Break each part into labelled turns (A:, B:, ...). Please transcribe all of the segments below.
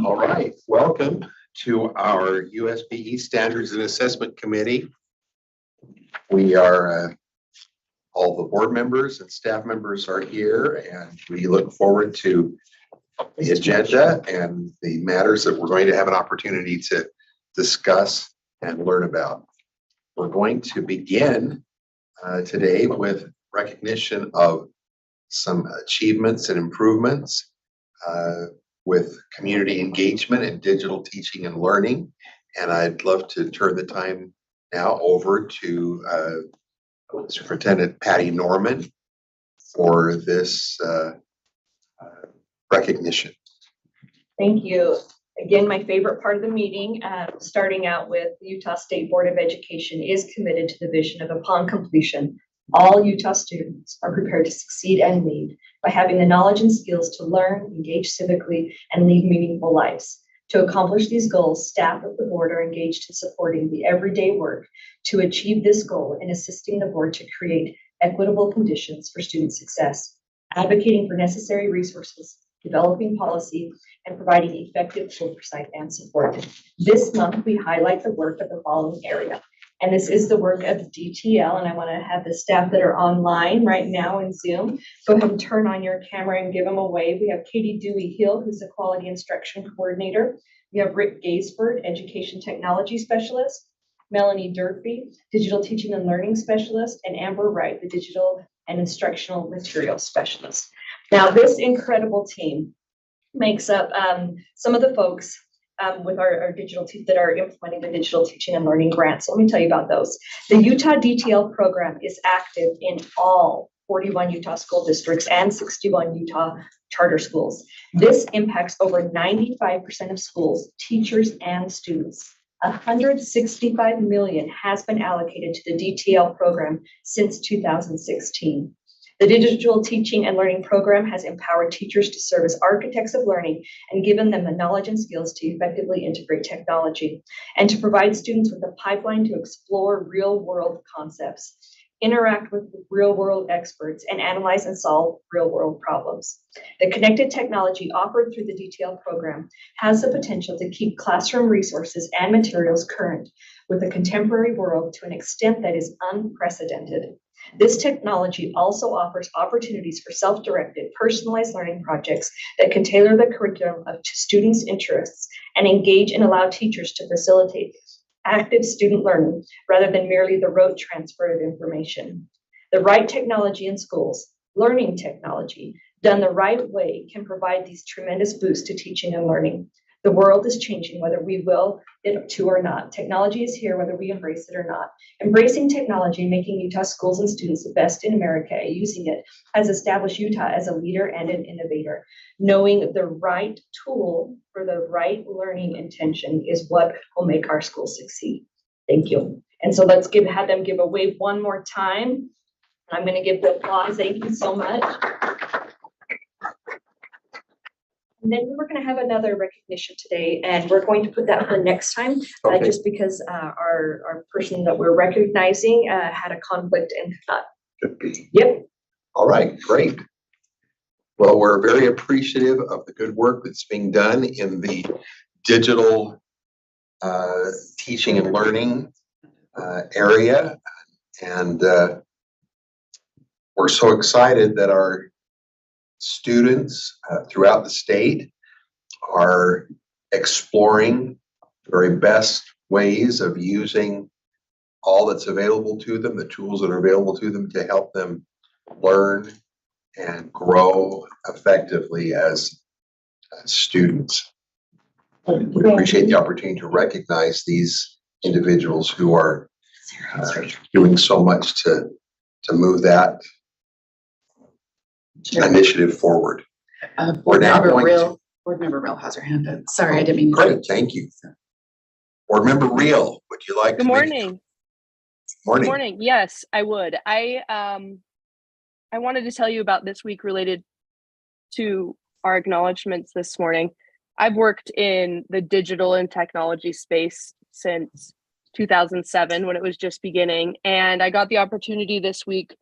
A: All right, welcome to our USBE Standards and Assessment Committee. We are, all the board members and staff members are here, and we look forward to the agenda and the matters that we're going to have an opportunity to discuss and learn about. We're going to begin today with recognition of some achievements and improvements with community engagement and digital teaching and learning. And I'd love to turn the time now over to Superintendent Patty Norman for this recognition.
B: Thank you. Again, my favorite part of the meeting, starting out with the Utah State Board of Education is committed to the vision of upon completion, all Utah students are prepared to succeed and lead by having the knowledge and skills to learn, engage civically, and lead meaningful lives. To accomplish these goals, staff of the board are engaged in supporting the everyday work to achieve this goal and assisting the board to create equitable conditions for student success, advocating for necessary resources, developing policy, and providing effective oversight and support. This month, we highlight the work of the following area. And this is the work of DTL, and I want to have the staff that are online right now in Zoom go ahead and turn on your camera and give them a wave. We have Katie Dewey Hill, who's the Quality Instruction Coordinator. We have Rick Gaisford, Education Technology Specialist, Melanie Durfee, Digital Teaching and Learning Specialist, and Amber Wright, the Digital and Instructional Materials Specialist. Now, this incredible team makes up some of the folks with our digital that are implementing the digital teaching and learning grants. So let me tell you about those. The Utah DTL program is active in all 41 Utah school districts and 61 Utah charter schools. This impacts over 95% of schools, teachers, and students. $165 million has been allocated to the DTL program since 2016. The Digital Teaching and Learning Program has empowered teachers to serve as architects of learning and given them the knowledge and skills to effectively integrate technology and to provide students with a pipeline to explore real-world concepts, interact with real-world experts, and analyze and solve real-world problems. The connected technology offered through the DTL program has the potential to keep classroom resources and materials current with the contemporary world to an extent that is unprecedented. This technology also offers opportunities for self-directed, personalized learning projects that can tailor the curriculum to students' interests and engage and allow teachers to facilitate active student learning rather than merely the rote transfer of information. The right technology in schools, learning technology, done the right way, can provide these tremendous boosts to teaching and learning. The world is changing, whether we will it to or not. Technology is here, whether we embrace it or not. Embracing technology and making Utah schools and students the best in America at using it has established Utah as a leader and an innovator. Knowing the right tool for the right learning intention is what will make our schools succeed. Thank you. And so let's have them give a wave one more time. I'm going to give the applause. Thank you so much. And then we're going to have another recognition today, and we're going to put that for next time, okay. Just because our person that we're recognizing had a conflict and not.
A: Could be.
B: Yep.
A: All right, great. Well, we're very appreciative of the good work that's being done in the digital teaching and learning area. And we're so excited that our students throughout the state are exploring the very best ways of using all that's available to them, the tools that are available to them to help them learn and grow effectively as students. We appreciate the opportunity to recognize these individuals who are doing so much to move that initiative forward.
C: Board member Real has her hand up. Sorry, I didn't mean to.
A: Great, thank you. Board member Real, would you like to?
D: Good morning.
A: Morning.
D: Good morning. Yes, I would. I wanted to tell you about this week related to our acknowledgements this morning. I've worked in the digital and technology space since 2007 when it was just beginning, and I got the opportunity this week.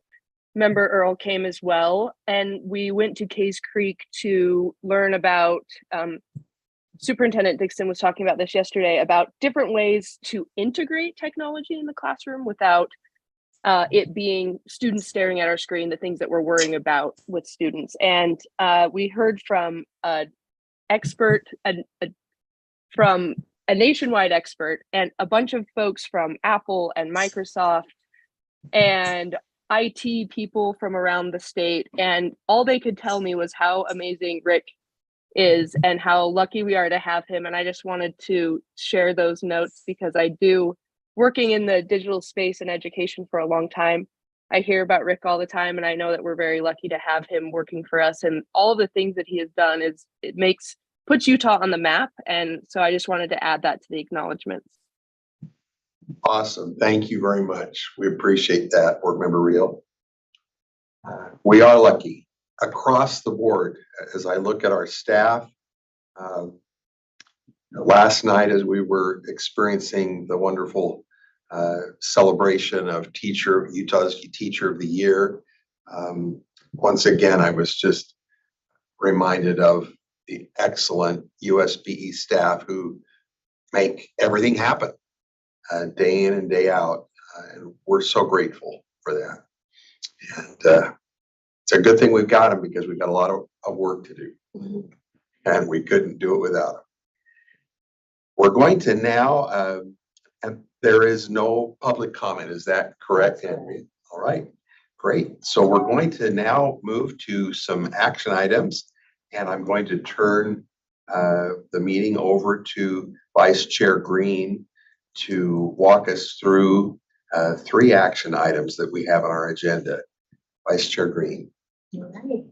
D: Member Earl came as well, and we went to Case Creek to learn about Superintendent Dixon was talking about this yesterday about different ways to integrate technology in the classroom without it being students staring at our screen, the things that we're worrying about with students. And we heard from an expert, from a nationwide expert, and a bunch of folks from Apple and Microsoft and IT people from around the state. And all they could tell me was how amazing Rick is and how lucky we are to have him. And I just wanted to share those notes because I do, working in the digital space and education for a long time, I hear about Rick all the time, and I know that we're very lucky to have him working for us. And all the things that he has done puts Utah on the map. And so I just wanted to add that to the acknowledgements.
A: Awesome. Thank you very much. We appreciate that, Board Member Reel. We are lucky across the board. As I look at our staff, last night as we were experiencing the wonderful celebration of Utah's Teacher of the Year, once again, I was just reminded of the excellent USBE staff who make everything happen day in and day out. And we're so grateful for that. And it's a good thing we've got them because we've got a lot of work to do. And we couldn't do it without them. We're going to now, and there is no public comment. Is that correct, Henry? All right, great. So we're going to now move to some action items. And I'm going to turn the meeting over to Vice Chair Green to walk us through 3 action items that we have on our agenda. Vice Chair Green.
E: All right.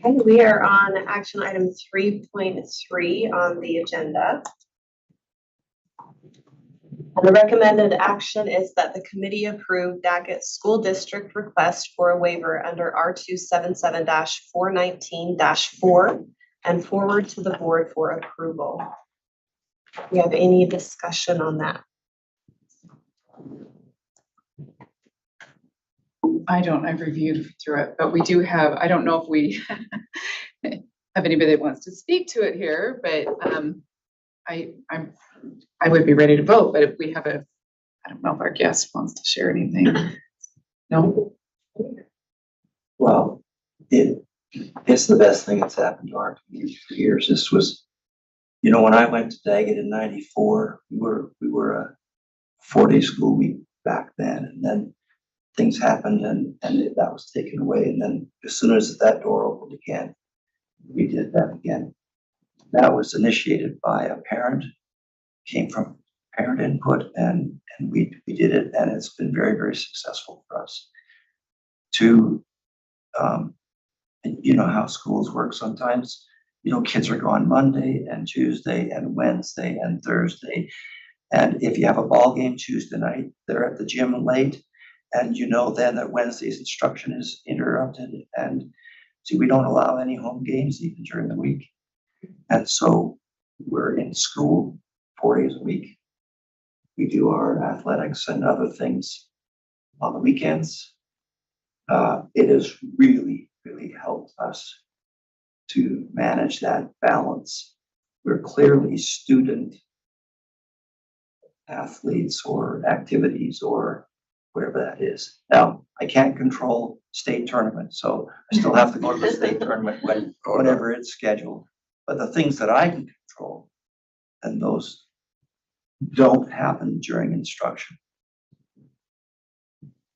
E: Okay, we are on action item 3.3 on the agenda. And the recommended action is that the committee approve Daggett School District request for a waiver under R277-419-4 and forward to the board for approval. Do you have any discussion on that?
C: I don't, I've reviewed through it, but we do have, I don't know if we have anybody that wants to speak to it here, but I would be ready to vote, but if we have I don't know if our guest wants to share anything. No?
F: Well, it's the best thing that's happened to our community for years. This was, when I went to Daggett in '94, we were a 4-day school week back then, and then things happened and that was taken away. And then as soon as that door opened again, we did that again. That was initiated by a parent, came from parent input, and we did it, and it's been very, very successful for us. And you know how schools work sometimes. Kids are gone Monday and Tuesday and Wednesday and Thursday. And if you have a ball game Tuesday night, they're at the gym late, and then that Wednesday's instruction is interrupted. And see, we don't allow any home games even during the week. And so we're in school 4 days a week. We do our athletics and other things on the weekends. It has really, really helped us to manage that balance. We're clearly student athletes or activities or whatever that is. Now, I can't control state tournament, so I still have to go to the state tournament whenever it's scheduled. But the things that I can control, and those don't happen during instruction.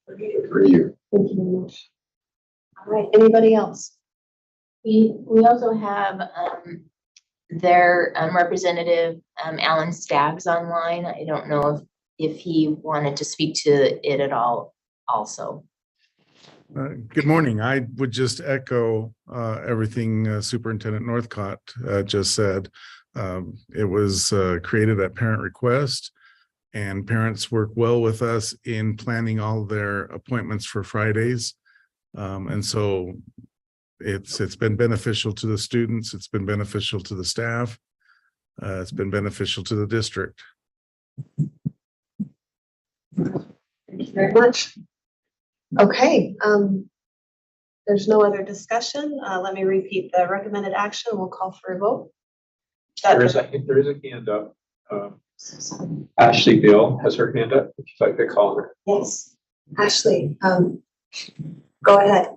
A: Agree.
E: Thank you very much. All right, anybody else?
G: We also have their representative, Alan Staggs, online. I don't know if he wanted to speak to it at all also.
H: Good morning. I would just echo everything Superintendent Northcott just said. It was created at parent request, and parents work well with us in planning all their appointments for Fridays. And so it's been beneficial to the students. It's been beneficial to the staff. It's been beneficial to the district.
E: Thank you very much. Okay, there's no other discussion. Let me repeat the recommended action. We'll call for a vote. that-
I: There is a hand up. Ashley Bill has her hand up, if you'd like to call her.
E: Yes, Ashley, go ahead.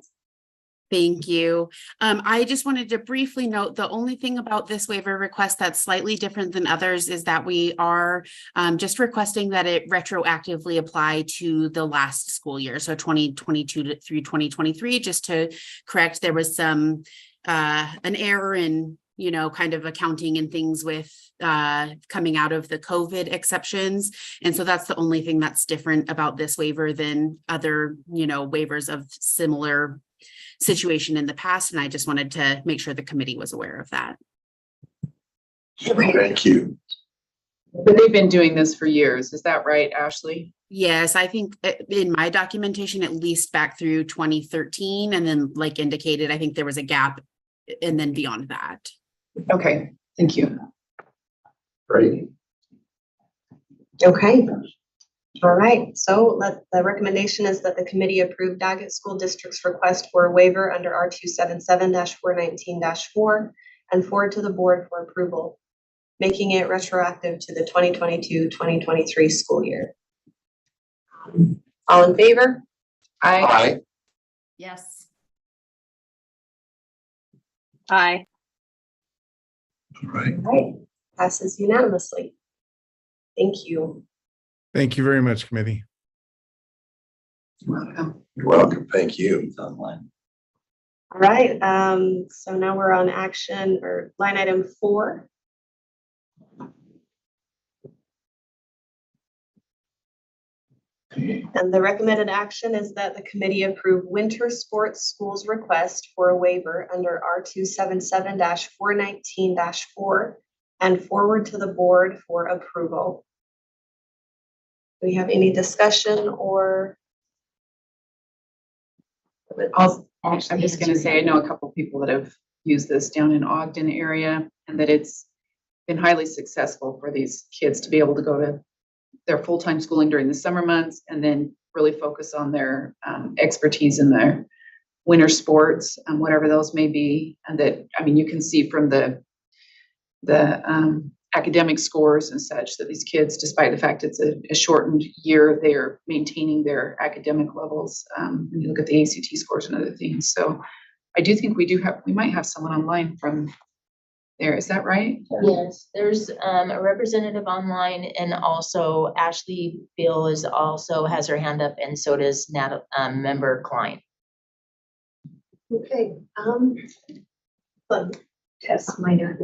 J: Thank you. I just wanted to briefly note, the only thing about this waiver request that's slightly different than others is that we are just requesting that it retroactively apply to the last school year, so 2022 through 2023, just to correct, there was some an error in, you know, kind of accounting and things with coming out of the COVID exceptions. And so that's the only thing that's different about this waiver than other, you know, waivers of similar situation in the past. And I just wanted to make sure the committee was aware of that.
A: Thank you.
C: But they've been doing this for years. Is that right, Ashley?
J: Yes, I think in my documentation, at least back through 2013, and then like indicated, I think there was a gap and then beyond that.
C: Okay, thank you.
A: Great.
E: Okay. All right, so the recommendation is that the committee approve Daggett School District's request for a waiver under R277-419-4 and forward to the board for approval, making it retroactive to the 2022-2023 school year. All in favor?
A: Aye.
G: Yes.
D: Aye.
A: All right.
E: All right, passes unanimously. Thank you.
H: Thank you very much, committee.
C: Welcome.
A: You're welcome. Thank you.
F: It's online.
E: All right, so now we're on action or line item 4. And the recommended action is that the committee approve winter sports schools request for a waiver under R277-419-4 and forward to the board for approval. Do we have any discussion or?
C: I'm just gonna say, I know a couple people that have used this down in Ogden area, and that it's been highly successful for these kids to be able to go to their full-time schooling during the summer months and then really focus on their expertise in their winter sports, whatever those may be. And that, I mean, you can see from the academic scores and such that these kids, despite the fact it's a shortened year, they're maintaining their academic levels. When you look at the ACT scores and other things. So I do think we might have someone online from there. Is that right?
G: Yes, there's a representative online, and also Ashley Bill has her hand up, and so does member Klein.
E: Okay, but test minor.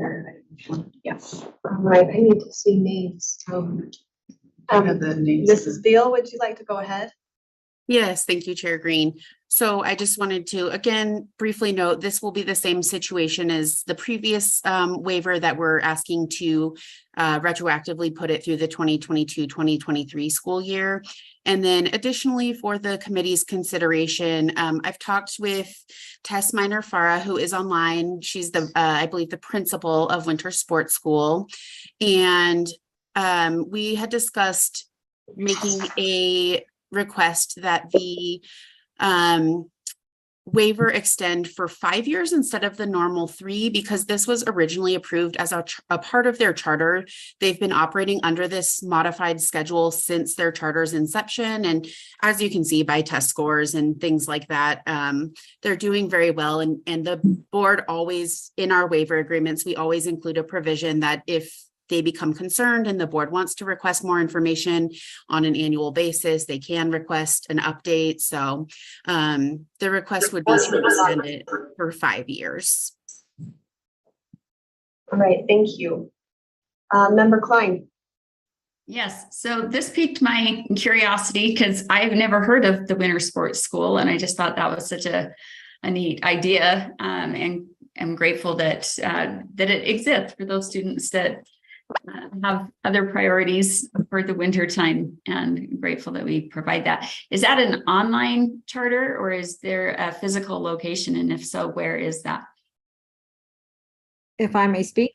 C: Yes.
E: All right, I need to see names.
C: I have the names.
E: Mrs. Beal, would you like to go ahead?
J: Yes, thank you, Chair Green. So I just wanted to, again, briefly note, this will be the same situation as the previous waiver that we're asking to retroactively put it through the 2022-2023 school year. And then additionally, for the committee's consideration, I've talked with Tess Minor Farah, who is online. She's the, I believe, the principal of Winter Sports School. And we had discussed making a request that the waiver extend for 5 years instead of the normal 3, because this was originally approved as a part of their charter. They've been operating under this modified schedule since their charter's inception. And as you can see by test scores and things like that, they're doing very well. And the board always, in our waiver agreements, we always include a provision that if they become concerned and the board wants to request more information on an annual basis, they can request an update. So the request would be to extend it for 5 years.
E: All right, thank you. Member Klein.
K: Yes, so this piqued my curiosity because I've never heard of the Winter Sports School, and I just thought that was such a neat idea, and I'm grateful that that it exists for those students that have other priorities for the winter time, and grateful that we provide that. Is that an online charter, or is there a physical location? And if so, where is that?
L: If I may speak?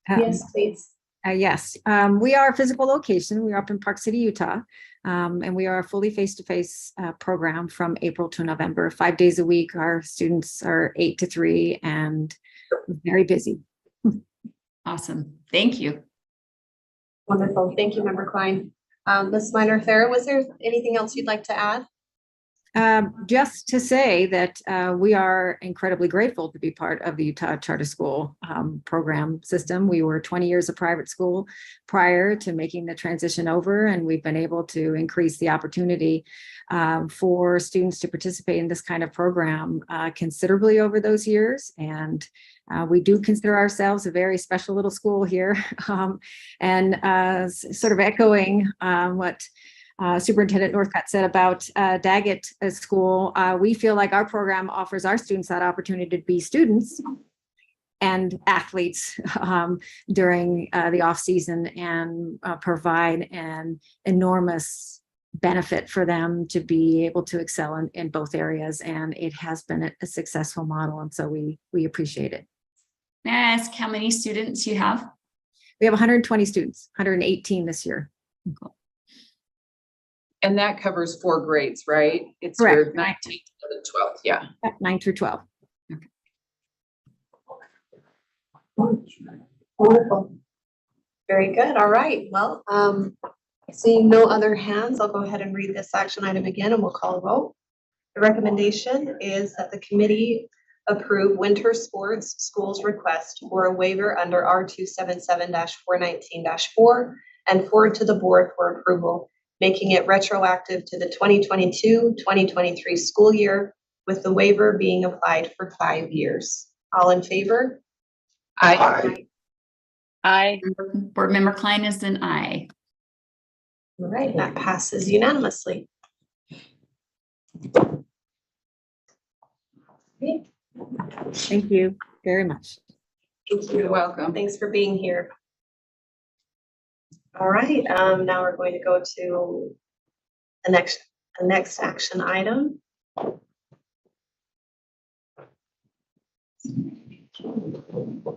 E: Yes, please.
L: Yes, we are a physical location. We are up in Park City, Utah, and we are a fully face-to-face program from April to November, 5 days a week. Our students are 8 to 3 and very busy.
K: Awesome. Thank you.
E: Wonderful. Thank you, Member Klein. Ms. Minor Farah, was there anything else you'd like to add?
L: Just to say that we are incredibly grateful to be part of the Utah Charter School program system. We were 20 years a private school prior to making the transition over, and we've been able to increase the opportunity for students to participate in this kind of program considerably over those years. And we do consider ourselves a very special little school here. And sort of echoing what Superintendent Northcott said about Daggett School, we feel like our program offers our students that opportunity to be students and athletes during the off season, and provide an enormous benefit for them to be able to excel in both areas. And it has been a successful model, and so we appreciate it.
K: May I ask how many students you have?
L: We have 120 students, 118 this year.
C: And that covers 4 grades, right? It's
L: Correct.
C: your 19th to the 12th, yeah.
L: 9 through 12.
E: Wonderful. Very good. All right. Well, seeing no other hands, I'll go ahead and read this action item again and we'll call a vote. The recommendation is that the committee approve winter sports schools request for a waiver under R277-419-4 and forward to the board for approval, making it retroactive to the 2022-2023 school year, with the waiver being applied for 5 years. All in favor?
C: Aye.
D: Aye.
K: Board Member Klein is an aye.
E: All right, that passes unanimously. Okay.
L: Thank you very much.
E: Thank you.
C: You're welcome.
E: Thanks for being here. All right, now we're going to go to the next action item.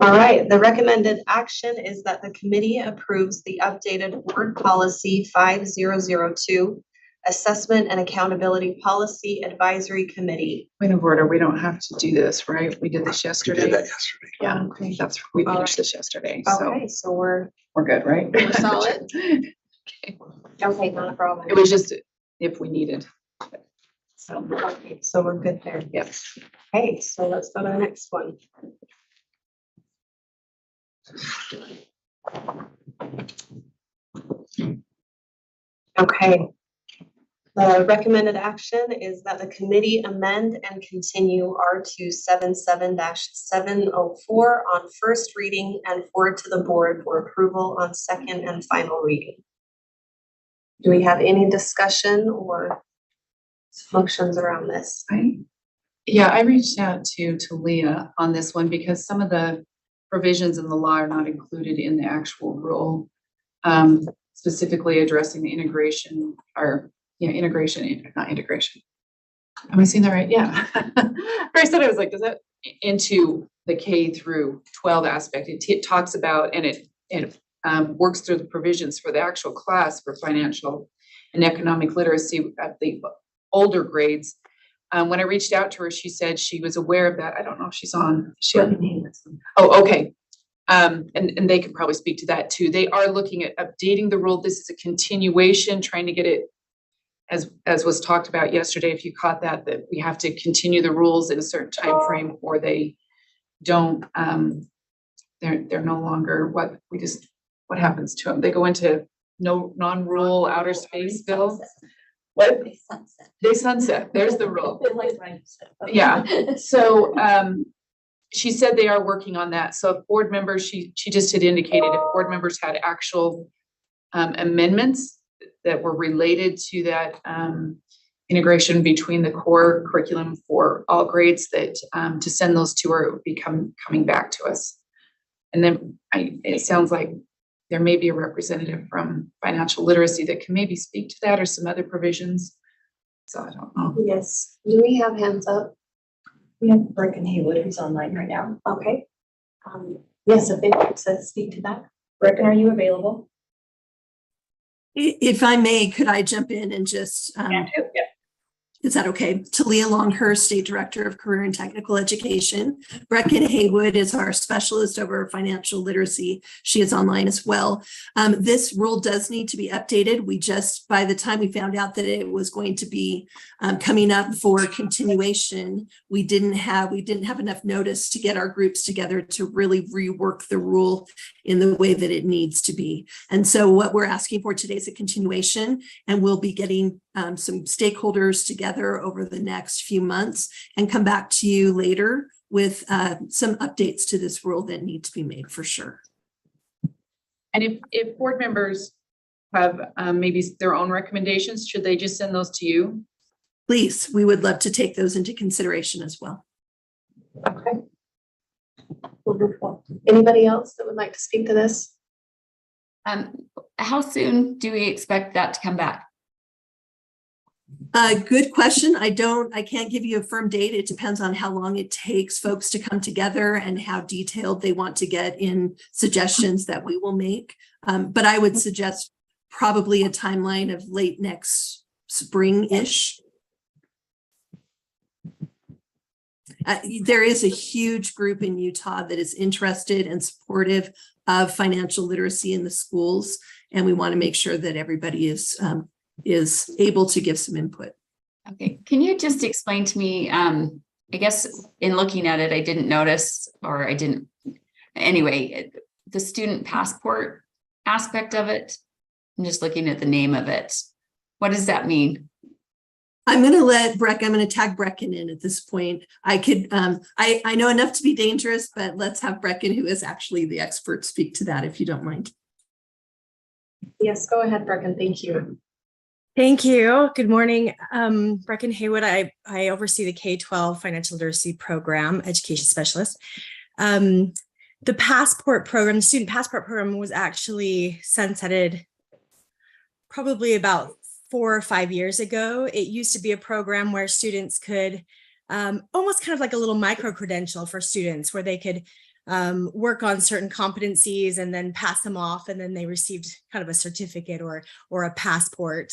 E: All right, the recommended action is that the committee approves the updated board policy 5002, Assessment and Accountability Policy Advisory Committee.
C: Point of order, we don't have to do this, right? We did this yesterday.
A: We did that yesterday.
C: Yeah,
E: Okay.
C: we
E: All
C: finished
E: right.
C: this yesterday, so
E: Okay, so we're
C: we're good, right?
E: solid. Okay, not a problem.
C: It was just if we needed. So,
E: Okay, so we're good there.
C: yes.
E: Okay, so let's go to the next one. Okay. The recommended action is that the committee amend and continue R277-704 on first reading and forward to the board for approval on second and final reading. Do we have any discussion or functions around this?
C: I reached out to Leah on this one because some of the provisions in the law are not included in the actual rule. Specifically addressing the integration or not integration. Am I saying that right? Yeah. I said, I was like, does that into the K through 12 aspect? It talks about, and it works through the provisions for the actual class for financial and economic literacy at the older grades. When I reached out to her, she said she was aware of that. I don't know if she's on. Oh, okay. And they can probably speak to that too. They are looking at updating the rule. This is a continuation, trying to get it, as was talked about yesterday, if you caught that we have to continue the rules in a certain time frame, or they don't, they're no longer what happens to them? They go into non-rule outer space bills. What? They sunset. There's the rule. Yeah. So, she said they are working on that. So if board members, she just had indicated if board members had actual amendments that were related to that integration between the core curriculum for all grades, that to send those to her, it would be coming back to us. And then it sounds like there may be a representative from financial literacy that can maybe speak to that or some other provisions. So I don't know.
E: Yes. Do we have hands up?
B: We have Brecken Haywood who's online right now.
E: Okay. Yes, if they want to speak to that.
B: Brecken, are you available?
M: If I may, could I jump in and just, is that okay? Talia Longhurst, State Director of Career and Technical Education. Brecken Haywood is our specialist over financial literacy. She is online as well. This rule does need to be updated. We just, by the time we found out that it was going to be coming up for continuation, we didn't have enough notice to get our groups together to really rework the rule in the way that it needs to be. And so what we're asking for today is a continuation, and we'll be getting some stakeholders together over the next few months and come back to you later with some updates to this rule that need to be made for sure.
C: And if board members have maybe their own recommendations, should they just send those to you?
M: Please, we would love to take those into consideration as well.
E: Okay. Wonderful. Anybody else that would like to speak to this?
K: How soon do we expect that to come back?
M: Good question. I can't give you a firm date. It depends on how long it takes folks to come together and how detailed they want to get in suggestions that we will make. But I would suggest probably a timeline of late next spring-ish. There is a huge group in Utah that is interested and supportive of financial literacy in the schools, and we want to make sure that everybody is able to give some input.
K: Okay, can you just explain to me, I guess in looking at it, I didn't notice, or I didn't, anyway, the student passport aspect of it. I'm just looking at the name of it. What does that mean?
M: I'm going to tag Brecken in at this point. I know enough to be dangerous, but let's have Brecken, who is actually the expert, speak to that if you don't mind.
E: Yes, go ahead, Brecken. Thank you.
N: Thank you. Good morning. Brecken Haywood. I oversee the K-12 Financial Literacy Program, education specialist. The passport program, the student passport program, was actually sunsetted probably about 4 or 5 years ago. It used to be a program where students could almost kind of like a little micro credential for students, where they could work on certain competencies and then pass them off, and then they received kind of a certificate or a passport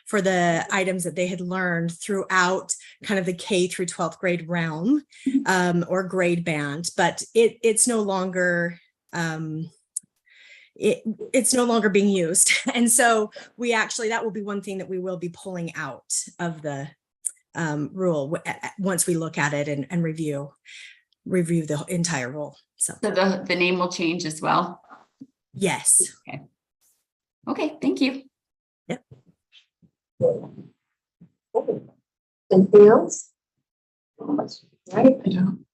N: for the items that they had learned throughout kind of the K through 12th grade realm or grade band. But it's no longer it's no longer being used, and so that will be one thing that we will be pulling out of the rule once we look at it and review the entire rule. So
K: the name will change as well?
N: Yes.
K: Okay, thank you.
N: Yep.
E: Anything else? Right. I don't.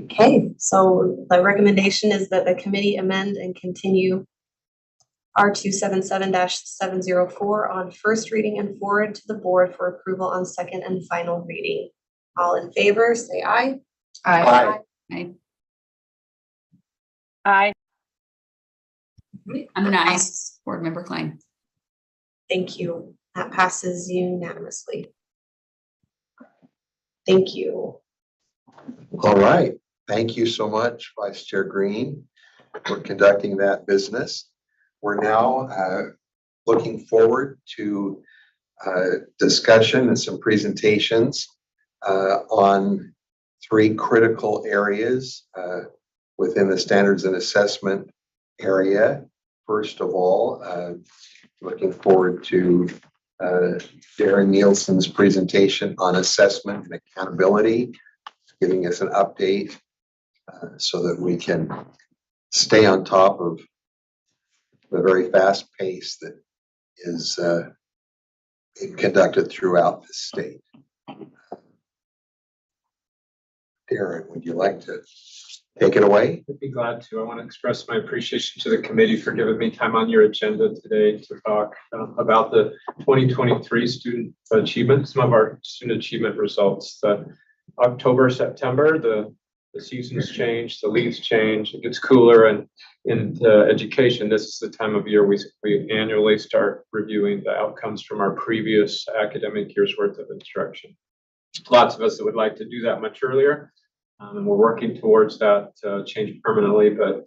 E: Okay, so the recommendation is that the committee amend and continue R277-704 on first reading and forward to the board for approval on second and final reading. All in favor, say aye.
C: Aye.
K: Aye.
D: Aye.
K: I'm an aye. Board Member Klein.
E: Thank you. That passes unanimously. Thank you.
A: All right. Thank you so much, Vice Chair Green, for conducting that business. We're now looking forward to discussion and some presentations on 3 critical areas within the standards and assessment area. First of all, looking forward to Darren Nielsen's presentation on assessment and accountability, giving us an update so that we can stay on top of the very fast pace that is being conducted throughout the state. Darren, would you like to take it away?
I: I'd be glad to. I want to express my appreciation to the committee for giving me time on your agenda today to talk about the 2023 student achievement, some of our student achievement results. October, September, the seasons change, the leaves change, it gets cooler, and in education, this is the time of year we annually start reviewing the outcomes from our previous academic year's worth of instruction. Lots of us that would like to do that much earlier, and we're working towards that change permanently, but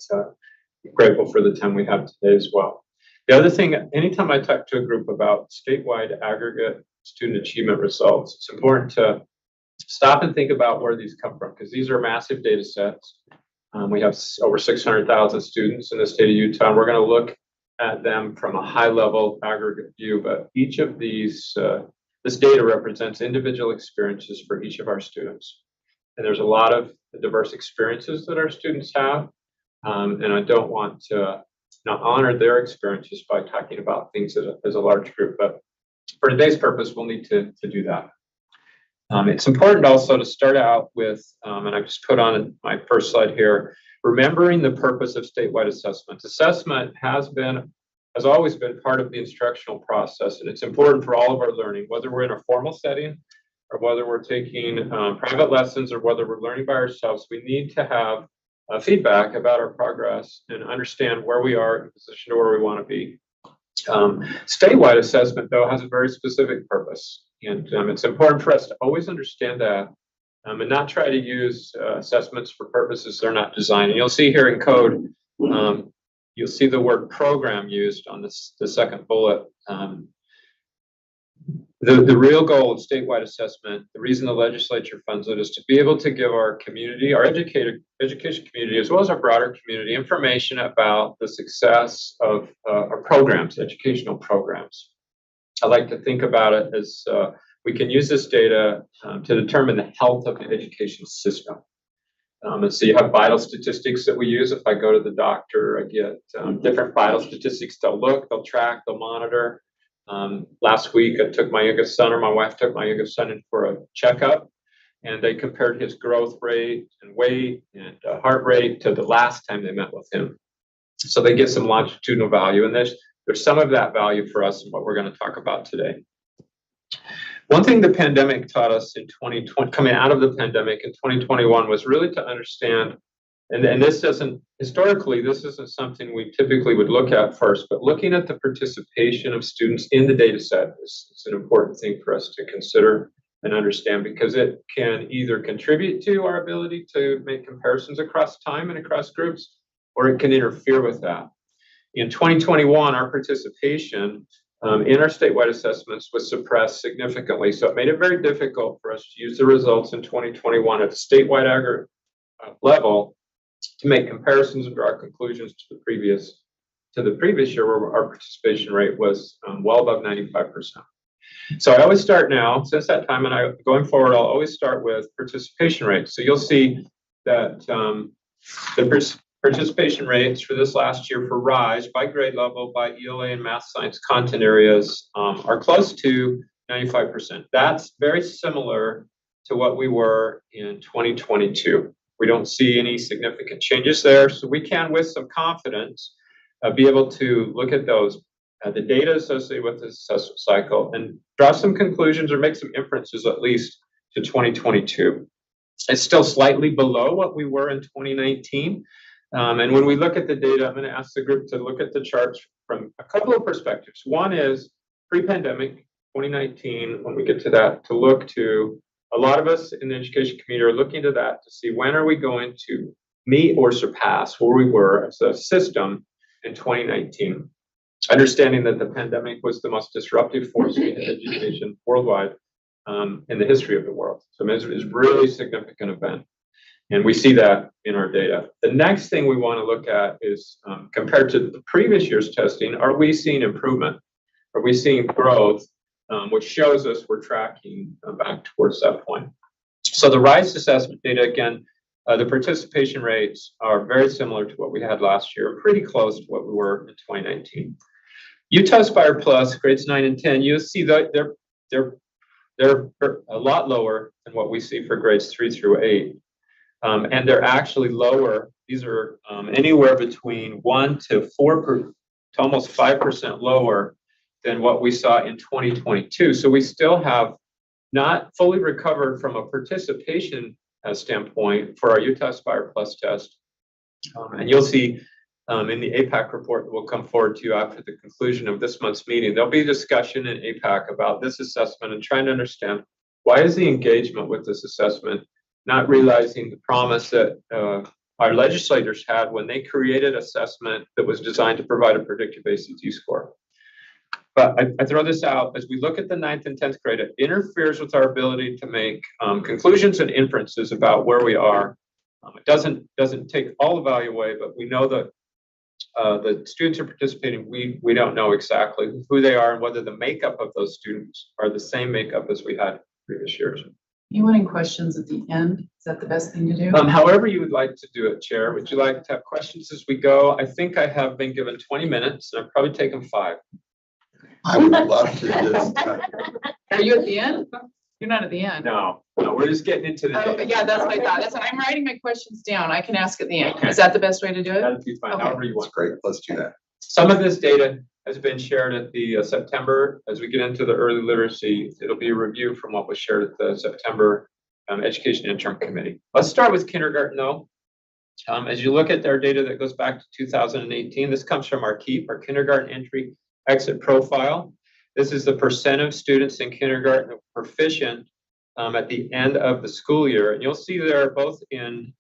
I: grateful for the time we have today as well. The other thing, anytime I talk to a group about statewide aggregate student achievement results, it's important to stop and think about where these come from, because these are massive data sets. We have over 600,000 students in the state of Utah, and we're going to look at them from a high level aggregate view, but each of these, this data represents individual experiences for each of our students. And there's a lot of diverse experiences that our students have. And I don't want to not honor their experiences by talking about things as a large group, but for today's purpose, we'll need to do that. It's important also to start out with, and I just put on my first slide here, remembering the purpose of statewide assessment. Assessment has always been part of the instructional process, and it's important for all of our learning, whether we're in a formal setting or whether we're taking private lessons or whether we're learning by ourselves. We need to have feedback about our progress and understand where we are in position to where we want to be. Statewide assessment, though, has a very specific purpose. And it's important for us to always understand that and not try to use assessments for purposes they're not designed. And you'll see here in code, you'll see the word program used on the second bullet. The real goal of statewide assessment, the reason the legislature funds it, is to be able to give our community, our education community, as well as our broader community, information about the success of our programs, educational programs. I like to think about it as we can use this data to determine the health of the education system. And so you have vital statistics that we use. If I go to the doctor, I get different vital statistics. They'll look, they'll track, they'll monitor. Last week, I took my youngest son, or my wife took my youngest son in for a checkup, and they compared his growth rate and weight and heart rate to the last time they met with him. So they get some longitudinal value, and there's some of that value for us in what we're going to talk about today. One thing the pandemic taught us in 2020, coming out of the pandemic in 2021, was really to understand, and this isn't, historically, this isn't something we typically would look at first, but looking at the participation of students in the data set is an important thing for us to consider and understand, because it can either contribute to our ability to make comparisons across time and across groups, or it can interfere with that. In 2021, our participation in our statewide assessments was suppressed significantly. So it made it very difficult for us to use the results in 2021 at the statewide aggregate level to make comparisons and draw conclusions to the previous year, where our participation rate was well above 95%. So I always start now, since that time, and going forward, I'll always start with participation rates. So you'll see that the participation rates for this last year for RISE by grade level, by ELA and math science content areas are close to 95%. That's very similar to what we were in 2022. We don't see any significant changes there, so we can, with some confidence, be able to look at those, the data associated with this assessment cycle, and draw some conclusions or make some inferences at least to 2022. It's still slightly below what we were in 2019. And when we look at the data, I'm going to ask the group to look at the charts from a couple of perspectives. One is pre-pandemic, 2019, when we get to that, to look to, a lot of us in the education community are looking to that to see when are we going to meet or surpass where we were as a system in 2019. Understanding that the pandemic was the most disruptive force in education worldwide in the history of the world. So it's a really significant event. And we see that in our data. The next thing we want to look at is compared to the previous year's testing, are we seeing improvement? Are we seeing growth, which shows us we're tracking back towards that point? So the RISE assessment data, again, the participation rates are very similar to what we had last year, pretty close to what we were in 2019. Utah Aspire Plus, grades 9 and 10, you'll see that they're a lot lower than what we see for grades 3 through 8. And they're actually lower. These are anywhere between 1 to 4 to almost 5% lower than what we saw in 2022. So we still have not fully recovered from a participation standpoint for our Utah Aspire Plus test. And you'll see in the APAC report that will come forward to you after the conclusion of this month's meeting, there'll be a discussion in APAC about this assessment and trying to understand why is the engagement with this assessment not realizing the promise that our legislators had when they created assessment that was designed to provide a predictive ACT score. But I throw this out, as we look at the 9th and 10th grade, it interferes with our ability to make conclusions and inferences about where we are. It doesn't take all the value away, but we know that the students are participating. We don't know exactly who they are and whether the makeup of those students are the same makeup as we had previous years.
C: You wanting questions at the end? Is that the best thing to do?
I: However you would like to do it, Chair. Would you like to have questions as we go? I think I have been given 20 minutes, and I've probably taken 5.
A: I would love to just,
C: Are you at the end? You're not at the end.
I: No, we're just getting into the
C: Oh,
I: day.
C: yeah, that's what I thought. That's what I'm writing my questions down. I can ask at the end.
I: Okay.
C: Is that the best way to do it?
I: That'd be fine,
C: Okay.
I: however you
A: that's
I: want.
A: great. Let's do that.
I: Some of this data has been shared at the September, as we get into the early literacy, it'll be a review from what was shared at the September Education Interim Committee. Let's start with kindergarten though. As you look at their data that goes back to 2018, this comes from our KEEP, our kindergarten entry exit profile. This is the percent of students in kindergarten that were proficient at the end of the school year. And you'll see there both in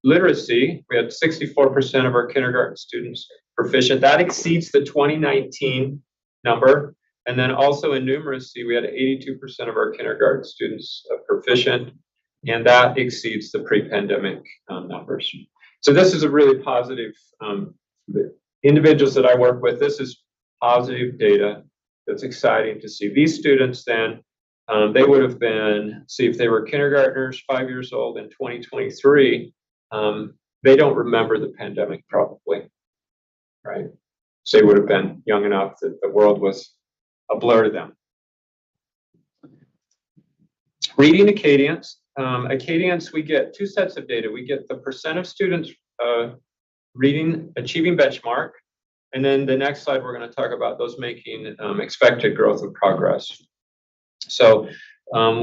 I: literacy, we had 64% of our kindergarten students proficient. That exceeds the 2019 number. And then also in numeracy, we had 82% of our kindergarten students proficient, and that exceeds the pre-pandemic numbers. So this is a really positive, the individuals that I work with, this is positive data that's exciting to see. These students then, they would have been, see if they were kindergartners, 5 years old in 2023, they don't remember the pandemic probably, right? So they would have been young enough that the world was a blur to them. Reading Acadians. Acadians, we get 2 sets of data. We get the percent of students reading, achieving benchmark. And then the next slide, we're going to talk about those making expected growth and progress. So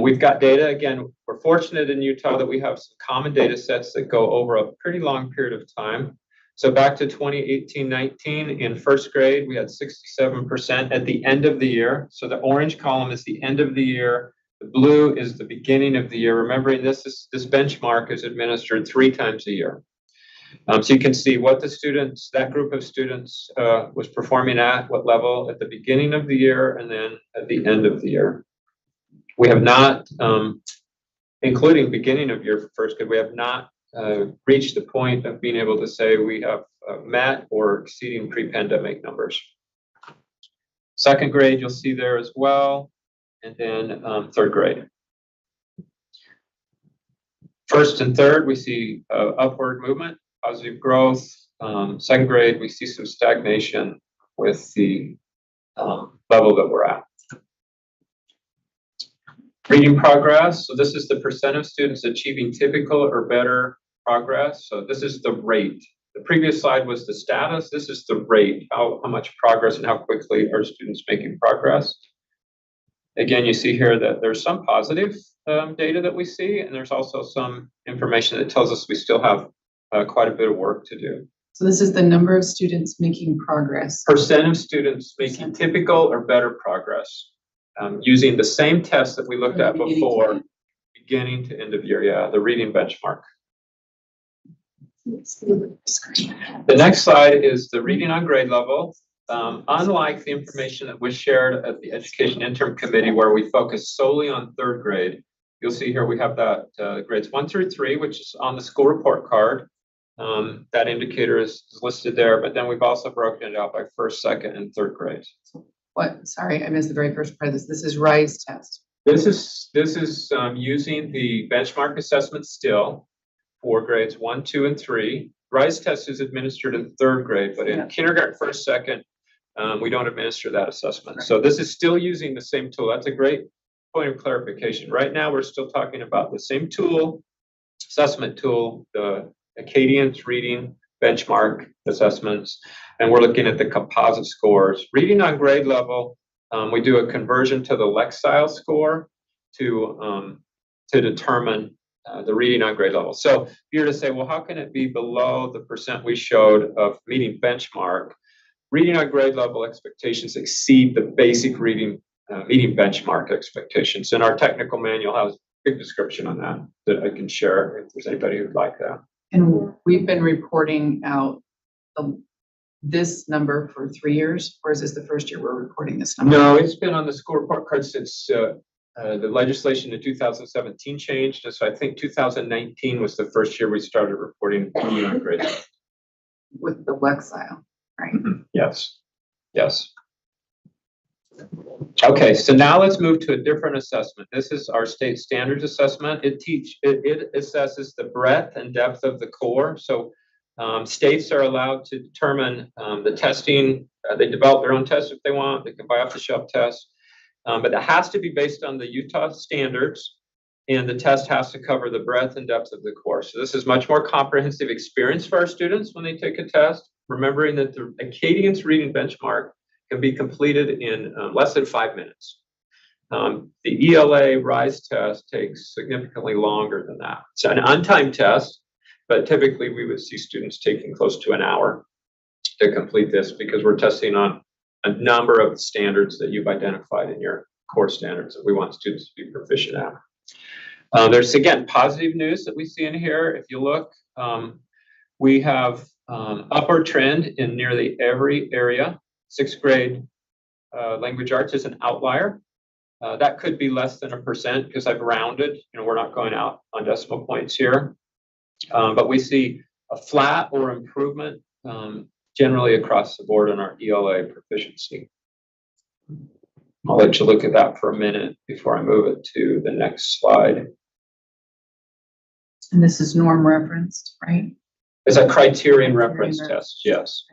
I: we've got data. Again, we're fortunate in Utah that we have some common data sets that go over a pretty long period of time. So back to 2018-19, in first grade, we had 67% at the end of the year. So the orange column is the end of the year. The blue is the beginning of the year. Remembering this benchmark is administered 3 times a year. So you can see what the students, that group of students was performing at what level at the beginning of the year and then at the end of the year. We have not, including beginning of year for first grade, we have not reached the point of being able to say we have met or exceeding pre-pandemic numbers. Second grade, you'll see there as well, and then third grade. First and third, we see upward movement, positive growth. Second grade, we see some stagnation with the level that we're at. Reading progress. So this is the percent of students achieving typical or better progress. So this is the rate. The previous slide was the status. This is the rate, how much progress and how quickly are students making progress. Again, you see here that there's some positive data that we see, and there's also some information that tells us we still have quite a bit of work to do.
C: So this is the number of students making progress.
I: Percent of students making typical or better progress. Using the same test that we looked at before, beginning to end of year, yeah, the reading benchmark. The next slide is the reading on grade level. Unlike the information that was shared at the Education Interim Committee, where we focus solely on third grade, you'll see here we have that grades 1 through 3, which is on the school report card. That indicator is listed there, but then we've also broken it out by first, second, and third grade.
C: What? Sorry, I missed the very first part of this. This is RISE test.
I: This is using the benchmark assessment still for grades 1, 2, and 3. RISE test is administered in third grade, but in kindergarten, first, second, we don't administer that assessment. Right. So this is still using the same tool. That's a great point of clarification. Right now, we're still talking about the same tool, assessment tool, the Acadians reading benchmark assessments, and we're looking at the composite scores. Reading on grade level, we do a conversion to the Lexile score to determine the reading on grade level. So if you're to say, well, how can it be below the percent we showed of meeting benchmark? Reading on grade level expectations exceed the basic reading meeting benchmark expectations. And our technical manual has a big description on that I can share if there's anybody who'd like that.
C: And we've been reporting out this number for 3 years, or is this the first year we're reporting this number?
I: No, it's been on the school report card since the legislation in 2017 changed. And so I think 2019 was the first year we started reporting unit grades.
C: With the Lexile, right?
I: Yes, yes. Okay, so now let's move to a different assessment. This is our state standards assessment. It assesses the breadth and depth of the core. So states are allowed to determine the testing. They develop their own tests if they want. They can buy off-the-shelf tests, but it has to be based on the Utah standards, and the test has to cover the breadth and depth of the core. So this is much more comprehensive experience for our students when they take a test, remembering that the Acadians reading benchmark can be completed in less than 5 minutes. The ELA RISE test takes significantly longer than that. It's an untimed test, but typically we would see students taking close to an hour to complete this because we're testing on a number of standards that you've identified in your core standards that we want students to be proficient at. There's, again, positive news that we see in here. If you look, we have upward trend in nearly every area. 6th grade language arts is an outlier. That could be less than 1% because I've rounded. We're not going out on decimal points here. But we see a flat or improvement generally across the board in our ELA proficiency. I'll let you look at that for a minute before I move it to the next slide.
C: And this is norm referenced, right?
I: It's a criterion reference test, yes.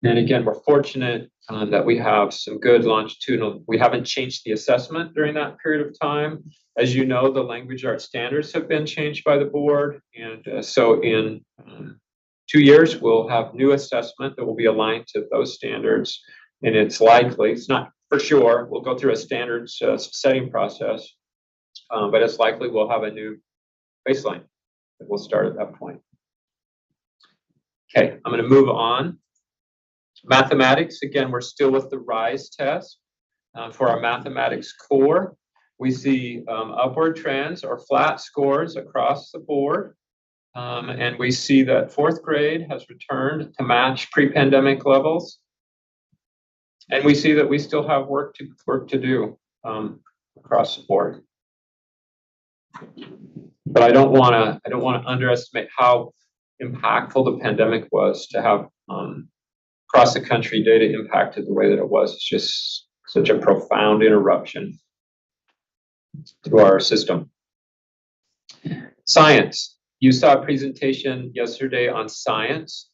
I: And again, we're fortunate that we have some good longitudinal, we haven't changed the assessment during that period of time. As you know, the language arts standards have been changed by the board. And so in 2 years, we'll have new assessment that will be aligned to those standards. And it's likely, it's not for sure, we'll go through a standards setting process, but it's likely we'll have a new baseline that we'll start at that point. Okay, I'm going to move on. Mathematics, again, we're still with the RISE test. For our mathematics core, we see upward trends or flat scores across the board. And we see that 4th grade has returned to match pre-pandemic levels. And we see that we still have work to do across the board. But I don't want to underestimate how impactful the pandemic was to have across the country data impacted the way that it was. It's just such a profound interruption to our system. Science. You saw a presentation yesterday on science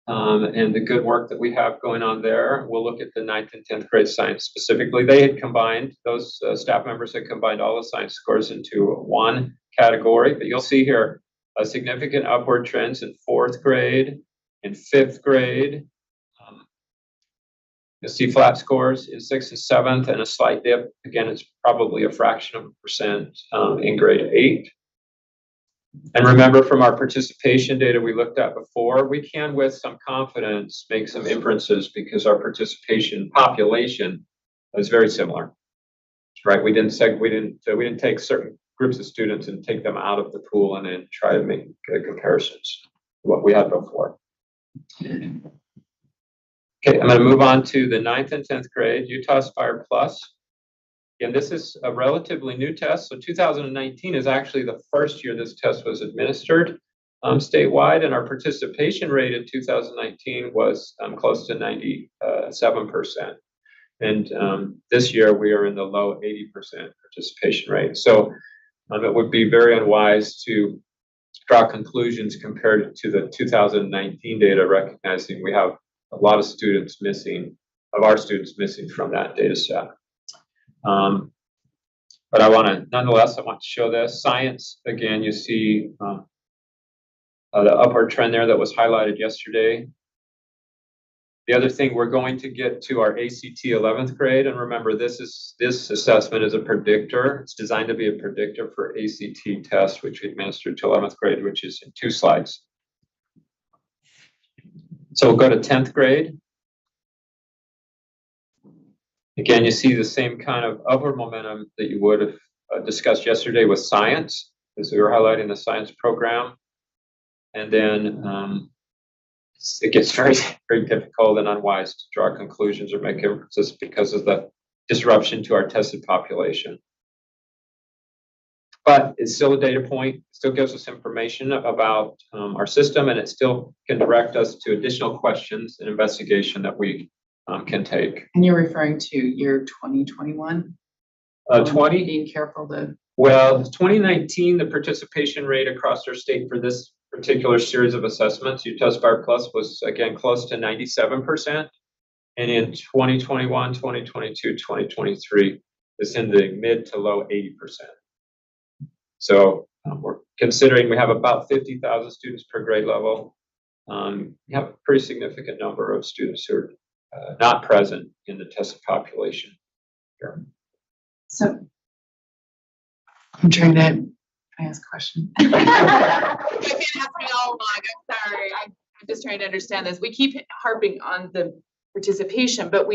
I: and the good work that we have going on there. We'll look at the 9th and 10th grade science specifically. They had combined, those staff members had combined all the science scores into one category, but you'll see here a significant upward trends in 4th grade, in 5th grade. You'll see flat scores in 6th and 7th and a slight dip. Again, it's probably a fraction of a percent in grade 8. And remember from our participation data we looked at before, we can with some confidence make some inferences because our participation population is very similar, right? We didn't take certain groups of students and take them out of the pool and then try to make comparisons to what we had before. Okay, I'm going to move on to the 9th and 10th grade, Utah Aspire Plus. And this is a relatively new test. So 2019 is actually the first year this test was administered statewide, and our participation rate in 2019 was close to 97%. And this year we are in the low 80% participation rate. So it would be very unwise to draw conclusions compared to the 2019 data, recognizing we have a lot of students missing, from that data set. But nonetheless, I want to show this. Science, again, you see the upward trend there that was highlighted yesterday. The other thing, we're going to get to our ACT 11th grade. And remember, this assessment is a predictor. It's designed to be a predictor for ACT test, which we administered to 11th grade, which is in 2 slides. So we'll go to 10th grade. Again, you see the same kind of upward momentum that you would have discussed yesterday with science. as we were highlighting the science program. And then it gets very, very difficult and unwise to draw conclusions or make inferences because of the disruption to our tested population. But it's still a data point, still gives us information about our system, and it still can direct us to additional questions and investigation that we can take.
C: And you're referring to year 2021?
I: 20,
C: Being careful to.
I: well, 2019, the participation rate across our state for this particular series of assessments, Utah Aspire Plus, was again close to 97%. And in 2021, 2022, 2023, it's in the mid to low 80%. So we're considering we have about 50,000 students per grade level. We have a pretty significant number of students who are not present in the tested population here.
C: So I'm trying to, can I ask a question? You can't ask me all along, I'm sorry. I'm just trying to understand this. We keep harping on the participation, but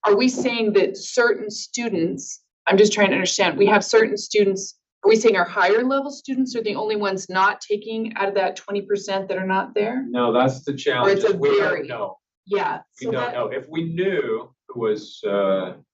C: are we saying that certain students, I'm just trying to understand, we have certain students, are we saying our higher level students are the only ones not taking out of that 20% that are not there?
I: No, that's the challenge.
C: Or it's a
I: We don't
C: very-
I: know.
C: Yeah.
I: We
C: so
I: don't
C: that-
I: know. If we knew who was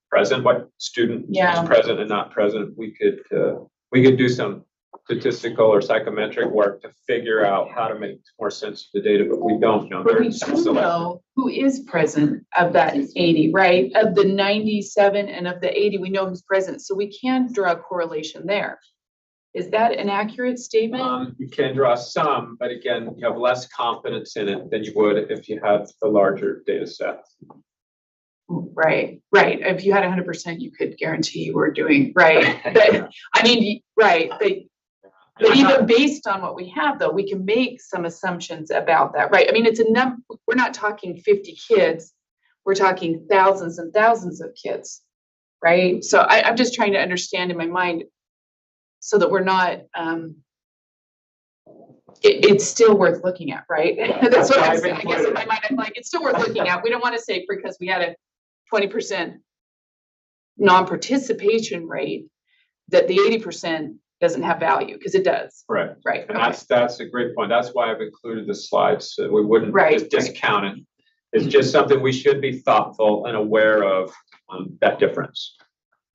I: present, what student
C: Yeah.
I: was present and not present, we could do some statistical or psychometric work to figure out how to make more sense of the data, but we don't know.
C: But we
I: They're
C: do
I: selected.
C: know who is present of that 80, right? Of the 97 and of the 80, we know who's present. So we can draw a correlation there. Is that an accurate statement?
I: You can draw some, but again, you have less confidence in it than you would if you had the larger data set.
C: Right. If you had 100%, you could guarantee you were doing, right? But I mean, right, but even based on what we have, though, we can make some assumptions about that, right? I mean, it's a number, we're not talking 50 kids, we're talking thousands and thousands of kids, right? So I'm just trying to understand in my mind so that we're not, it's still worth looking at, right? That's what I'm saying. I guess in my mind, I'm like, it's still worth looking at. We don't want to say because we had a 20% non-participation rate that the 80% doesn't have value, because it does.
I: Correct.
C: Right.
I: And
C: Okay.
I: that's a great point. That's why I've included the slides, so we wouldn't
C: Right,
I: just discount it. It's just something we should be thoughtful and aware of, that difference.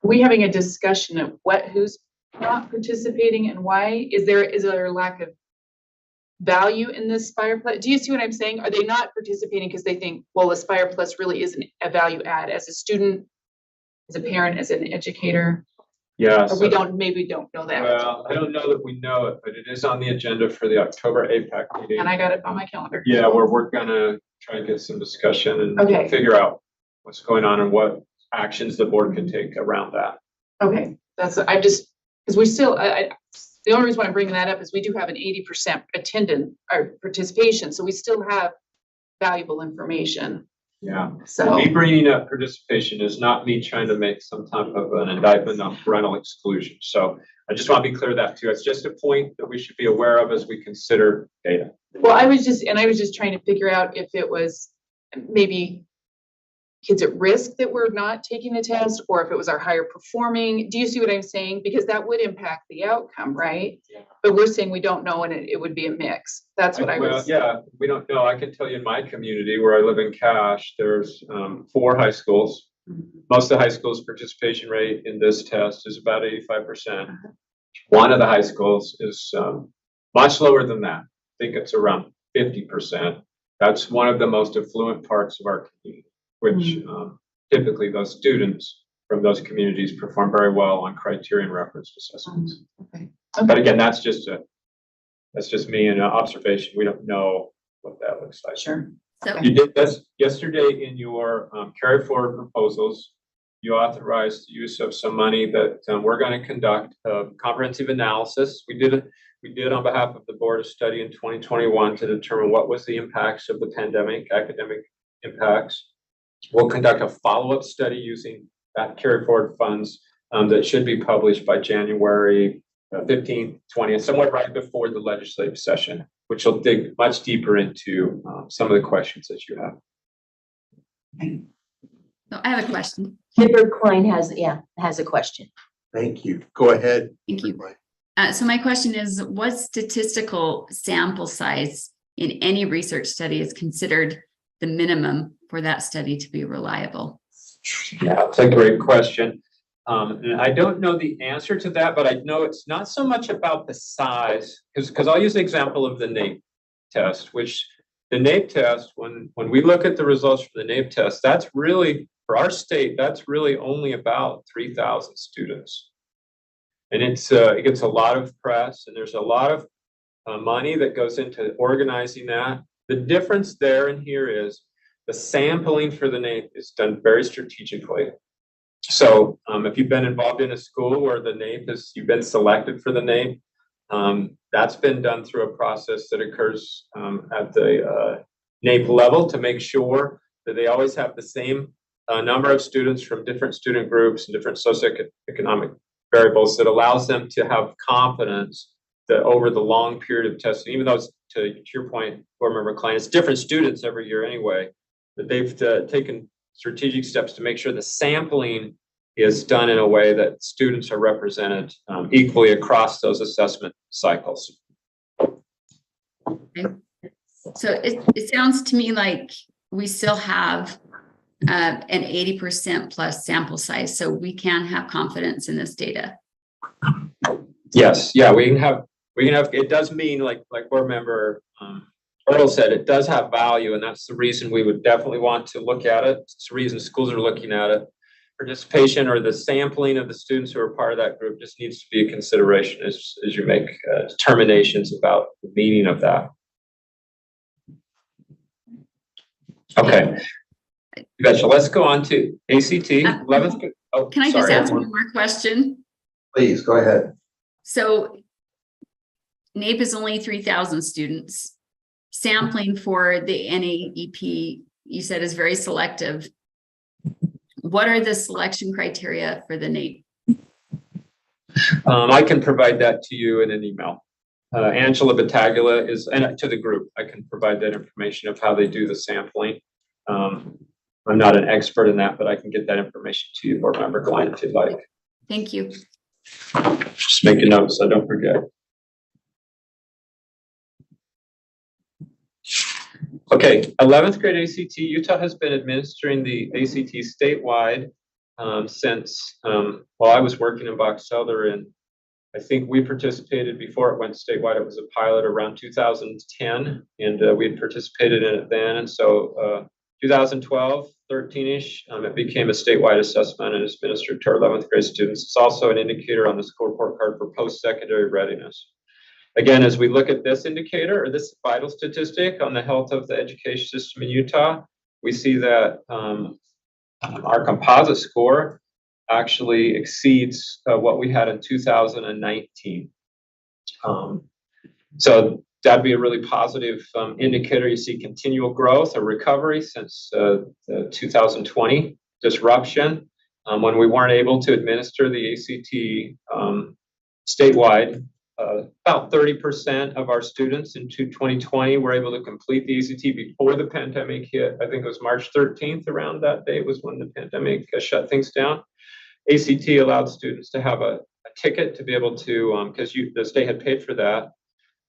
C: Are we having a discussion of who's not participating and why? Is there a lack of value in this Aspire Plus? Do you see what I'm saying? Are they not participating because they think, well, Aspire Plus really isn't a value add as a student, as a parent, as an educator?
I: Yeah.
C: Or we maybe don't know that.
I: Well, I don't know that we know it, but it is on the agenda for the October APAC meeting.
C: And I got it on my calendar.
I: Yeah, where we're gonna try to get some discussion and
C: Okay.
I: figure out what's going on and what actions the board can take around that.
C: Okay, because we still, the only reason why I'm bringing that up is we do have an 80% attendance or participation, so we still have valuable information.
I: Yeah.
C: So,
I: Me bringing up participation is not me trying to make some type of an indictment on parental exclusion. So I just want to be clear that too. It's just a point that we should be aware of as we consider data.
C: well, I was just trying to figure out if it was maybe kids at risk that were not taking the test, or if it was our higher performing. Do you see what I'm saying? Because that would impact the outcome, right?
I: Yeah.
C: But we're saying we don't know, and it would be a mix. That's what I
I: Well,
C: was.
I: yeah, we don't know. I can tell you in my community where I live in Cache, there's 4 high schools. Most of the high schools' participation rate in this test is about 85%. One of the high schools is much lower than that. I think it's around 50%. That's one of the most affluent parts of our community, which typically those students from those communities perform very well on criterion reference assessments.
C: Okay.
I: But again, that's just me and an observation. We don't know what that looks like.
C: Sure.
K: So
I: You did this yesterday in your carry forward proposals. You authorized the use of some money that we're going to conduct a comprehensive analysis. We did on behalf of the board a study in 2021 to determine what was the impacts of the pandemic, academic impacts. We'll conduct a follow-up study using that carry forward funds that should be published by January 15th, 20th, somewhere right before the legislative session, which will dig much deeper into some of the questions that you have.
K: so I have a question.
G: Hibbert Klein has a question.
A: Thank you. Go ahead.
K: Thank you. So my question is, what statistical sample size in any research study is considered the minimum for that study to be reliable?
I: Yeah, that's a great question. And I don't know the answer to that, but I know it's not so much about the size, because I'll use the example of the NAEP test, which the NAEP test, when we look at the results for the NAEP test, that's really, for our state, that's really only about 3,000 students. And it gets a lot of press, and there's a lot of money that goes into organizing that. The difference there and here is the sampling for the NAEP is done very strategically. So if you've been involved in a school where the NAEP you've been selected for the NAEP, that's been done through a process that occurs at the NAEP level to make sure that they always have the same number of students from different student groups and different socioeconomic variables that allows them to have confidence that over the long period of testing, even though it's, to your point, board member Klein, it's different students every year anyway, that they've taken strategic steps to make sure the sampling is done in a way that students are represented equally across those assessment cycles.
K: Okay. So it sounds to me like we still have an 80% plus sample size, so we can have confidence in this data.
I: Yes, yeah, we can have, it does mean like board member Earl said, it does have value, and that's the reason we would definitely want to look at it. It's the reason schools are looking at it. Participation or the sampling of the students who are part of that group just needs to be a consideration as you make determinations about the meaning of that. Okay. Betcha, let's go on to ACT 11th. Oh,
K: Can I just
I: sorry.
K: ask one more question?
A: Please, go ahead.
K: So NAEP is only 3,000 students. Sampling for the NAEP, you said, is very selective. What are the selection criteria for the NAEP?
I: I can provide that to you in an email. Angela Battaglia and to the group, I can provide that information of how they do the sampling. I'm not an expert in that, but I can get that information to you, board member Klein, if you'd like.
K: Thank you.
I: Just make a note so I don't forget. Okay, 11th grade ACT. Utah has been administering the ACT statewide since, well, I was working in Box Elder, and I think we participated before it went statewide. It was a pilot around 2010, and we had participated in it then. And so 2012, 13-ish, it became a statewide assessment and is administered to our 11th grade students. It's also an indicator on the school report card for post-secondary readiness. Again, as we look at this indicator or this vital statistic on the health of the education system in Utah, we see that our composite score actually exceeds what we had in 2019. So that'd be a really positive indicator. You see continual growth or recovery since the 2020 disruption, when we weren't able to administer the ACT statewide. About 30% of our students in 2020 were able to complete the ACT before the pandemic hit. I think it was March 13th, around that day was when the pandemic shut things down. ACT allowed students to have a ticket to be able to, because the state had paid for that.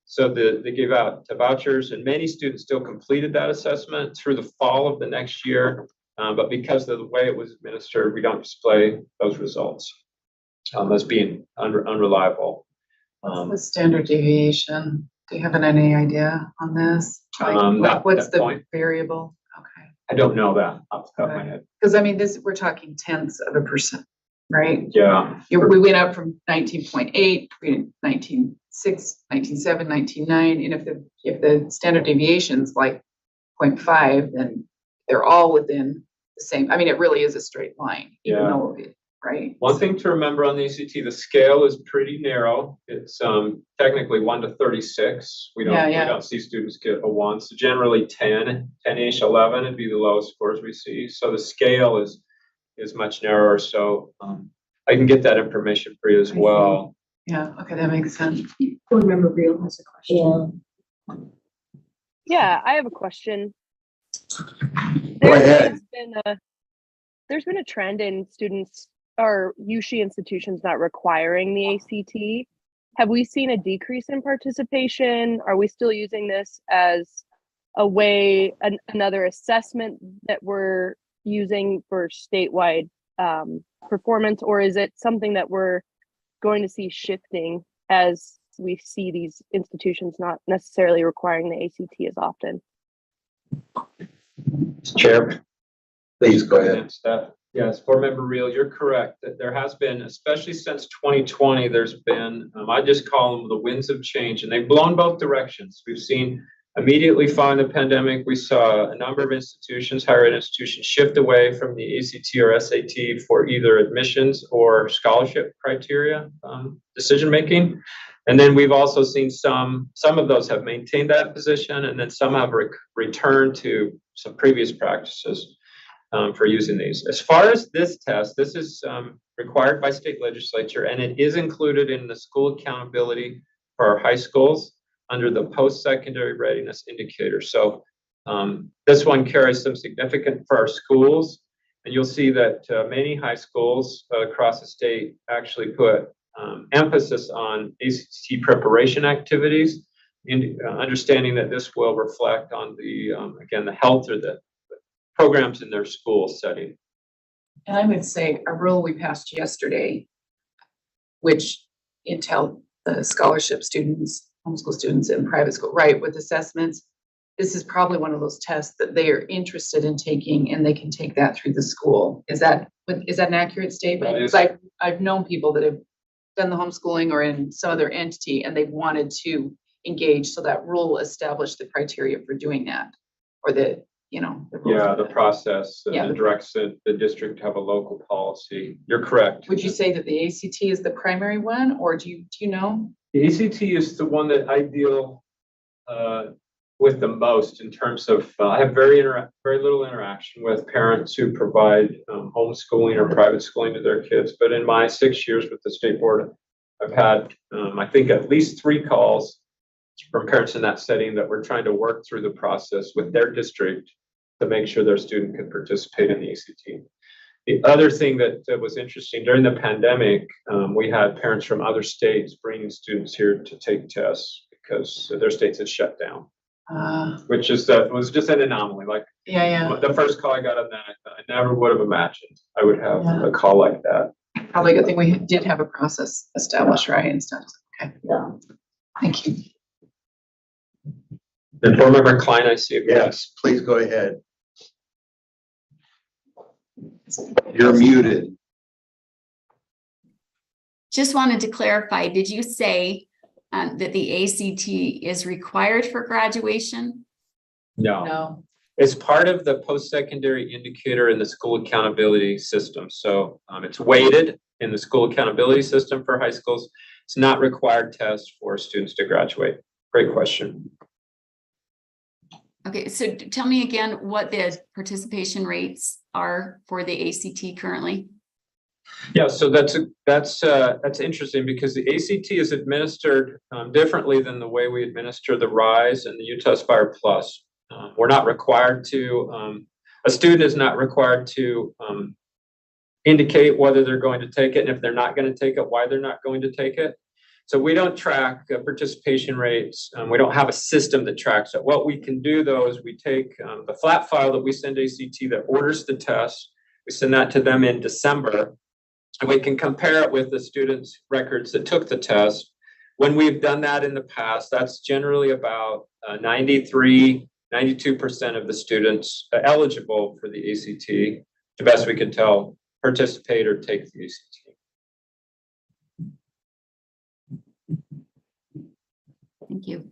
I: So they gave out vouchers, and many students still completed that assessment through the fall of the next year. But because of the way it was administered, we don't display those results as being unreliable.
C: What's the standard deviation? Do you have any idea on this? Like, what's the point? Variable? Okay.
I: I don't know that off the top of my head.
C: Because I mean, we're talking tenths of a percent, right?
I: Yeah.
C: We went up from 19.8, 19.6, 19.7, 19.9, and if the standard deviation's like 0.5, then they're all within the same. I mean, it really is a straight line, even though right.
I: One thing to remember on the ACT, the scale is pretty narrow. It's technically 1 to 36. We don't see students get a 1. So generally 10-ish, 11 would be the lowest scores we see. So the scale is much narrower. So I can get that information for you as well.
C: Yeah, okay, that makes sense.
B: Board member Reel has a question.
D: Yeah, I have a question.
A: Go ahead.
D: There's been a trend in students or USHE institutions not requiring the ACT. have we seen a decrease in participation? Are we still using this as a way, another assessment that we're using for statewide performance, or is it something that we're going to see shifting as we see these institutions not necessarily requiring the ACT as often?
A: Chair, please go ahead.
I: Steph. Yes, Board Member Reel, you're correct that there has been, especially since 2020, there's been, I just call them the winds of change, and they've blown both directions. We've seen immediately following the pandemic, we saw a number of institutions, higher ed institutions, shift away from the ACT or SAT for either admissions or scholarship criteria decision making. And then we've also seen some of those have maintained that position, and then some have returned to some previous practices for using these. As far as this test, this is required by state legislature, and it is included in the school accountability for our high schools under the post-secondary readiness indicator. So this one carries some significance for our schools, and you'll see that many high schools across the state actually put emphasis on ACT preparation activities, in understanding that this will reflect on the, again, the health or the programs in their school setting.
C: And I would say a rule we passed yesterday, which entailed the scholarship students, homeschool students in private school, right, with assessments. This is probably one of those tests that they are interested in taking, and they can take that through the school. Is that an accurate statement? Because I've known people that have done the homeschooling or in some other entity, and they've wanted to engage, so that rule established the criteria for doing that, or the, you know.
I: The process directs the district to have a local policy. You're correct.
C: Would you say that the ACT is the primary one, or do you know?
I: The ACT is the one that I deal with the most in terms of, I have very little interaction with parents who provide homeschooling or private schooling to their kids. But in my 6 years with the state board, I've had, I think, at least 3 calls from parents in that setting that we're trying to work through the process with their district to make sure their student can participate in the ACT. The other thing that was interesting during the pandemic, we had parents from other states bringing students here to take tests because their states had shut down. Which is was just an anomaly. Like, the first call I got on that, I never would have imagined I would have a call like that.
C: Probably a good thing we did have a process established, right, and stuff. Okay.
B: Yeah.
C: Thank you.
I: And Board Member Klein, I see.
A: Yes, please go ahead. You're muted.
K: Just wanted to clarify, did you say that the ACT is required for graduation?
I: No. It's part of the post-secondary indicator in the school accountability system. So it's weighted in the school accountability system for high schools. It's not required test for students to graduate. Great question.
K: Okay, so tell me again what the participation rates are for the ACT currently.
I: Yeah, so that's interesting because the ACT is administered differently than the way we administer the RISE and the Utah Aspire Plus. We're not required to, a student is not required to indicate whether they're going to take it, and if they're not going to take it, why they're not going to take it. So we don't track participation rates. We don't have a system that tracks it. What we can do, though, is we take the flat file that we send ACT that orders the test. We send that to them in December, and we can compare it with the students' records that took the test. When we've done that in the past, that's generally about 93, 92% of the students eligible for the ACT, the best we can tell, participate or take the ACT.
K: Thank you.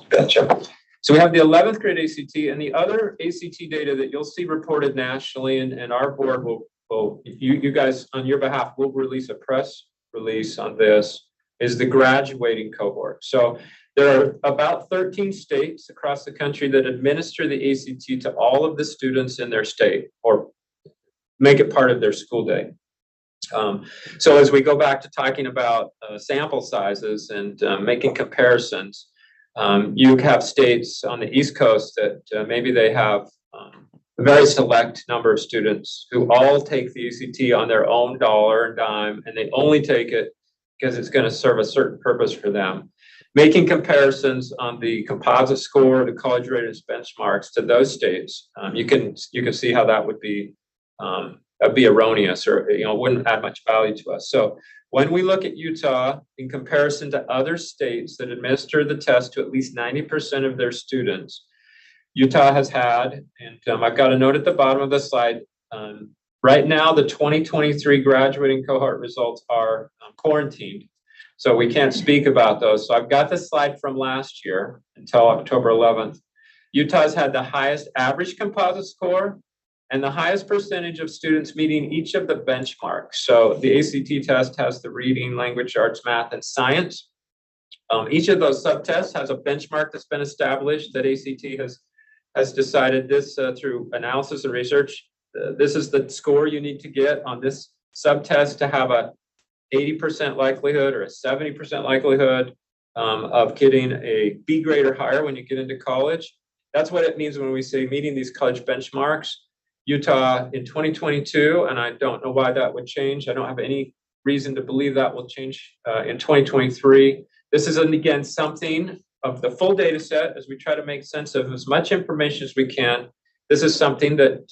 I: Gotcha. So we have the 11th grade ACT, and the other ACT data that you'll see reported nationally, and our board will, if you guys on your behalf will release a press release on this, is the graduating cohort. So there are about 13 states across the country that administer the ACT to all of the students in their state or make it part of their school day. So as we go back to talking about sample sizes and making comparisons, you have states on the East Coast that maybe they have a very select number of students who all take the ACT on their own dollar and dime, and they only take it because it's going to serve a certain purpose for them. Making comparisons on the composite score, the college readiness benchmarks to those states, you can see how that would be erroneous, or wouldn't add much value to us. So when we look at Utah in comparison to other states that administer the test to at least 90% of their students, Utah has had, and I've got a note at the bottom of the slide. Right now, the 2023 graduating cohort results are quarantined, so we can't speak about those. So I've got the slide from last year until October 11th. Utah's had the highest average composite score and the highest percentage of students meeting each of the benchmarks. So the ACT test has the reading, language arts, math, and science. Each of those subtests has a benchmark that's been established that ACT has decided this through analysis and research. This is the score you need to get on this subtest to have a 80% likelihood or a 70% likelihood of getting a B grade or higher when you get into college. That's what it means when we say meeting these college benchmarks. Utah in 2022, and I don't know why that would change. I don't have any reason to believe that will change in 2023. This is, again, something of the full data set as we try to make sense of as much information as we can. This is something that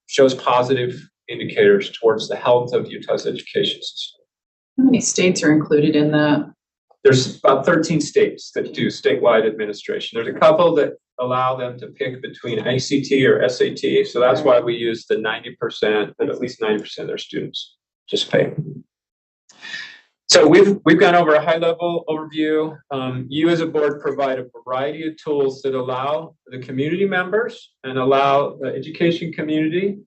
I: shows positive indicators towards the health of Utah's education system.
C: How many states are included in that?
I: There's about 13 states that do statewide administration. There's a couple that allow them to pick between ACT or SAT. So that's why we use the 90%, that at least 90% of their students participate. So we've gone over a high-level overview. You as a board provide a variety of tools that allow the community members and allow the education community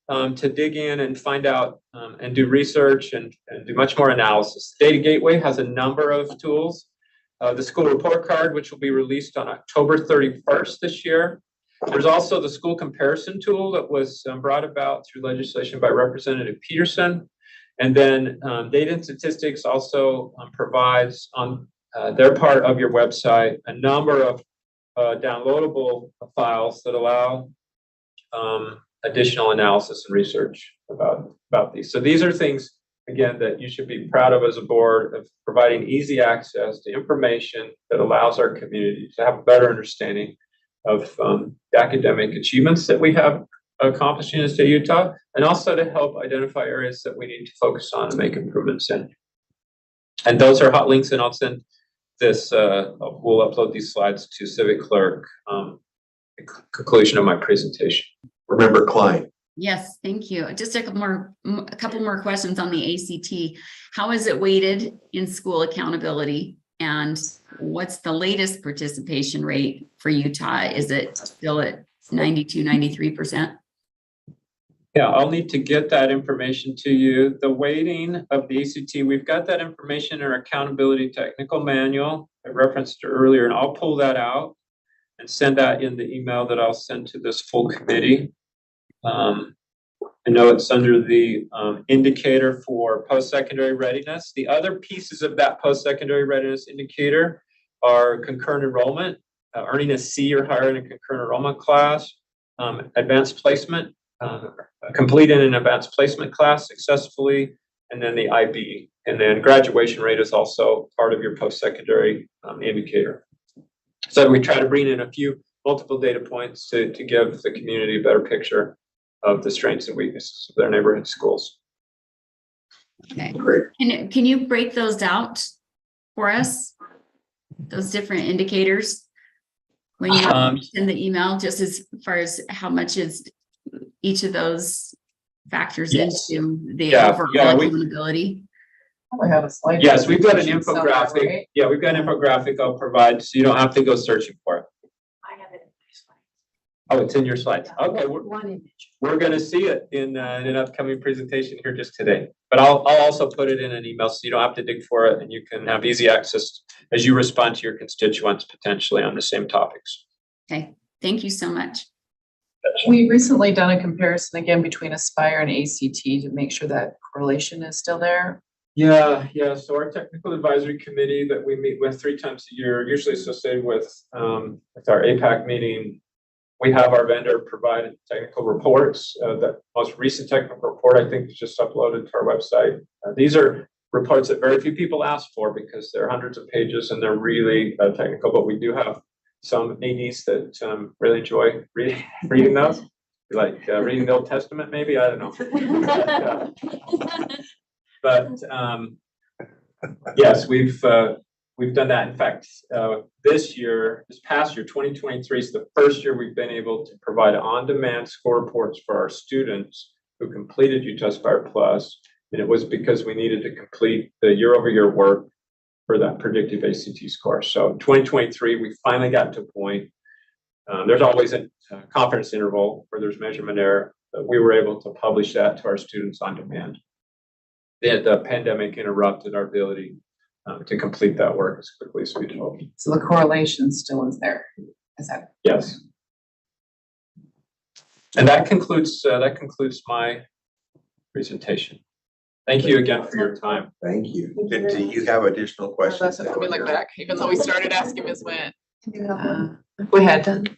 I: to dig in and find out and do research and do much more analysis. Data Gateway has a number of tools. The school report card, which will be released on October 31st this year. There's also the school comparison tool that was brought about through legislation by Representative Peterson. And then Data and Statistics also provides on their part of your website a number of downloadable files that allow additional analysis and research about these. So these are things, again, that you should be proud of as a board, of providing easy access to information that allows our community to have a better understanding of the academic achievements that we have accomplished in the state of Utah, and also to help identify areas that we need to focus on and make improvements in. And those are hot links, and I'll send this, we'll upload these slides to Civic Clerk at the conclusion of my presentation.
A: Remember Klein.
K: Yes, thank you. Just a couple more questions on the ACT. How is it weighted in school accountability? And what's the latest participation rate for Utah? Is it still at 92, 93%?
I: Yeah, I'll need to get that information to you. The weighting of the ACT, we've got that information in our accountability technical manual I referenced earlier, and I'll pull that out and send that in the email that I'll send to this full committee. I know it's under the indicator for post-secondary readiness. The other pieces of that post-secondary readiness indicator are concurrent enrollment, earning a C or higher in a concurrent enrollment class, advanced placement, completing an advanced placement class successfully, and then the IB. And then graduation rate is also part of your post-secondary indicator. So we try to bring in a few multiple data points to give the community a better picture of the strengths and weaknesses of their neighborhood schools.
K: Okay. Can you break those out for us? Those different indicators? When you send the email, just as far as how much is each of those factors into the overall accountability?
C: I have a slide.
I: Yes, we've got an infographic. Right? Yeah, we've got an infographic I'll provide, so you don't have to go searching for it.
E: I have it in my slides.
I: Oh, it's in your slides. Okay,
E: One image.
I: we're going to see it in an upcoming presentation here just today. But I'll also put it in an email so you don't have to dig for it, and you can have easy access as you respond to your constituents potentially on the same topics.
K: Okay, thank you so much.
C: We recently done a comparison again between Aspire and ACT to make sure that correlation is still there.
I: Yeah. So our technical advisory committee that we meet with 3 times a year, usually associated with our APAC meeting, we have our vendor provide technical reports. The most recent technical report, I think, is just uploaded to our website. These are reports that very few people ask for because they're hundreds of pages and they're really technical, but we do have some ADs that really enjoy reading those. Like reading the Old Testament, maybe, I don't know. But yes, we've done that. In fact, this past year, 2023 is the first year we've been able to provide on-demand score reports for our students who completed Utah Aspire Plus. And it was because we needed to complete the year-over-year work for that predictive ACT score. So 2023, we finally got to a point. There's always a confidence interval where there's measurement error, but we were able to publish that to our students on demand. The pandemic interrupted our ability to complete that work as quickly as we'd hoped.
C: So the correlation still is there. Is that?
I: Yes. And that concludes my presentation. Thank you again for your time.
A: Thank you. Do you have additional questions?
C: Let me look back, even though we started asking Ms. Went. Go ahead.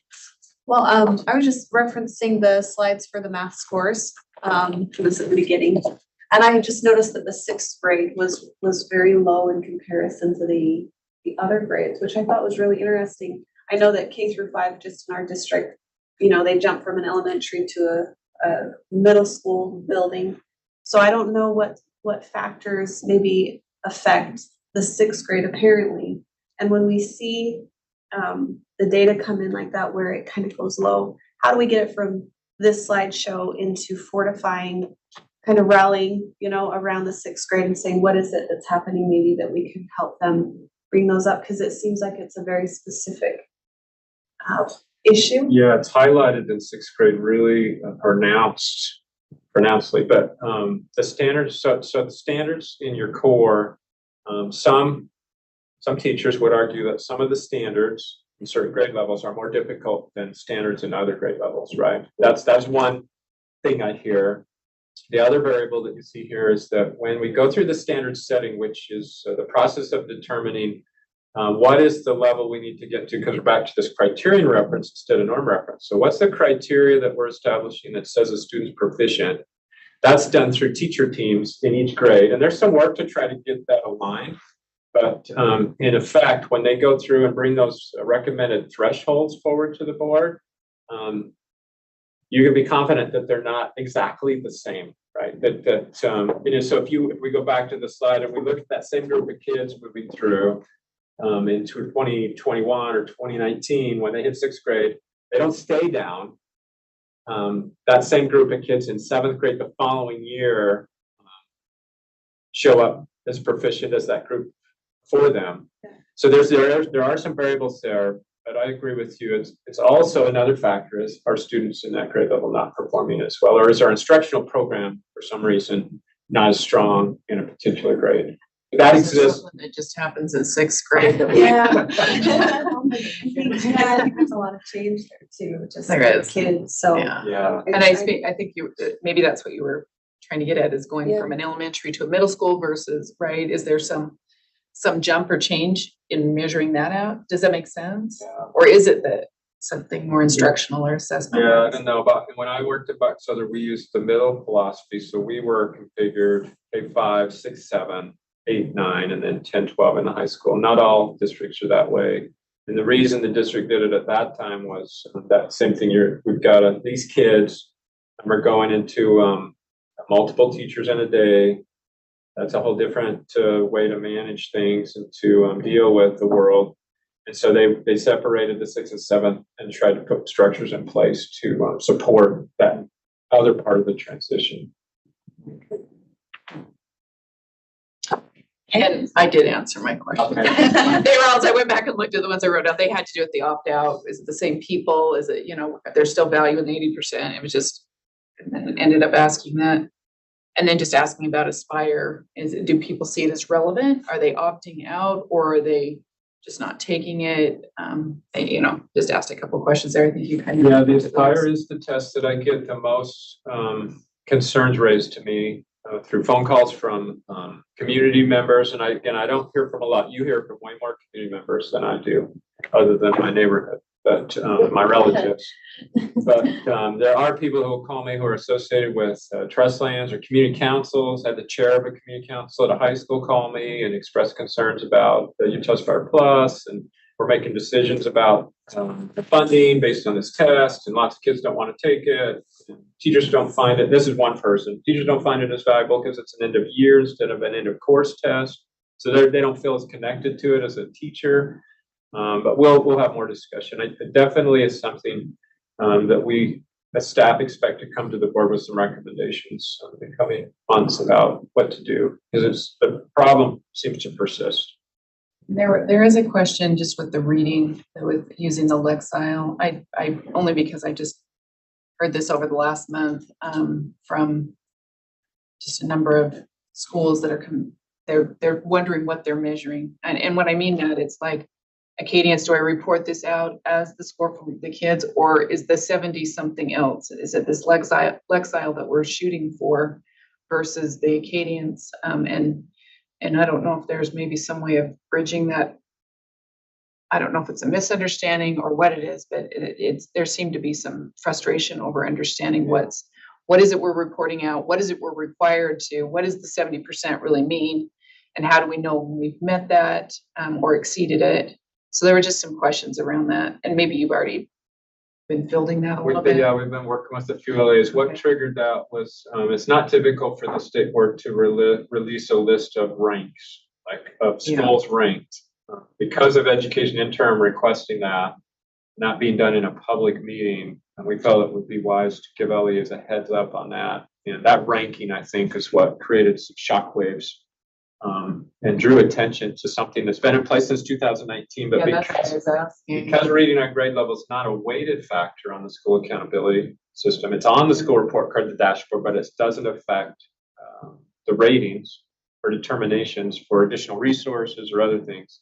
E: Well, I was just referencing the slides for the math scores, for this at the beginning. And I just noticed that the sixth grade was very low in comparison to the other grades, which I thought was really interesting. I know that K through 5, just in our district, you know, they jump from an elementary to a middle school building. So I don't know what factors maybe affect the sixth grade apparently. And when we see the data come in like that, where it kind of goes low, how do we get it from this slideshow into fortifying, kind of rallying, you know, around the sixth grade and saying, what is it that's happening maybe that we can help them bring those up? Because it seems like it's a very specific issue.
I: Yeah, it's highlighted in sixth grade really pronouncedly, but the standards, so the standards in your core, some teachers would argue that some of the standards in certain grade levels are more difficult than standards in other grade levels, right? That's one thing I hear. The other variable that you see here is that when we go through the standard setting, which is the process of determining what is the level we need to get to, because we're back to this criterion reference instead of norm reference. So what's the criteria that we're establishing that says a student's proficient? That's done through teacher teams in each grade. And there's some work to try to get that aligned. But in effect, when they go through and bring those recommended thresholds forward to the board, you can be confident that they're not exactly the same, right? So if we go back to the slide and we look at that same group of kids moving through into 2021 or 2019, when they hit sixth grade, they don't stay down. That same group of kids in seventh grade the following year show up as proficient as that group for them. So there are some variables there, but I agree with you. It's also another factor is our students in that grade level not performing as well, or is our instructional program for some reason not as strong in a particular grade. That exists.
C: It just happens in sixth grade.
E: Yeah. I think there's a lot of change there too, just
C: There
E: for
C: is.
E: kids. So
I: Yeah.
C: And I think you, maybe that's what you were trying to get at, is going from an elementary to a middle school versus, right? Is there some jump or change in measuring that out? Does that make sense?
I: Yeah.
C: Or is it that something more instructional or assessment?
I: Yeah, I don't know about, when I worked at Buck Southern, we used the middle philosophy. So we were configured K5, 6, 7, 8, 9, and then 10, 12 in the high school. Not all districts are that way. And the reason the district did it at that time was that same thing. We've got these kids, and we're going into multiple teachers in a day. That's a whole different way to manage things and to deal with the world. And so they separated the 6th and 7th and tried to put structures in place to support that other part of the transition.
C: And I did answer my question.
I: Okay.
C: They were all, I went back and looked at the ones I wrote down. They had to do with the opt-out. Is it the same people? Is it, there's still value in the 80%? It was just, and then ended up asking that. And then just asking about Aspire, do people see it as relevant? Are they opting out, or are they just not taking it? Just asked a couple of questions there. I think you kind of.
I: Yeah, the Aspire is the test that I get the most concerns raised to me through phone calls from community members. And I don't hear from a lot. You hear from way more community members than I do, other than my neighborhood, but my relatives. But there are people who will call me who are associated with trust lands or community councils. I had the chair of a community council at a high school call me and express concerns about the Utah Fire Plus, and we're making decisions about the funding based on this test, and lots of kids don't want to take it. Teachers don't find it. This is one person. Teachers don't find it as valuable because it's an end of year instead of an end of course test. So they don't feel as connected to it as a teacher. But we'll have more discussion. It definitely is something that we as staff expect to come to the board with some recommendations in the coming months about what to do, because the problem seems to persist.
C: There is a question just with the reading, with using the Lexile. I only because I just heard this over the last month from just a number of schools that are they're wondering what they're measuring, and when I mean that, it's like, Acadians, do I report this out as the score for the kids, or is the 70 something else? Is it this Lexile that we're shooting for versus the Acadians? And I don't know if there's maybe some way of bridging that. I don't know if it's a misunderstanding or what it is, but there seemed to be some frustration over understanding what is it we're reporting out, what is it we're required to, what does the 70% really mean, and how do we know when we've met that or exceeded it? So there were just some questions around that, and maybe you've already been fielding that a little bit.
I: Yeah, we've been working with a few LAs. What triggered that was, it's not typical for the state board to release a list of ranks, like of schools ranked. Because of education interim requesting that, not being done in a public meeting, and we felt it would be wise to give LEAs a heads up on that. And that ranking, I think, is what created some shockwaves and drew attention to something that's been in place since 2019. But because reading on grade level is not a weighted factor on the school accountability system, it's on the school report card, the dashboard, but it doesn't affect the ratings or determinations for additional resources or other things.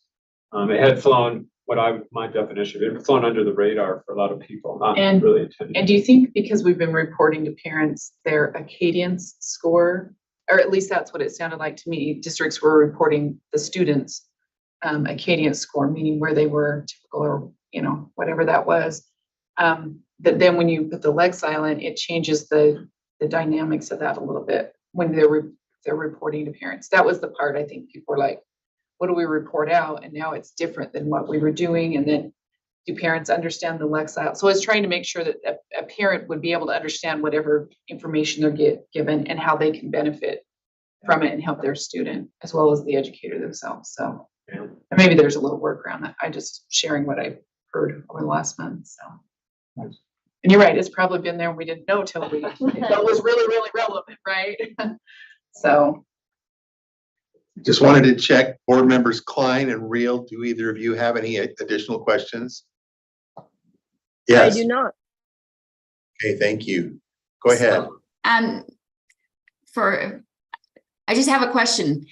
I: It had flown my definition, it had flown under the radar for a lot of people, not really intended.
C: And do you think because we've been reporting to parents their Acadians score, or at least that's what it sounded like to me, districts were reporting the students' Acadian score, meaning where they were typical or, whatever that was, that then when you put the Lexile in, it changes the dynamics of that a little bit when they're reporting to parents. That was the part I think people were like, what do we report out? And now it's different than what we were doing. And then do parents understand the Lexile? So I was trying to make sure that a parent would be able to understand whatever information they're given and how they can benefit from it and help their student as well as the educator themselves. So and maybe there's a little work around that. I just sharing what I heard over the last month. So, and you're right, it's probably been there. We didn't know till that was really, really relevant, right? So.
A: Just wanted to check board members Klein and Reel. Do either of you have any additional questions? Yes.
D: I do not.
A: Okay, thank you. Go ahead.
K: So, I just have a question.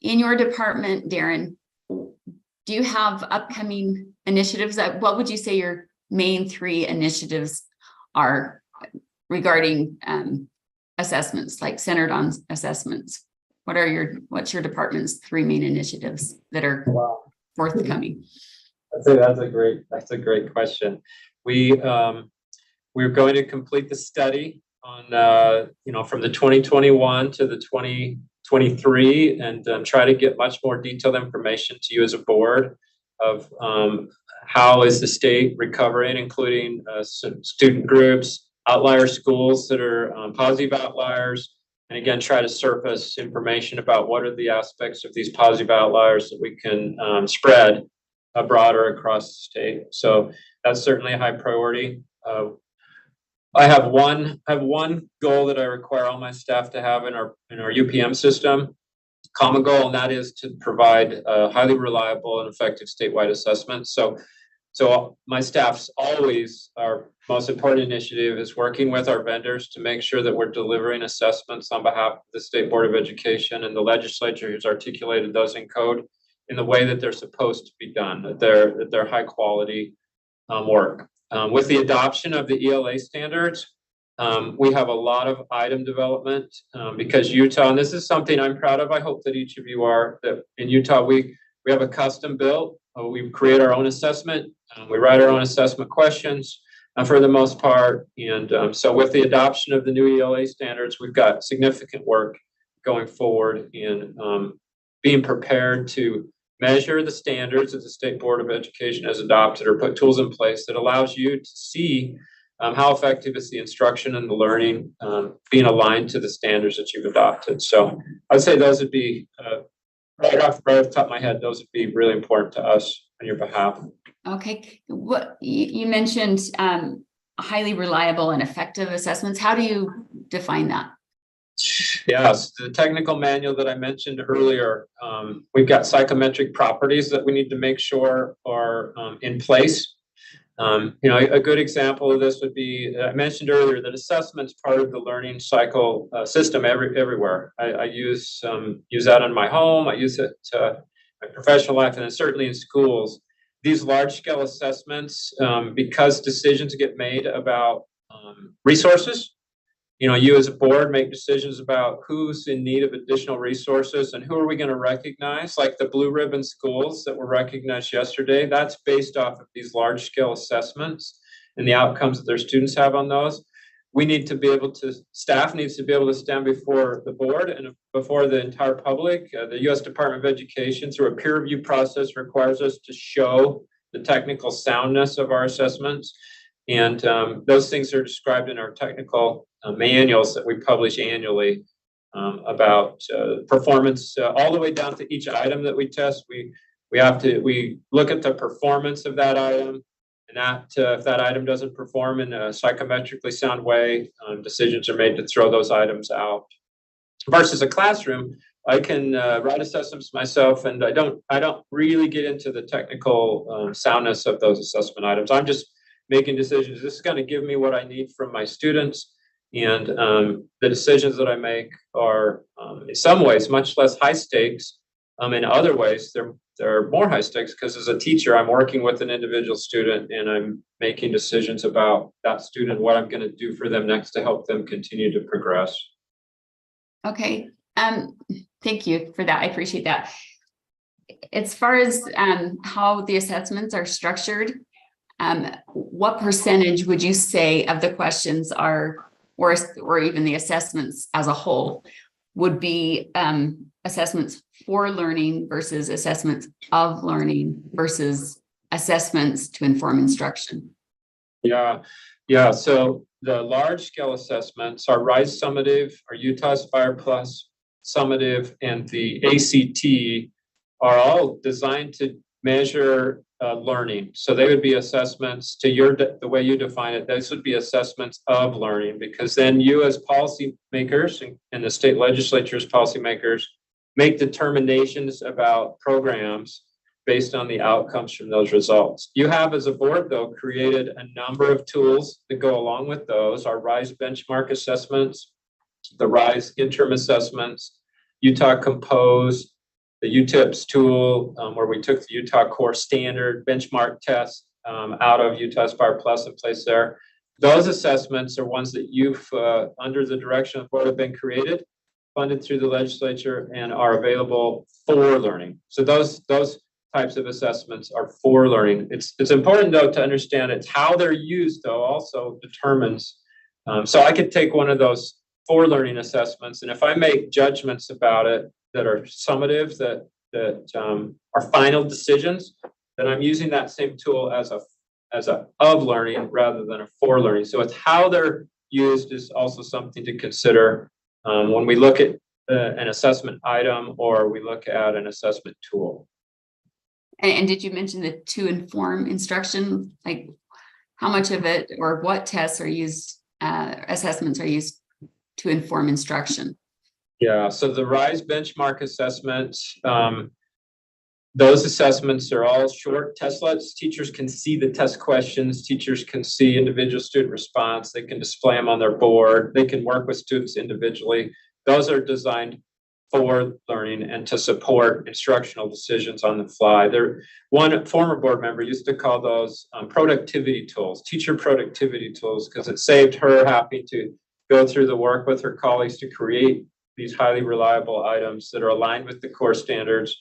K: In your department, Darren, do you have upcoming initiatives? What would you say your main 3 initiatives are regarding assessments, like centered on assessments? What's your department's 3 main initiatives that are forthcoming?
I: That's a great question. We're going to complete the study on from the 2021 to the 2023 and try to get much more detailed information to you as a board of how is the state recovering, including student groups, outlier schools that are positive outliers. And again, try to surface information about what are the aspects of these positive outliers that we can spread broader across the state. So that's certainly a high priority. I have one goal that I require all my staff to have in our UPM system, common goal, and that is to provide highly reliable and effective statewide assessments. So my staff's always, our most important initiative is working with our vendors to make sure that we're delivering assessments on behalf of the State Board of Education, and the legislature has articulated those in code in the way that they're supposed to be done, that they're high quality work. With the adoption of the ELA standards, We have a lot of item development because Utah, and this is something I'm proud of. I hope that each of you are, that in Utah, we have a custom built, we create our own assessment. We write our own assessment questions for the most part. And so with the adoption of the new ELA standards, we've got significant work going forward in being prepared to measure the standards that the State Board of Education has adopted or put tools in place that allows you to see how effective is the instruction and the learning being aligned to the standards that you've adopted. So I'd say those would be, right off the top of my head, those would be really important to us on your behalf.
K: Okay, what you mentioned highly reliable and effective assessments. How do you define that?
I: Yes, the technical manual that I mentioned earlier, we've got psychometric properties that we need to make sure are in place. A good example of this would be, I mentioned earlier that assessment's part of the learning cycle system everywhere. I use that in my home, I use it in my professional life, and then certainly in schools. These large-scale assessments, because decisions get made about resources, you as a board make decisions about who's in need of additional resources and who are we going to recognize, like the Blue Ribbon schools that were recognized yesterday. That's based off of these large scale assessments and the outcomes that their students have on those. We need to be able to, staff needs to be able to stand before the board and before the entire public. The U.S. Department of Education, through a peer review process, requires us to show the technical soundness of our assessments. And those things are described in our technical manuals that we publish annually about performance all the way down to each item that we test. We look at the performance of that item, and that if that item doesn't perform in a psychometrically sound way, decisions are made to throw those items out. Versus a classroom, I can write assessments myself, and I don't really get into the technical soundness of those assessment items. I'm just making decisions. This is going to give me what I need from my students. And the decisions that I make are in some ways much less high stakes. In other ways, they're more high stakes because as a teacher, I'm working with an individual student and I'm making decisions about that student, what I'm going to do for them next to help them continue to progress.
K: Okay. Thank you for that. I appreciate that. As far as how the assessments are structured, what percentage would you say of the questions are, or even the assessments as a whole, would be assessments for learning versus assessments of learning versus assessments to inform instruction? Yeah. So the large scale assessments are RISE Summative, our Utah Aspire Plus Summative, and the ACT are all designed to measure learning. So they would be assessments to the way you define it. Those would be assessments of learning, because then you as policymakers and the state legislature's policymakers make determinations about programs based on the outcomes from those results. You have, as a board, though, created a number of tools that go along with those: our RISE benchmark assessments, the RISE interim assessments, Utah Compose, the UTIPS tool, where we took the Utah Core Standard benchmark test out of Utah Aspire Plus and placed there. Those assessments are ones that you've, under the direction of the board, have been created, funded through the legislature, and are available for learning. So those types of assessments are for learning. It's important, though, to understand it's how they're used, though, also determines. So I could take one of those for learning assessments, and if I make judgments about it that are summative, that are final decisions, then I'm using that same tool as a of learning rather than a for learning. So it's how they're used is also something to consider when we look at an assessment item or we look at an assessment tool. And did you mention the to inform instruction? Like how much of it or what tests are used, assessments are used to inform instruction?
I: Yeah, so the RISE benchmark assessments, those assessments are all short testlets. Teachers can see the test questions. Teachers can see individual student response. They can display them on their board. They can work with students individually. Those are designed for learning and to support instructional decisions on the fly. One former board member used to call those productivity tools, teacher productivity tools, because it saved her having to go through the work with her colleagues to create these highly reliable items that are aligned with the core standards.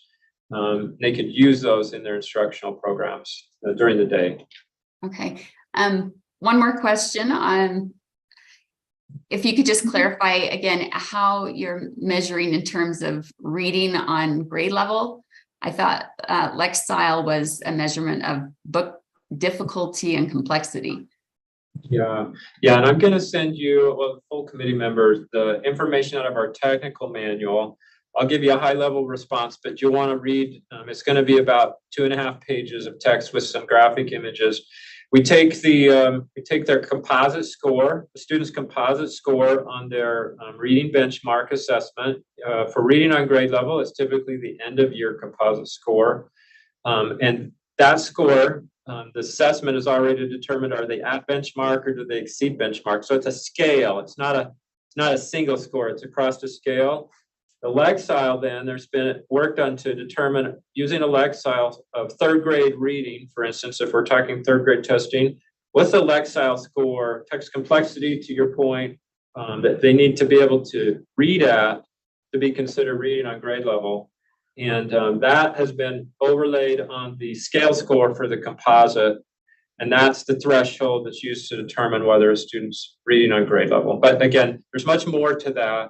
I: They could use those in their instructional programs during the day.
K: Okay. One more question on if you could just clarify again how you're measuring in terms of reading on grade level. I thought Lexile was a measurement of book difficulty and complexity.
I: Yeah, and I'm going to send you, well, full committee members, the information out of our technical manual. I'll give you a high-level response, but you'll want to read. It's going to be about 2.5 pages of text with some graphic images. We take their composite score, the student's composite score on their reading benchmark assessment. For reading on grade level, it's typically the end of year composite score. And that score, the assessment is already determined, are they at benchmark or do they exceed benchmark? So it's a scale. It's not a single score. It's across the scale. The Lexile, then, there's been work done to determine using a Lexile of 3rd grade reading, for instance, if we're talking 3rd grade testing, what's the Lexile score, text complexity, to your point, that they need to be able to read at to be considered reading on grade level. And that has been overlaid on the scale score for the composite. And that's the threshold that's used to determine whether a student's reading on grade level. But again, there's much more to that.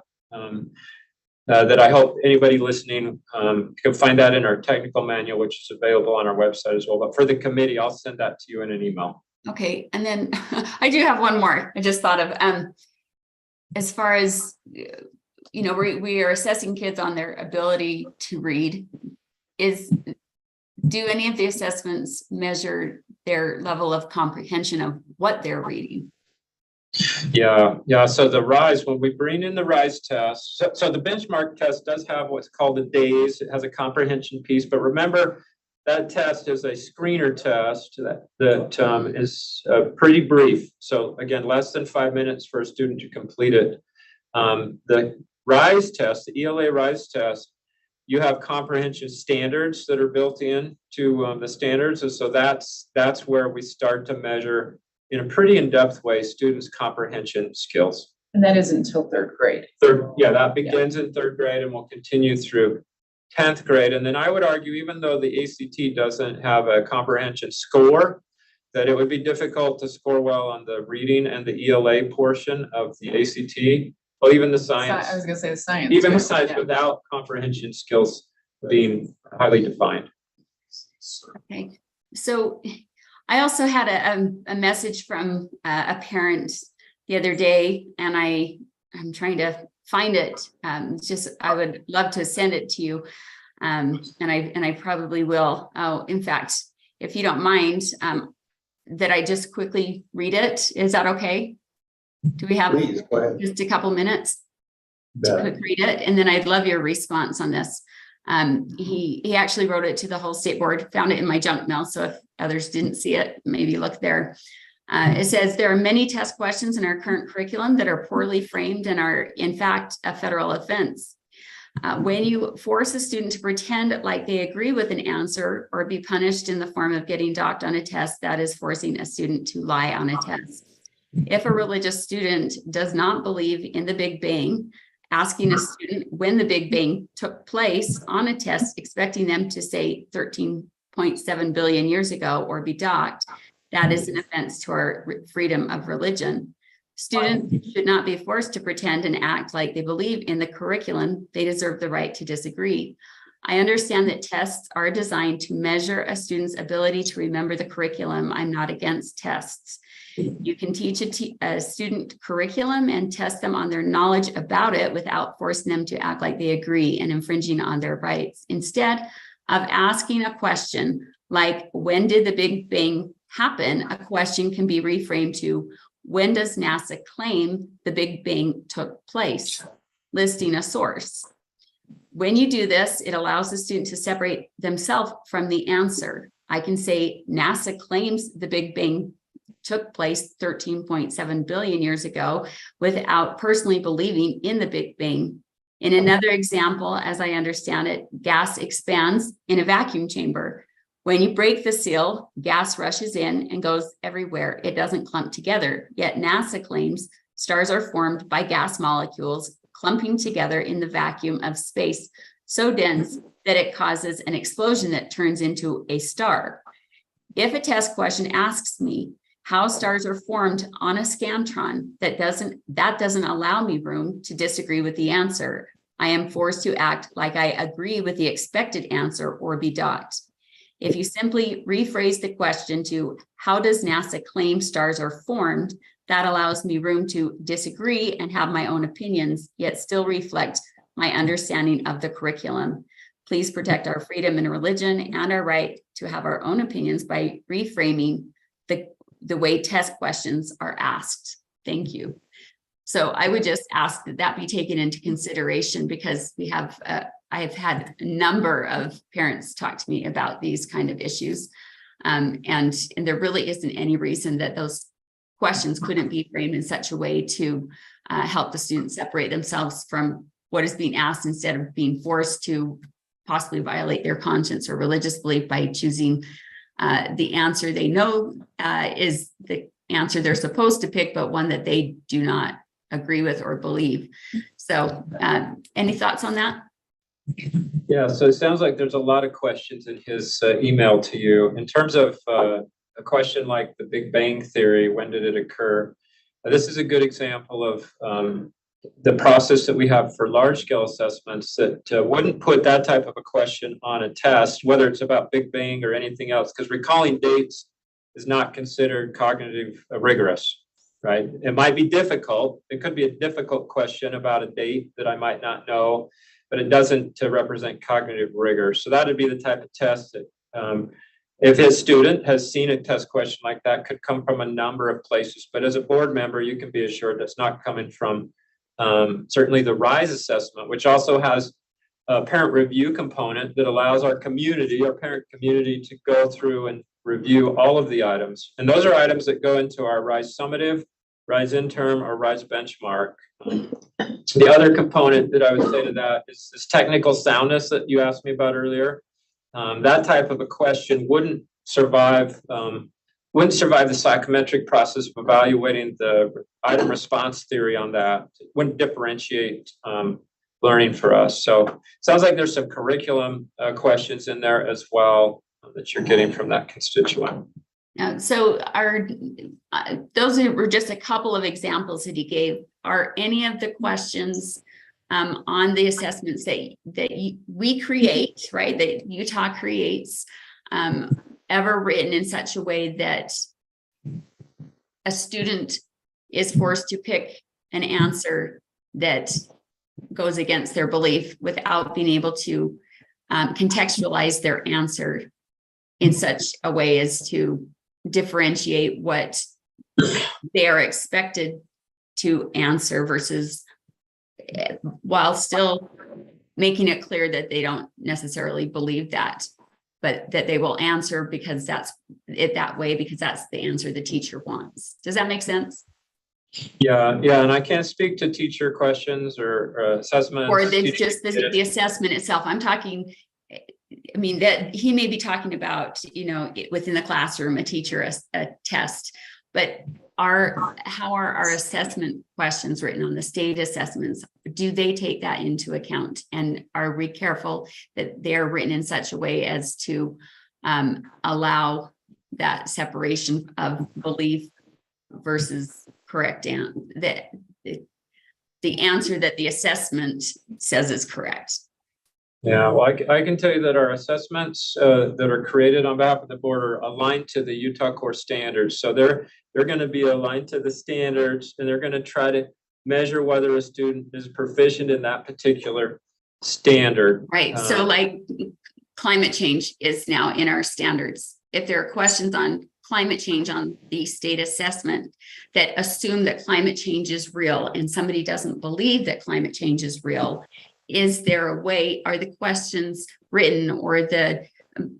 I: That I hope anybody listening can find that in our technical manual, which is available on our website as well. But for the committee, I'll send that to you in an email.
K: Okay, and then I do have one more. I just thought of as far as we are assessing kids on their ability to read. Do any of the assessments measure their level of comprehension of what they're reading?
I: Yeah. So the RISE, when we bring in the RISE test, so the benchmark test does have what's called a DAISE. It has a comprehension piece, but remember that test is a screener test that is pretty brief. So again, less than 5 minutes for a student to complete it. The RISE test, the ELA RISE test, you have comprehension standards that are built in to the standards. And so that's where we start to measure in a pretty in-depth way students' comprehension skills.
C: And that is until 3rd grade.
I: That begins in 3rd grade and will continue through 10th grade. And then I would argue, even though the ACT doesn't have a comprehension score, that it would be difficult to score well on the reading and the ELA portion of the ACT. Well, even the science.
C: I was going to say the science.
I: Even the science without comprehension skills being highly defined.
K: Okay, so I also had a message from a parent the other day, and I'm trying to find it. I would love to send it to you, and I probably will. Oh, in fact, if you don't mind, that I just quickly read it. Is that okay? Do we have
A: Please, go ahead.
K: just a couple minutes to quick read it? And then I'd love your response on this. He actually wrote it to the whole state board, found it in my junk mail. So if others didn't see it, maybe look there. It says there are many test questions in our current curriculum that are poorly framed and are in fact a federal offense. When you force a student to pretend like they agree with an answer or be punished in the form of getting docked on a test, that is forcing a student to lie on a test. If a religious student does not believe in the Big Bang, asking a student when the Big Bang took place on a test, expecting them to say 13.7 billion years ago or be docked, that is an offense to our freedom of religion. Students should not be forced to pretend and act like they believe in the curriculum. They deserve the right to disagree. I understand that tests are designed to measure a student's ability to remember the curriculum. I'm not against tests. You can teach a student curriculum and test them on their knowledge about it without forcing them to act like they agree and infringing on their rights. Instead of asking a question like, when did the Big Bang happen? A question can be reframed to, when does NASA claim the Big Bang took place? Listing a source. When you do this, it allows the student to separate themselves from the answer. I can say NASA claims the Big Bang took place 13.7 billion years ago without personally believing in the Big Bang In another example, as I understand it, gas expands in a vacuum chamber. When you break the seal, gas rushes in and goes everywhere. It doesn't clump together. Yet NASA claims stars are formed by gas molecules clumping together in the vacuum of space so dense that it causes an explosion that turns into a star. If a test question asks me how stars are formed on a Scantron, that doesn't allow me room to disagree with the answer. I am forced to act like I agree with the expected answer or be docked. If you simply rephrase the question to how does NASA claim stars are formed, that allows me room to disagree and have my own opinions, yet still reflect my understanding of the curriculum. Please protect our freedom in religion and our right to have our own opinions by reframing the way test questions are asked. Thank you. So I would just ask that that be taken into consideration, because I have had a number of parents talk to me about these kind of issues. And there really isn't any reason that those questions couldn't be framed in such a way to help the students separate themselves from what is being asked, instead of being forced to possibly violate their conscience or religious belief by choosing the answer they know is the answer they're supposed to pick, but one that they do not agree with or believe. So any thoughts on that?
I: Yeah, so it sounds like there's a lot of questions in his email to you. In terms of a question like the Big Bang Theory, when did it occur? This is a good example of the process that we have for large scale assessments that wouldn't put that type of a question on a test, whether it's about Big Bang or anything else, because recalling dates is not considered cognitive rigorous, right? It might be difficult. It could be a difficult question about a date that I might not know, but it doesn't represent cognitive rigor. So that would be the type of test that if his student has seen a test question like that, could come from a number of places. But as a board member, you can be assured that's not coming from certainly the RISE assessment, which also has a parent review component that allows our community, our parent community, to go through and review all of the items. And those are items that go into our RISE summative, RISE interim, or RISE benchmark. The other component that I would say to that is this technical soundness that you asked me about earlier. That type of a question wouldn't survive the psychometric process of evaluating the item response theory on that. It wouldn't differentiate learning for us. So sounds like there's some curriculum questions in there as well that you're getting from that constituent.
K: So those were just a couple of examples that he gave. Are any of the questions on the assessments that we create, right, that Utah creates, ever written in such a way that a student is forced to pick an answer that goes against their belief without being able to contextualize their answer in such a way as to differentiate what they are expected to answer versus while still making it clear that they don't necessarily believe that, but that they will answer because that's it that way, because that's the answer the teacher wants. Does that make sense?
I: Yeah, and I can't speak to teacher questions or assessments.
K: Or it's just the assessment itself. I'm talking, I mean, that he may be talking about, within the classroom, a teacher, a test, but how are our assessment questions written on the state assessments? Do they take that into account? And are we careful that they're written in such a way as to allow that separation of belief versus correct the answer that the assessment says is correct?
I: Yeah, well, I can tell you that our assessments that are created on behalf of the board are aligned to the Utah core standards. So they're going to be aligned to the standards, and they're going to try to measure whether a student is proficient in that particular standard.
K: Right. So like climate change is now in our standards. If there are questions on climate change on the state assessment that assume that climate change is real and somebody doesn't believe that climate change is real, is there a way, are the questions written or the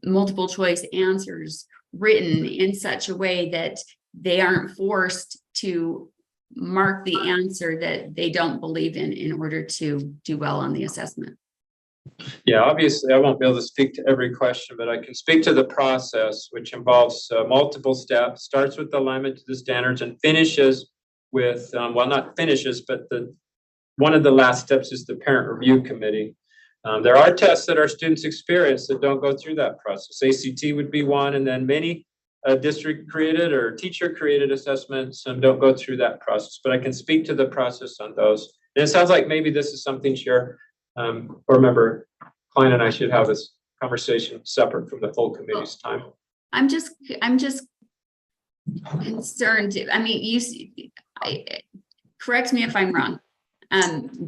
K: multiple choice answers written in such a way that they aren't forced to mark the answer that they don't believe in order to do well on the assessment?
I: Yeah, obviously, I won't be able to speak to every question, but I can speak to the process, which involves multiple steps, starts with the alignment to the standards and finishes with, well, not finishes, but one of the last steps is the parent review committee. There are tests that our students experience that don't go through that process. ACT would be one, and then many district created or teacher created assessments don't go through that process, but I can speak to the process on those. And it sounds like maybe this is something Chair or Member Klein and I should have this conversation separate from the full committee's time.
K: I'm just concerned. I mean, correct me if I'm wrong.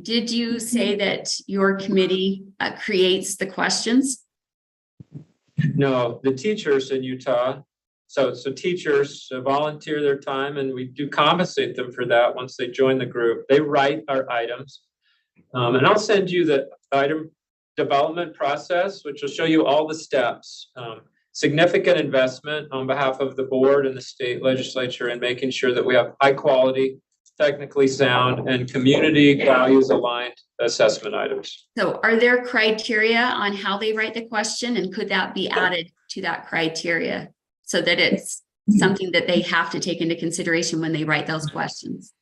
K: Did you say that your committee creates the questions?
I: No, the teachers in Utah. So teachers volunteer their time, and we do compensate them for that once they join the group. They write our items. And I'll send you the item development process, which will show you all the steps. Significant investment on behalf of the board and the state legislature in making sure that we have high quality, technically sound, and community values aligned assessment items.
K: So are there criteria on how they write the question, and could that be added to that criteria so that it's something that they have to take into consideration when they write those questions?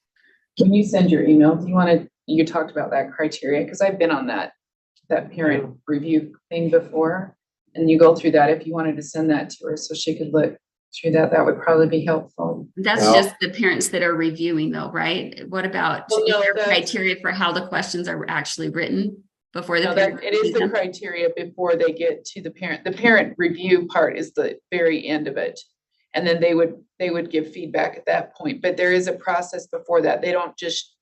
C: Can you send your email? Do you want to, you talked about that criteria, because I've been on that parent review thing before, and you go through that. If you wanted to send that to her so she could look through that, that would probably be helpful.
K: That's just the parents that are reviewing though, right? What about
C: Well, no,
K: is there criteria for how the questions are actually written before the
C: No,
K: parent
C: it is
K: reviews
C: the
K: them?
C: criteria before they get to the parent. The parent review part is the very end of it. And then they would give feedback at that point, but there is a process before that. They don't just,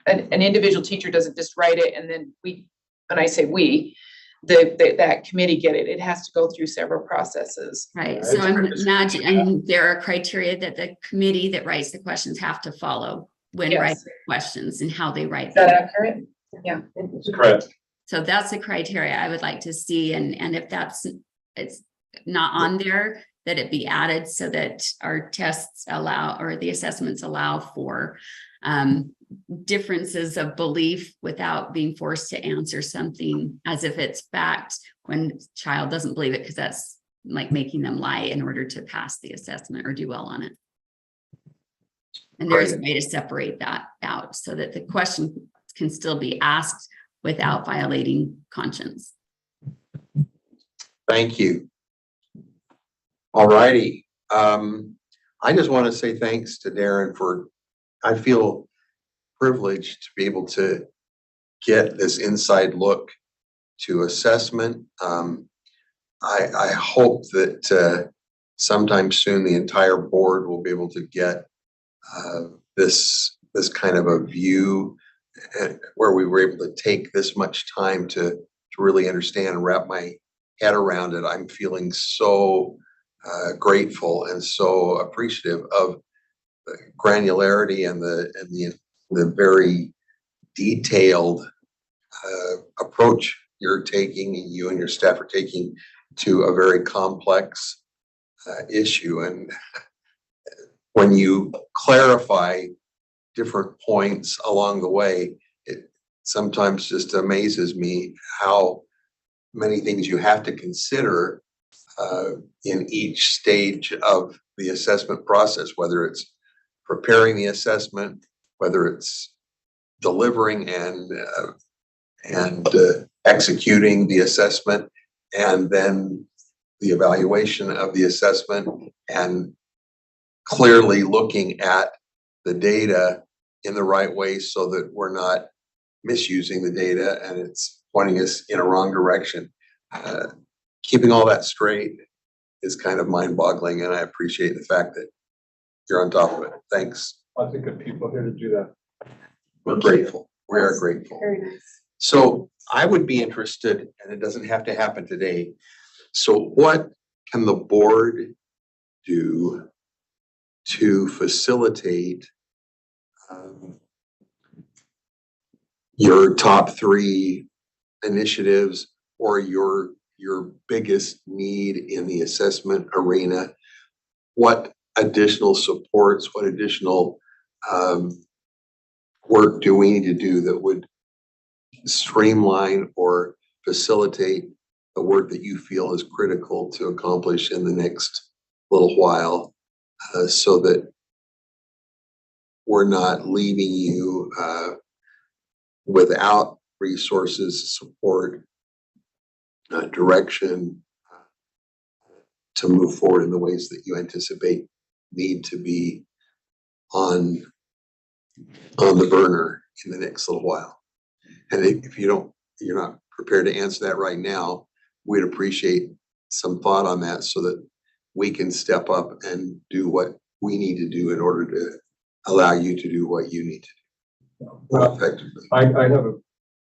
C: an individual teacher doesn't just write it and then when I say we, that committee get it. It has to go through several processes.
K: Right, so I'm imagining there are criteria that the committee that writes the questions have to follow when
C: Yes.
K: writing questions and how they write
C: Is that
K: them.
C: accurate? Yeah.
I: That's correct.
K: So that's the criteria I would like to see, and if it's not on there, that it be added so that our tests allow, or the assessments allow for differences of belief without being forced to answer something as if it's fact when the child doesn't believe it, because that's like making them lie in order to pass the assessment or do well on it. And there's a way to separate that out so that the question can still be asked without violating conscience.
A: Thank you. All righty. I just want to say thanks to Darren I feel privileged to be able to get this inside look to assessment. I hope that sometime soon the entire board will be able to get this kind of a view where we were able to take this much time to really understand and wrap my head around it. I'm feeling so grateful and so appreciative of the granularity and the very detailed approach you're taking, and you and your staff are taking to a very complex issue. And when you clarify different points along the way, it sometimes just amazes me how many things you have to consider in each stage of the assessment process, whether it's preparing the assessment, whether it's delivering and executing the assessment, and then the evaluation of the assessment, and clearly looking at the data in the right way so that we're not misusing the data and it's pointing us in a wrong direction. Keeping all that straight is kind of mind-boggling, and I appreciate the fact that you're on top of it. Thanks.
I: Lots of good people here to do that.
A: We're grateful. We are grateful.
E: Very nice.
A: So I would be interested, and it doesn't have to happen today. So what can the board do to facilitate your top 3 initiatives or your biggest need in the assessment arena? What additional supports, what additional work do we need to do that would streamline or facilitate the work that you feel is critical to accomplish in the next little while, so that we're not leaving you without resources, support, direction to move forward in the ways that you anticipate need to be on the burner in the next little while. And if you're not prepared to answer that right now, we'd appreciate some thought on that so that we can step up and do what we need to do in order to allow you to do what you need to do
I: Well,
A: effectively.
I: I have a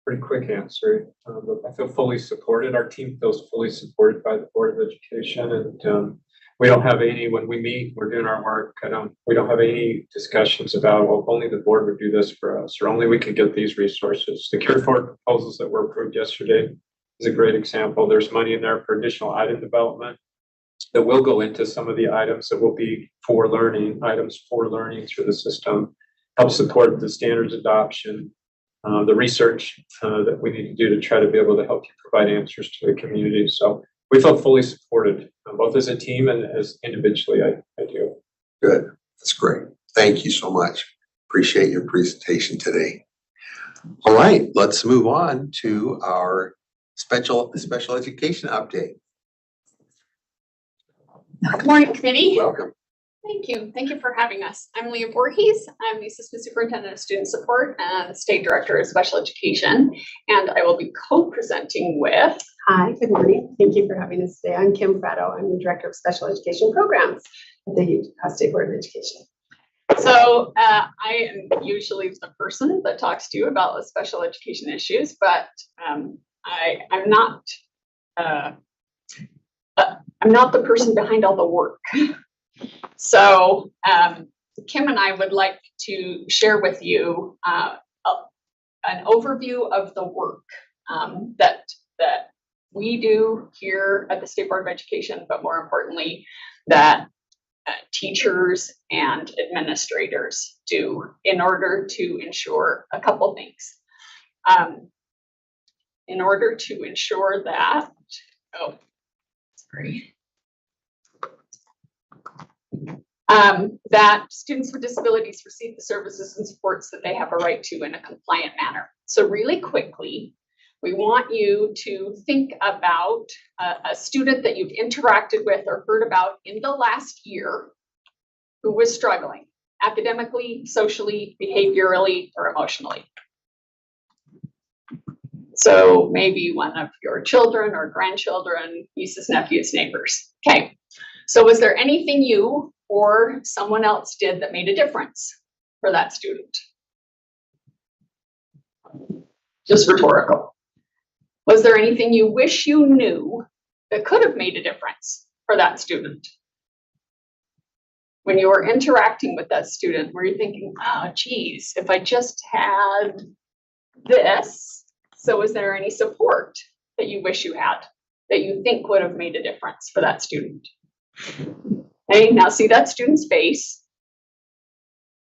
I: pretty quick answer. I feel fully supported. Our team feels fully supported by the Board of Education, and we don't have any, when we meet, we're doing our work. We don't have any discussions about, well, only the board would do this for us, or only we could get these resources. The Care Forward proposals that were approved yesterday is a great example. There's money in there for additional item development that will go into some of the items that will be for learning, items for learning through the system, help support the standards adoption, the research that we need to do to try to be able to help you provide answers to the community. So we felt fully supported, both as a team and as individually, I do.
A: Good. That's great. Thank you so much. Appreciate your presentation today. All right, let's move on to our special education update.
O: Good morning, committee.
A: Welcome.
O: Thank you. Thank you for having us. I'm Leah Voorhees. I'm the Assistant Superintendent of Student Support and State Director of Special Education, and I will be co-presenting with.
P: Hi, good morning. Thank you for having us today. I'm Kim Fratto. I'm the Director of Special Education Programs at the Utah State Board of Education.
O: So I am usually the person that talks to you about the special education issues, but I'm not the person behind all the work. So Kim and I would like to share with you an overview of the work that we do here at the State Board of Education, but more importantly, that teachers and administrators do in order to ensure a couple things. In order to ensure that, that students with disabilities receive the services and supports that they have a right to in a compliant manner. So really quickly, we want you to think about a student that you've interacted with or heard about in the last year who was struggling academically, socially, behaviorally, or emotionally. So maybe one of your children or grandchildren, nieces, nephews, neighbors. Okay, so was there anything you or someone else did that made a difference for that student? Just rhetorical. Was there anything you wish you knew that could have made a difference for that student? When you were interacting with that student, were you thinking, oh, geez, if I just had this? So was there any support that you wish you had that you think would have made a difference for that student? Okay, now see that student's face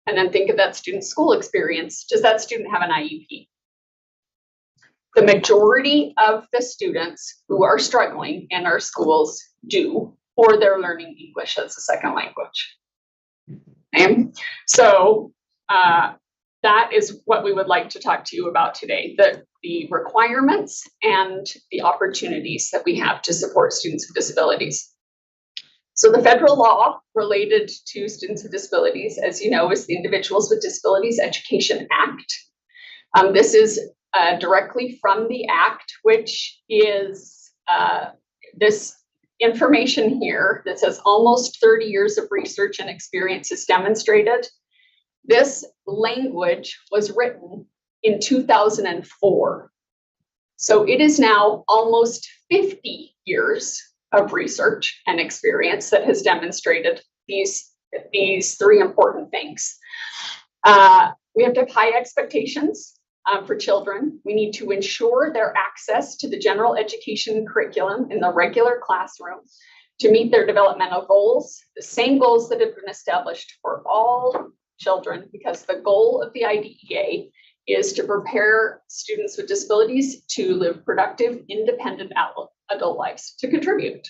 O: and then think of that student's school experience. Does that student have an IEP? The majority of the students who are struggling in our schools do, or they're learning English as a second language. Okay? So that is what we would like to talk to you about today, the requirements and the opportunities that we have to support students with disabilities. So the federal law related to students with disabilities, as you know, is the Individuals with Disabilities Education Act. This is directly from the Act, which is this information here that says almost 30 years of research and experience is demonstrated. This language was written in 2004. So it is now almost 50 years of research and experience that has demonstrated these three important things. We have to have high expectations for children. We need to ensure their access to the general education curriculum in the regular classroom to meet their developmental goals, the same goals that have been established for all children because the goal of the IDEA is to prepare students with disabilities to live productive, independent adult lives, to contribute,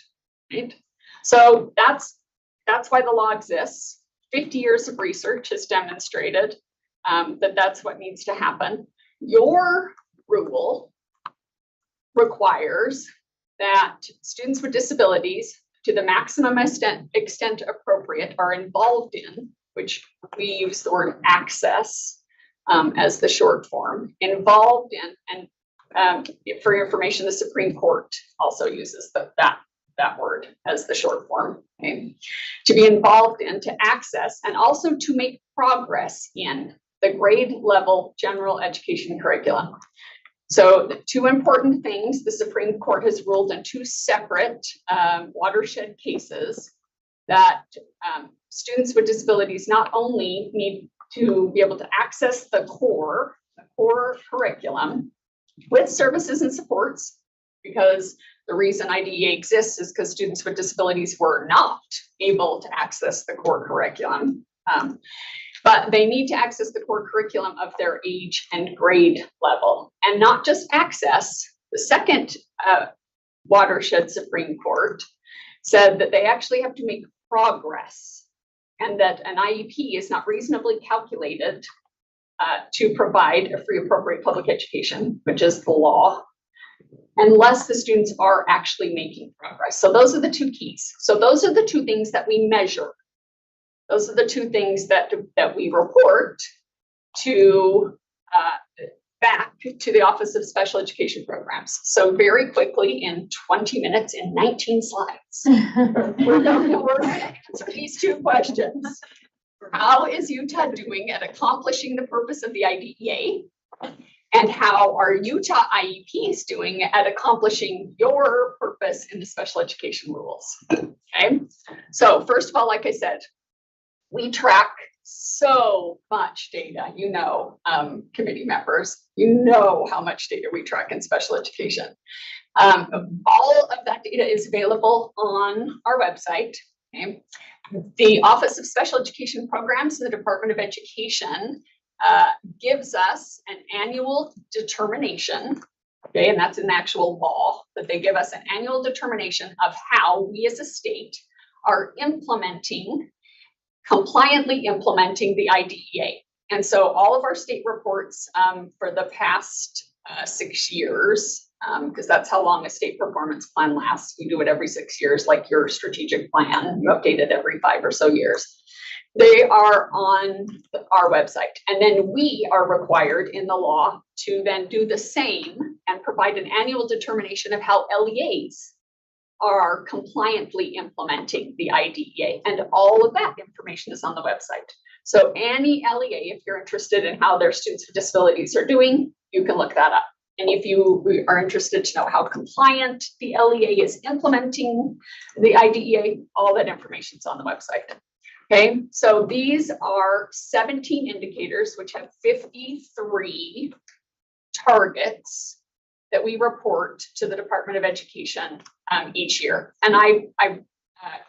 O: right? So that's why the law exists. 50 years of research has demonstrated that that's what needs to happen. Your rule requires that students with disabilities, to the maximum extent appropriate, are involved in, which we use the word access as the short form, involved in, and for your information, the Supreme Court also uses that word as the short form, okay? To be involved in, to access, and also to make progress in the grade level general education curriculum. So the two important things, the Supreme Court has ruled in two separate watershed cases that students with disabilities not only need to be able to access the core curriculum with services and supports, because the reason IDEA exists is because students with disabilities were not able to access the core curriculum. But they need to access the core curriculum of their age and grade level, and not just access. The second watershed Supreme Court said that they actually have to make progress, and that an IEP is not reasonably calculated to provide a free appropriate public education, which is the law, unless the students are actually making progress. So those are the two keys. So those are the two things that we measure. Those are the two things that we report to back to the Office of Special Education Programs. So very quickly, in 20 minutes, in 19 slides, we're going to answer these two questions. How is Utah doing at accomplishing the purpose of the IDEA? And how are Utah IEPs doing at accomplishing your purpose in the special education rules? Okay, so first of all, like I said, we track so much data, committee members, how much data we track in special education. All of that data is available on our website. Okay? The Office of Special Education Programs in the Department of Education gives us an annual determination, okay, and that's in the actual law, that they give us an annual determination of how we as a state are compliantly implementing the IDEA. And so all of our state reports for the past 6 years, because that's how long a state performance plan lasts. You do it every 6 years, like your strategic plan. You update it every 5 or so years. They are on our website. And then we are required in the law to then do the same and provide an annual determination of how LEAs are compliantly implementing the IDEA. And all of that information is on the website. So any LEA, if you're interested in how their students with disabilities are doing, you can look that up. And if you are interested to know how compliant the LEA is implementing the IDEA, all that information is on the website. Okay, so these are 17 indicators, which have 53 targets that we report to the Department of Education each year. And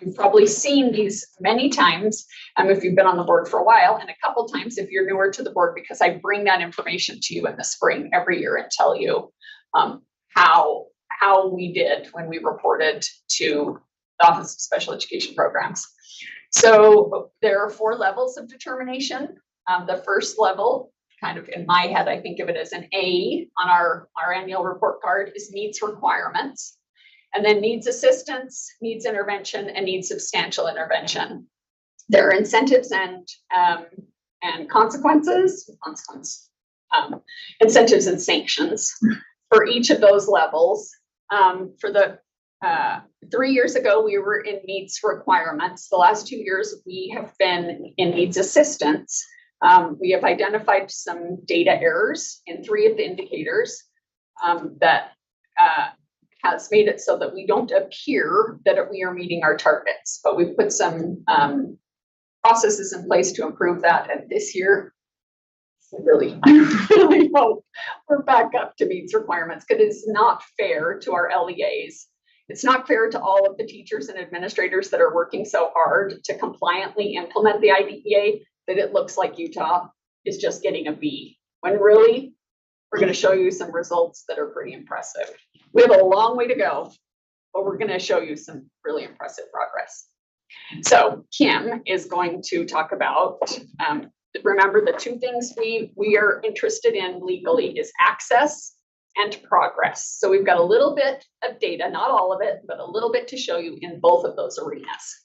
O: you've probably seen these many times if you've been on the board for a while, and a couple times if you're newer to the board, because I bring that information to you in the spring every year and tell you how we did when we reported to the Office of Special Education Programs. So there are 4 levels of determination. The first level, kind of in my head, I think of it as an A on our annual report card, is needs requirements. And then needs assistance, needs intervention, and needs substantial intervention. There are incentives and consequences, incentives and sanctions for each of those levels. For the 3 years ago, we were in needs requirements. The last 2 years, we have been in needs assistance. We have identified some data errors in 3 of the indicators that has made it so that we don't appear that we are meeting our targets, but we've put some processes in place to improve that. And this year, I really hope we're back up to needs requirements, because it's not fair to our LEAs. It's not fair to all of the teachers and administrators that are working so hard to compliantly implement the IDEA, that it looks like Utah is just getting a B, when really, we're gonna show you some results that are pretty impressive. We have a long way to go, but we're gonna show you some really impressive progress. So Kim is going to talk about, remember the two things we are interested in legally is access and progress. So we've got a little bit of data, not all of it, but a little bit to show you in both of those arenas.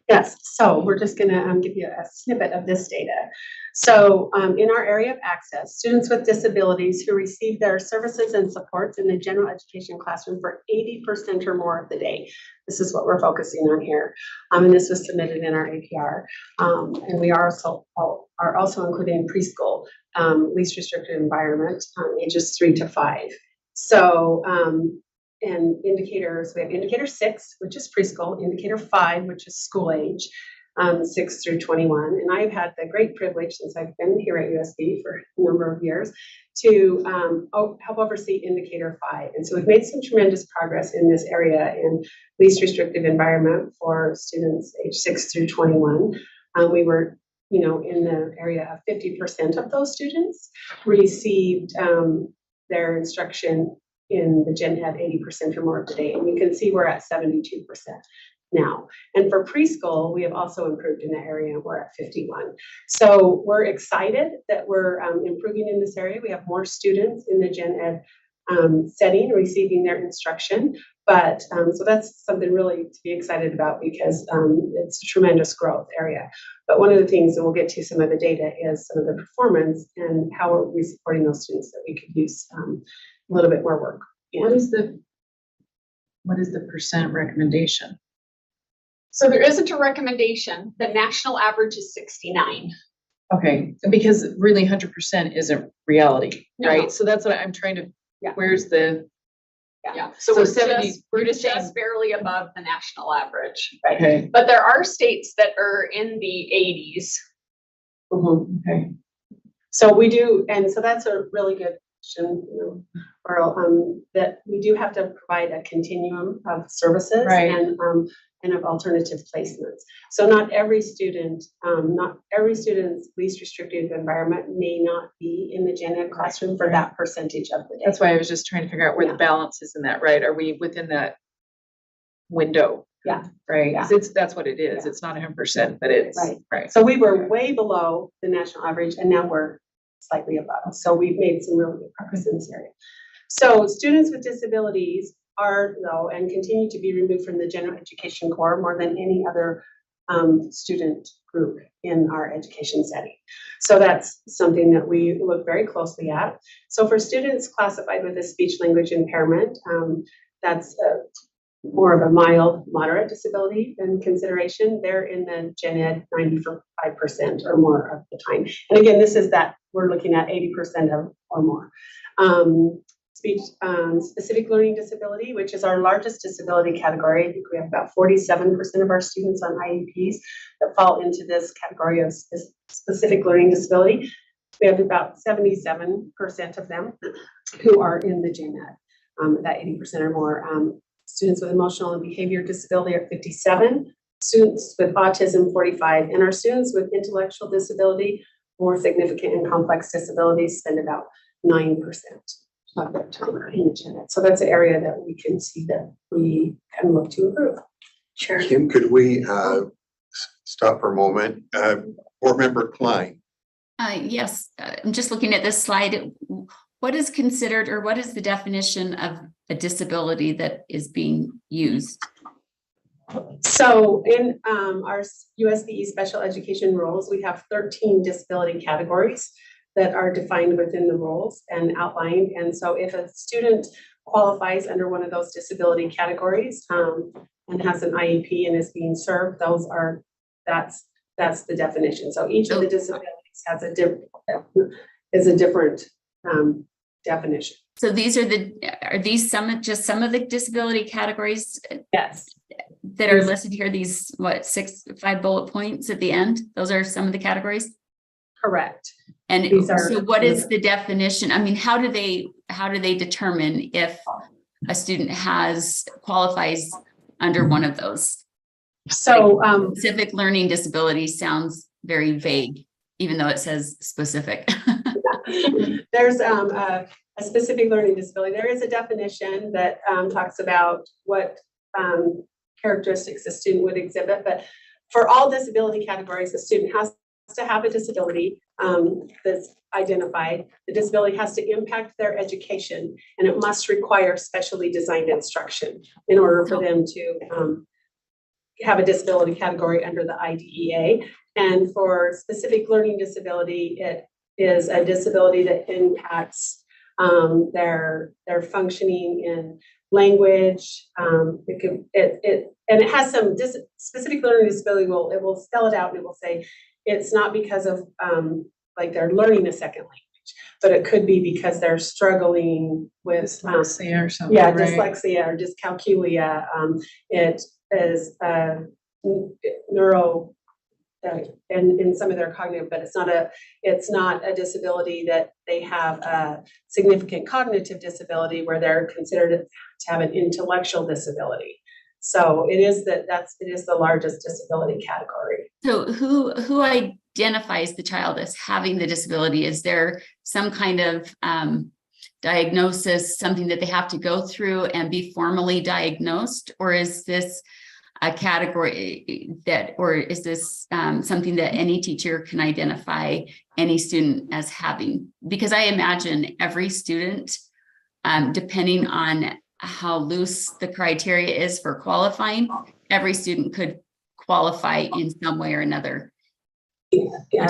P: Yes, so we're just gonna give you a snippet of this data. So in our area of access, students with disabilities who receive their services and supports in the general education classroom for 80% or more of the day. This is what we're focusing on here. And this was submitted in our APR. And we are also including preschool, least restricted environment, ages 3 to 5. So, and indicators, we have indicator 6, which is preschool, indicator 5, which is school age, 6 through 21. And I've had the great privilege since I've been here at USB for a number of years to help oversee indicator 5. And so we've made some tremendous progress in this area in least restrictive environment for students age 6 through 21. We were, in the area of 50% of those students received their instruction in the gen ed 80% or more of the day. And you can see we're at 72% now. And for preschool, we have also improved in that area. We're at 51. So we're excited that we're improving in this area. We have more students in the gen ed setting receiving their instruction. But so that's something really to be excited about because it's a tremendous growth area. But one of the things, and we'll get to some of the data, is some of the performance and how are we supporting those students that we could use a little bit more work.
C: What is the percent recommendation?
O: So there isn't a recommendation. The national average is 69.
C: Okay, because really 100% isn't reality,
O: No.
C: right? So that's what I'm trying to,
O: Yeah.
C: where's the,
O: Yeah, so
C: So
O: we're
C: 70
O: just, we're
C: you're
O: just
C: saying-
O: barely above the national average, right?
C: okay,
O: But there are states that are in the 80s.
C: okay.
P: So we do, and so that's a really good question, Earl, that we do have to provide a continuum of services
C: Right.
P: and of alternative placements. So not every student's least restrictive environment may not be in the gen ed classroom for that percentage of the day.
C: That's why I was just trying to figure out where
P: Yeah.
C: the balance is in that, right? Are we within that window?
P: Yeah.
C: Right, 'cause
P: Yeah.
C: that's what it is.
P: Yeah.
C: It's not 100%, but it's,
P: Right.
C: right.
P: So we were way below the national average and now we're slightly above. So we've made some really good progress in this area. So students with disabilities are though, and continue to be removed from the general education core more than any other student group in our education setting. So that's something that we look very closely at. So for students classified with a speech language impairment, that's more of a mild, moderate disability in consideration. They're in the gen ed 95% or more of the time. And again, this is that we're looking at 80% of or more. Speech specific learning disability, which is our largest disability category. I think we have about 47% of our students on IEPs that fall into this category of specific learning disability. We have about 77% of them who are in the gen ed, that 80% or more. Students with emotional and behavior disability are 57, students with autism 45, and our students with intellectual disability, more significant and complex disabilities, spend about 9% of their time in the gen ed. So that's an area that we can see that we can look to improve.
E: Sure.
A: Kim, could we stop for a moment? Board Member Klein.
K: Yes, I'm just looking at this slide. What is considered, or what is the definition of a disability that is being used?
P: So in our USBE special education rules, we have 13 disability categories that are defined within the rules and outlined. And so if a student qualifies under one of those disability categories and has an IEP and is being served, that's the definition. So each of the disabilities has a different definition.
K: So are these some of the disability categories?
P: Yes.
K: That are listed here, these, 5 bullet points at the end? Those are some of the categories?
P: Correct.
K: And so what is the definition? I mean, how do they determine if a student qualifies under one of those?
P: So
K: specific learning disability sounds very vague, even though it says specific.
P: There's a specific learning disability. There is a definition that talks about what characteristics a student would exhibit, but for all disability categories, a student has to have a disability that's identified. The disability has to impact their education, and it must require specially designed instruction in order for them to have a disability category under the IDEA. And for specific learning disability, it is a disability that impacts their functioning in language. And it has some specific learning disability. It will spell it out, and it will say it's not because of like they're learning a second language, but it could be because they're struggling with
C: Dyslexia or something.
P: yeah,
C: right?
P: dyslexia or dyscalculia. It is neuro and in some of their cognitive, but it's not a disability that they have a significant cognitive disability where they're considered to have an intellectual disability. So it is the largest disability category.
K: So who identifies the child as having the disability? Is there some kind of diagnosis, something that they have to go through and be formally diagnosed? Or is this a category or is this something that any teacher can identify any student as having? Because I imagine every student, depending on how loose the criteria is for qualifying, every student could qualify in some way or another.
P: Yeah,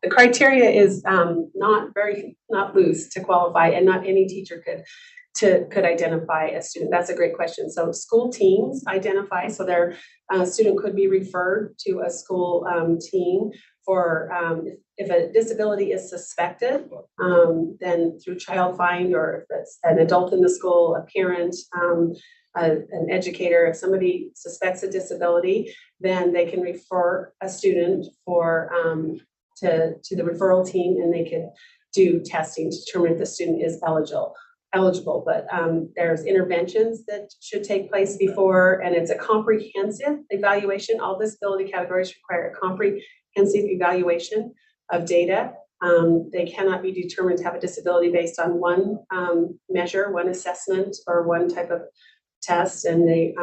P: the criteria is not loose to qualify, and not any teacher could identify a student. That's a great question. So school teams identify, so their student could be referred to a school team for if a disability is suspected, then through child find, or if it's an adult in the school, a parent, an educator, if somebody suspects a disability, then they can refer a student to the referral team, and they can do testing to determine if the student is eligible. But there's interventions that should take place before, and it's a comprehensive evaluation. All disability categories require a comprehensive evaluation of data. They cannot be determined to have a disability based on one measure, one assessment, or one type of test, and they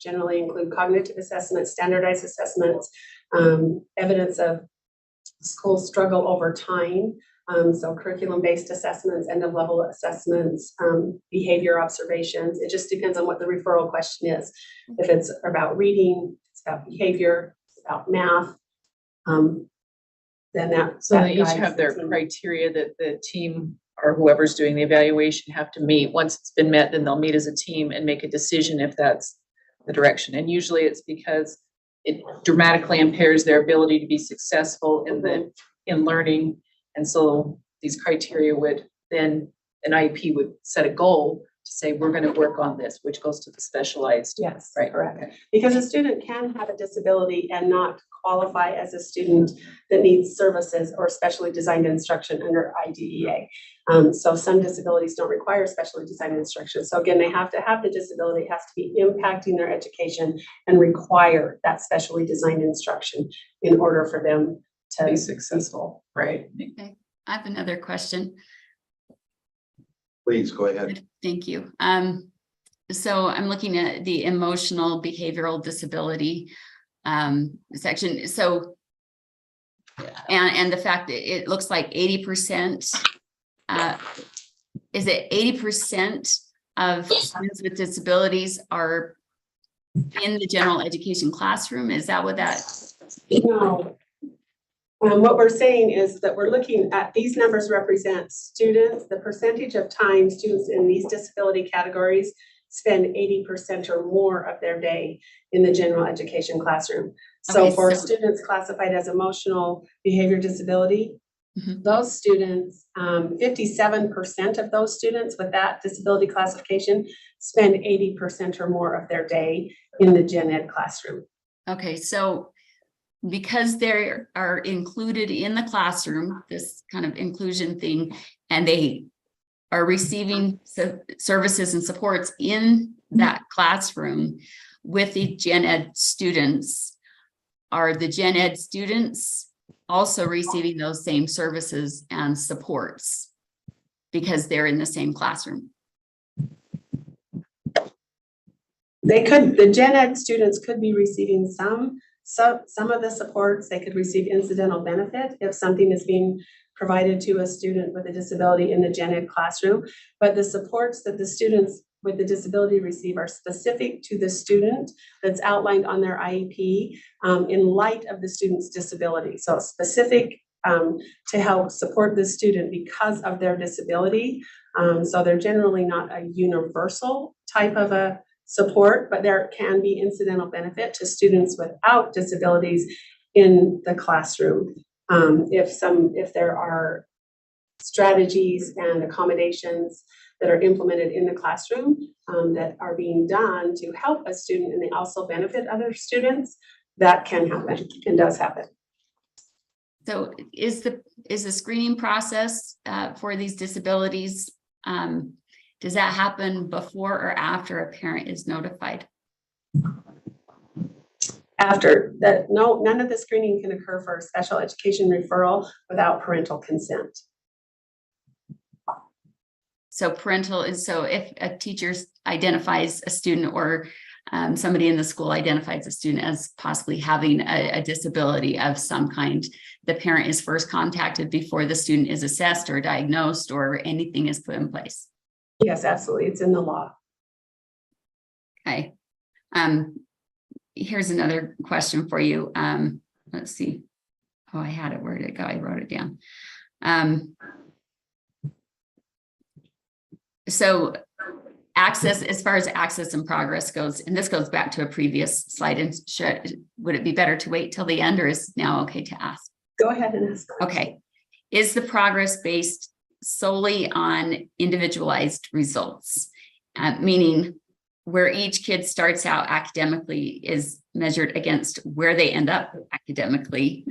P: generally include cognitive assessments, standardized assessments, evidence of school struggle over time. So curriculum-based assessments, end-of-level assessments, behavior observations. It just depends on what the referral question is. If it's about reading, it's about behavior, it's about math, then that.
C: So they each
P: guides
C: have
P: the
C: their
P: team.
C: criteria that the team or whoever's doing the evaluation have to meet. Once it's been met, then they'll meet as a team and make a decision if that's the direction. And usually it's because it dramatically impairs their ability to be successful in learning. And so these criteria would then, an IEP would set a goal to say, we're going to work on this, which goes to the specialized.
P: Yes,
C: Right.
P: correct. Because a student can have a disability and not qualify as a student that needs services or specially designed instruction under IDEA. So some disabilities don't require specially designed instruction. So again, they have to have the disability, it has to be impacting their education and require that specially designed instruction in order for them to
C: Be successful. Right.
K: Okay, I have another question.
A: Please go ahead.
K: Thank you. So I'm looking at the emotional behavioral disability section. So, and the fact that it looks like 80%, is it 80% of students with disabilities are in the general education classroom? Is that what that?
P: No. What we're saying is that we're looking at, these numbers represent students, the percentage of time students in these disability categories spend 80% or more of their day in the general education classroom. So
K: Okay,
P: for
K: so-
P: students classified as emotional behavior disability, those students, 57% of those students with that disability classification spend 80% or more of their day in the gen ed classroom.
K: Okay, so because they are included in the classroom, this kind of inclusion thing, and they are receiving services and supports in that classroom with the gen ed students, are the gen ed students also receiving those same services and supports because they're in the same classroom?
P: The gen ed students could be receiving some of the supports. They could receive incidental benefit if something is being provided to a student with a disability in the gen ed classroom. But the supports that the students with the disability receive are specific to the student that's outlined on their IEP in light of the student's disability. So specific to help support the student because of their disability. So they're generally not a universal type of a support, but there can be incidental benefit to students without disabilities in the classroom. If there are strategies and accommodations that are implemented in the classroom that are being done to help a student and they also benefit other students, that can happen and does happen.
K: So is the screening process for these disabilities, does that happen before or after a parent is notified?
P: After that, no, none of the screening can occur for a special education referral without parental consent.
K: So if a teacher identifies a student or somebody in the school identifies a student as possibly having a disability of some kind, the parent is first contacted before the student is assessed or diagnosed or anything is put in place.
P: Yes, absolutely. It's in the law.
K: Okay. Here's another question for you. Let's see. Oh, I had it. Where did it go? I wrote it down. So access, as far as access and progress goes, and this goes back to a previous slide, and would it be better to wait till the end or is now okay to ask?
P: Go ahead and ask.
K: Okay. Is the progress based solely on individualized results? Meaning where each kid starts out academically is measured against where they end up academically?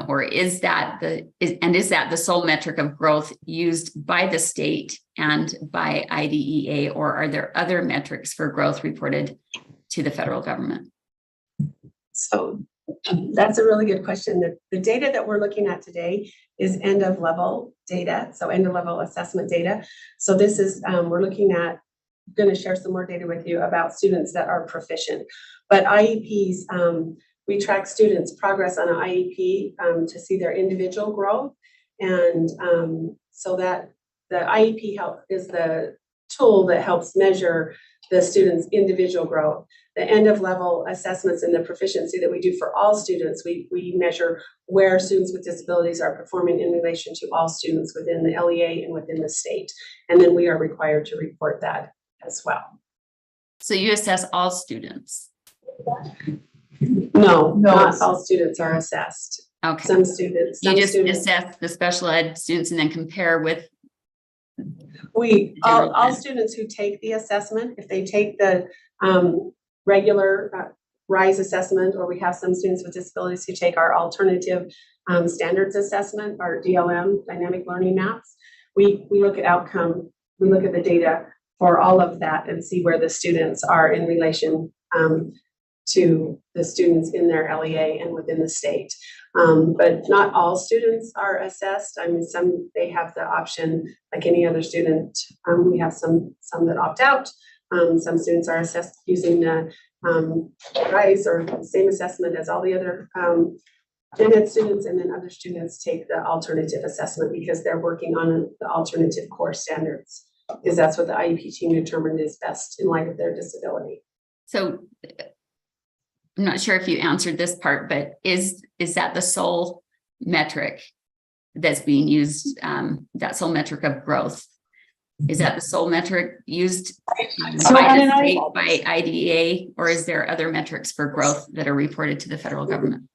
K: Or is that the sole metric of growth used by the state and by IDEA, or are there other metrics for growth reported to the federal government?
P: So that's a really good question. The data that we're looking at today is end of level data, so end of level assessment data. So this is, we're looking at, going to share some more data with you about students that are proficient. But IEPs, we track students' progress on an IEP to see their individual growth. And so that the IEP is the tool that helps measure the students' individual growth. The end of level assessments and the proficiency that we do for all students, we measure where students with disabilities are performing in relation to all students within the LEA and within the state. And then we are required to report that as well.
K: So you assess all students?
P: No, not all students are assessed.
K: Okay.
P: Some students.
K: You just assess the special ed students and then compare with?
P: All students who take the assessment, if they take the regular RISE assessment, or we have some students with disabilities who take our alternative standards assessment, our DLM, dynamic learning maps, we look at outcome, we look at the data for all of that and see where the students are in relation to the students in their LEA and within the state. But not all students are assessed. I mean, some, they have the option like any other student. We have some that opt out. Some students are assessed using the RISE or the same assessment as all the other gen ed students, and then other students take the alternative assessment because they're working on the alternative core standards, because that's what the IEP team determined is best in light of their disability.
K: So I'm not sure if you answered this part, but is that the sole metric that's being used, that sole metric of growth? Is that the sole metric used by the state, by IDEA, or is there other metrics for growth that are reported to the federal government?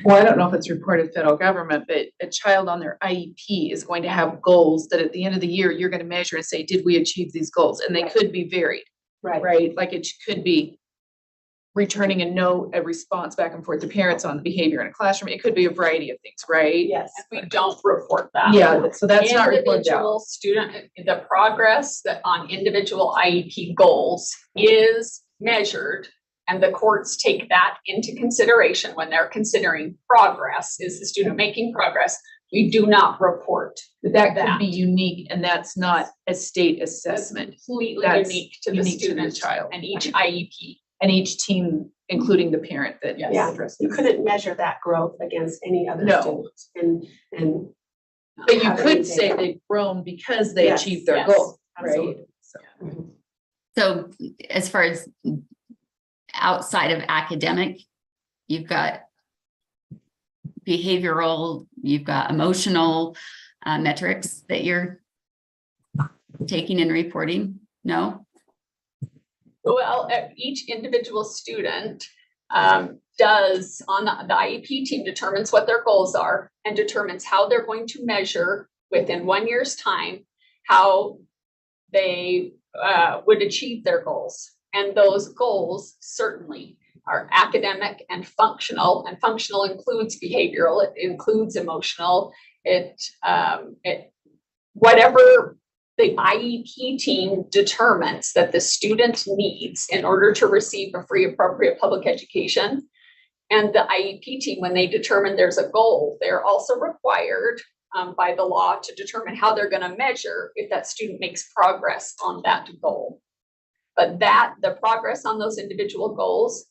C: Well, I don't know if it's reported federal government, but a child on their IEP is going to have goals that at the end of the year, you're going to measure and say, did we achieve these goals? And they could be varied, right? Like it could be returning a note, a response back and forth to parents on the behavior in a classroom. It could be a variety of things, right?
P: Yes.
O: We don't report that.
C: Yeah, so that's not reported
O: Individual
C: out.
O: student, the progress that on individual IEP goals is measured and the courts take that into consideration when they're considering progress. Is the student making progress? We do not report
C: But that could
O: that.
C: be unique, and that's not a state assessment.
O: Completely
C: That's
O: unique to the
C: unique to the
O: student
C: child.
O: and each IEP.
C: And each team, including the parent that
O: Yes.
C: addresses.
P: You couldn't measure that growth against any other
C: No.
P: student and.
C: But you
P: have
C: could
P: any
C: say
P: data.
C: they've grown because they
P: Yes,
C: achieved their
O: yes,
C: goal, right?
P: absolutely.
C: So-
K: So as far as outside of academic, you've got behavioral, you've got emotional metrics that you're taking and reporting? No?
O: Well, each individual student does on the IEP team determines what their goals are and determines how they're going to measure within 1 year's time, how they would achieve their goals. And those goals certainly are academic and functional includes behavioral, it includes emotional, whatever the IEP team determines that the student needs in order to receive a free appropriate public education. And the IEP team, when they determine there's a goal, they're also required by the law to determine how they're going to measure if that student makes progress on that goal. But the progress on those individual goals,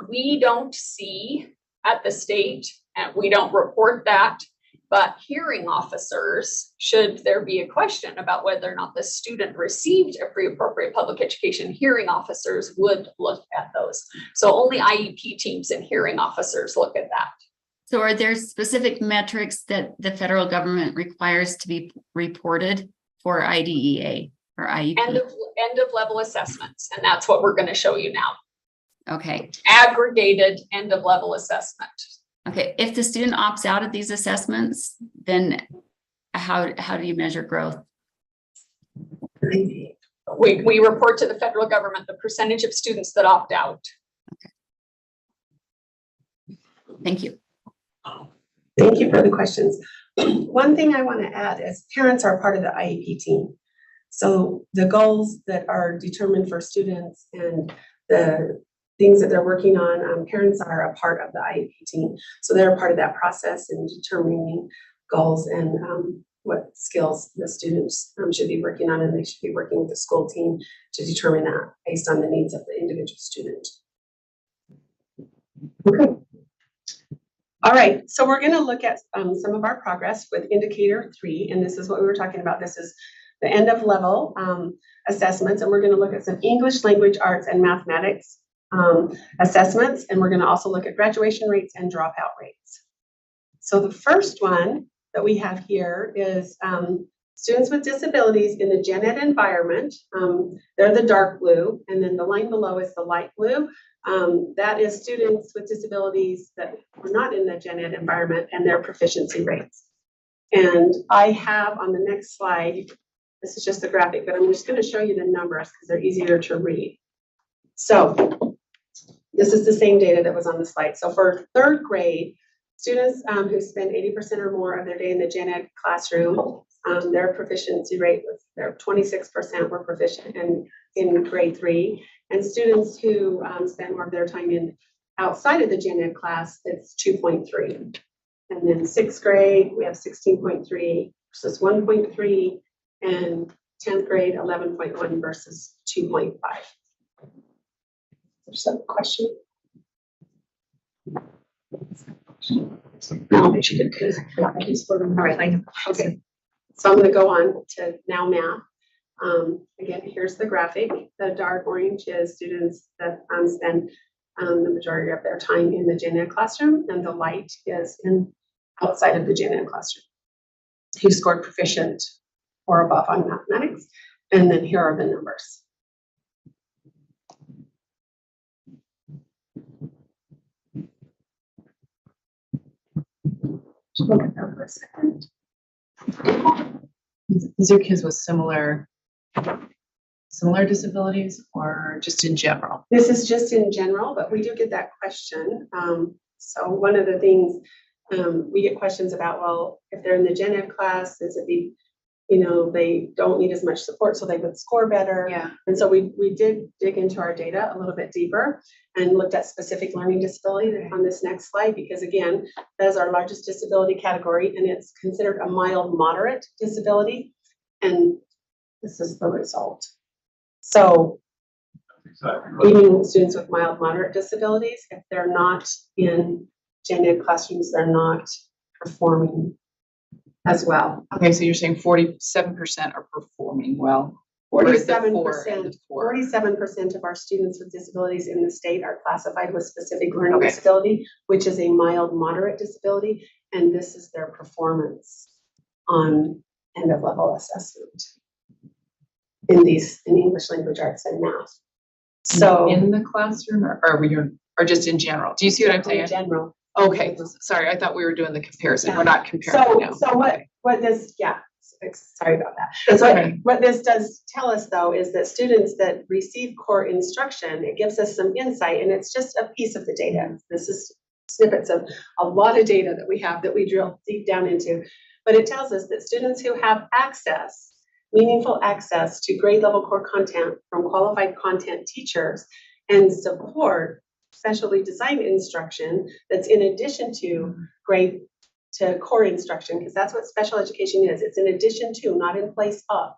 O: we don't see at the state, and we don't report that. But hearing officers, should there be a question about whether or not the student received a free appropriate public education, hearing officers would look at those. So only IEP teams and hearing officers look at that.
K: So are there specific metrics that the federal government requires to be reported for IDEA or IEP?
O: End of level assessments, and that's what we're going to show you now.
K: Okay.
O: Aggregated end of level assessment.
K: Okay. If the student opts out of these assessments, then how do you measure growth?
O: We report to the federal government the percentage of students that opt out.
K: Thank you.
P: Thank you for the questions. One thing I want to add is parents are part of the IEP team. So the goals that are determined for students and the things that they're working on, parents are a part of the IEP team. So they're a part of that process in determining goals and what skills the students should be working on, and they should be working with the school team to determine that based on the needs of the individual student. Okay. All right, so we're going to look at some of our progress with indicator 3, and this is what we were talking about. This is the end of level assessments, and we're going to look at some English language arts and mathematics assessments, and we're going to also look at graduation rates and dropout rates. So the first one that we have here is students with disabilities in the gen ed environment. They're the dark blue, and then the line below is the light blue. That is students with disabilities that were not in the gen ed environment and their proficiency rates. And I have on the next slide, this is just the graphic, but I'm just going to show you the numbers because they're easier to read. So this is the same data that was on the slide. So for third grade, students who spend 80% or more of their day in the gen ed classroom, their proficiency rate was, their 26% were proficient in grade 3. And students who spend more of their time outside of the gen ed class, it's 2.3. And then 6th grade, we have 16.3 versus 1.3, and 10th grade, 11.1 versus 2.5. There's some question. No, she did good. All right, okay. So I'm going to go on to now math. Again, here's the graphic. The dark orange is students that spend the majority of their time in the gen ed classroom, and the light is outside of the gen ed classroom, who scored proficient or above on mathematics. And then here are the numbers. Look at that for a second.
C: These are kids with similar disabilities or just in general?
P: This is just in general, but we do get that question. So one of the things we get questions about, well, if they're in the gen ed class, is it they don't need as much support, so they would score better.
C: Yeah.
P: And so we did dig into our data a little bit deeper and looked at specific learning disability on this next slide, because again, that is our largest disability category, and it's considered a mild moderate disability. And this is the result. So even students with mild moderate disabilities, if they're not in gen ed classrooms, they're not performing as well.
C: Okay, so you're saying 47% are performing well. Or is the
P: 47% of our students with disabilities in the state are classified with specific learning
C: Okay.
P: disability, which is a mild moderate disability, and this is their performance on end of level assessment in English language arts and math. So
C: in the classroom or just in general? Do you see what I'm saying?
P: in general.
C: Okay, sorry, I thought we were doing the comparison. We're not comparing now.
P: So what this, sorry about that.
C: That's
P: What-
C: okay.
P: What this does tell us though, is that students that receive core instruction, it gives us some insight, and it's just a piece of the data. This is snippets of a lot of data that we have that we drill deep down into. But it tells us that students who have access, meaningful access to grade level core content from qualified content teachers and support specially designed instruction that's in addition to core instruction, because that's what special education is. It's in addition to, not in place of.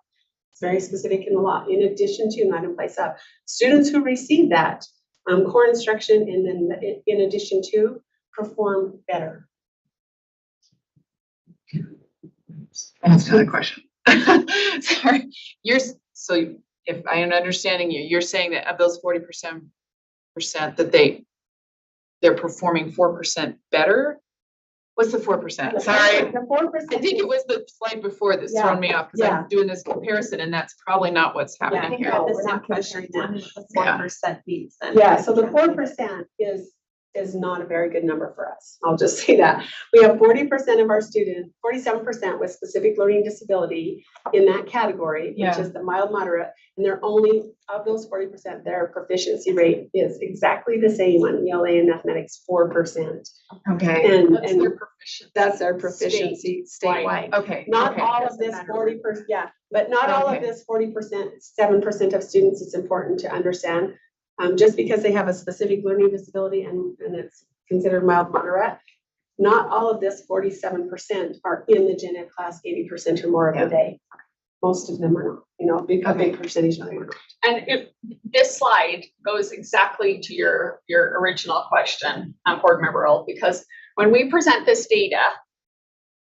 P: It's very specific in the law. In addition to, not in place of. Students who receive that core instruction and then in addition to perform better.
C: That's another question. Sorry, so if I am understanding you, you're saying that of those 40% that they're performing 4% better? What's the 4%? Sorry.
P: The 4%.
C: I think it was the slide before that's
P: Yeah,
C: thrown me off because I'm doing this comparison and that's probably not what's happening here.
P: We're not comparing that.
C: Yeah.
E: 4% beats then.
P: Yeah, so the 4% is not a very good number for us. I'll just say that. We have 40% of our students, 47% with specific learning disability in that category, which is the mild moderate, and they're only, of those 40%, their proficiency rate is exactly the same on ELA and mathematics, 4%.
C: Okay.
P: And
O: That's
P: that's
O: their proficiency.
P: their proficiency statewide.
C: Okay.
P: Not
C: okay.
P: all of this 40%, but not all of
C: Okay.
P: this 40%, 7% of students, it's important to understand. Just because they have a specific learning disability and it's considered mild moderate, not all of this 47% are in the gen ed class 80% or more of the day. Most of them are not, a big percentage of them are not.
O: And this slide goes exactly to your original question, Board Member Earl, because when we present this data,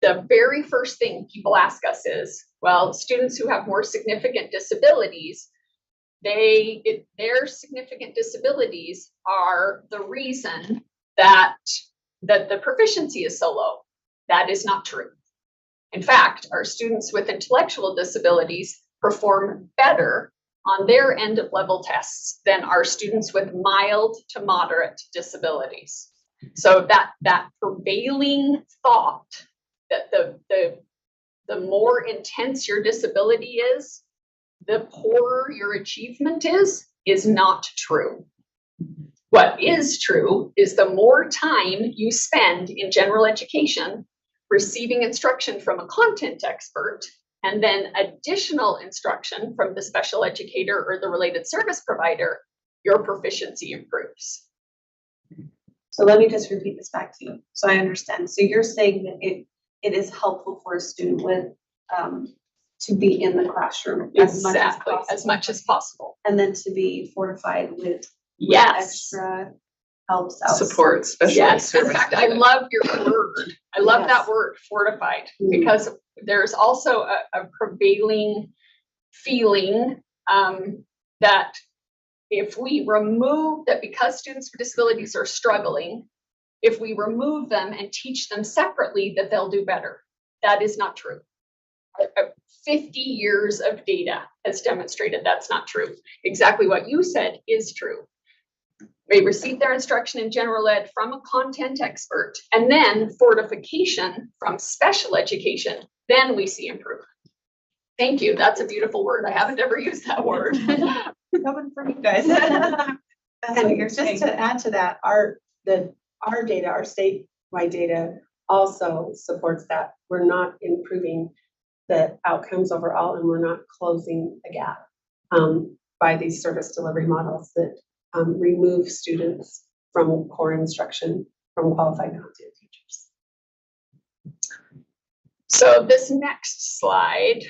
O: the very first thing people ask us is, well, students who have more significant disabilities, their significant disabilities are the reason that the proficiency is so low. That is not true. In fact, our students with intellectual disabilities perform better on their end of level tests than our students with mild to moderate disabilities. So that prevailing thought that the more intense your disability is, the poorer your achievement is not true. What is true is the more time you spend in general education receiving instruction from a content expert and then additional instruction from the special educator or the related service provider, your proficiency improves.
E: So let me just repeat this back to you, so I understand. So you're saying that it is helpful for a student with, to be in the classroom
O: Exactly, as much as possible.
E: and then to be fortified with
O: Yes.
E: extra helps out.
C: Support, especially
O: Yes, in
C: service
O: fact, I
C: data.
O: love your word. I love
E: Yes.
O: that word, fortified, because there's also a prevailing feeling that if we remove that, because students with disabilities are struggling, if we remove them and teach them separately, that they'll do better. That is not true. 50 years of data has demonstrated that's not true. Exactly what you said is true. They receive their instruction in general ed from a content expert, and then fortification from special education, then we see improvement. Thank you. That's a beautiful word. I haven't ever used that word.
E: Coming from you guys.
P: And just to add to that, our data, our statewide data also supports that. We're not improving the outcomes overall, and we're not closing a gap by these service delivery models that remove students from core instruction from qualified content teachers.
O: So this next slide,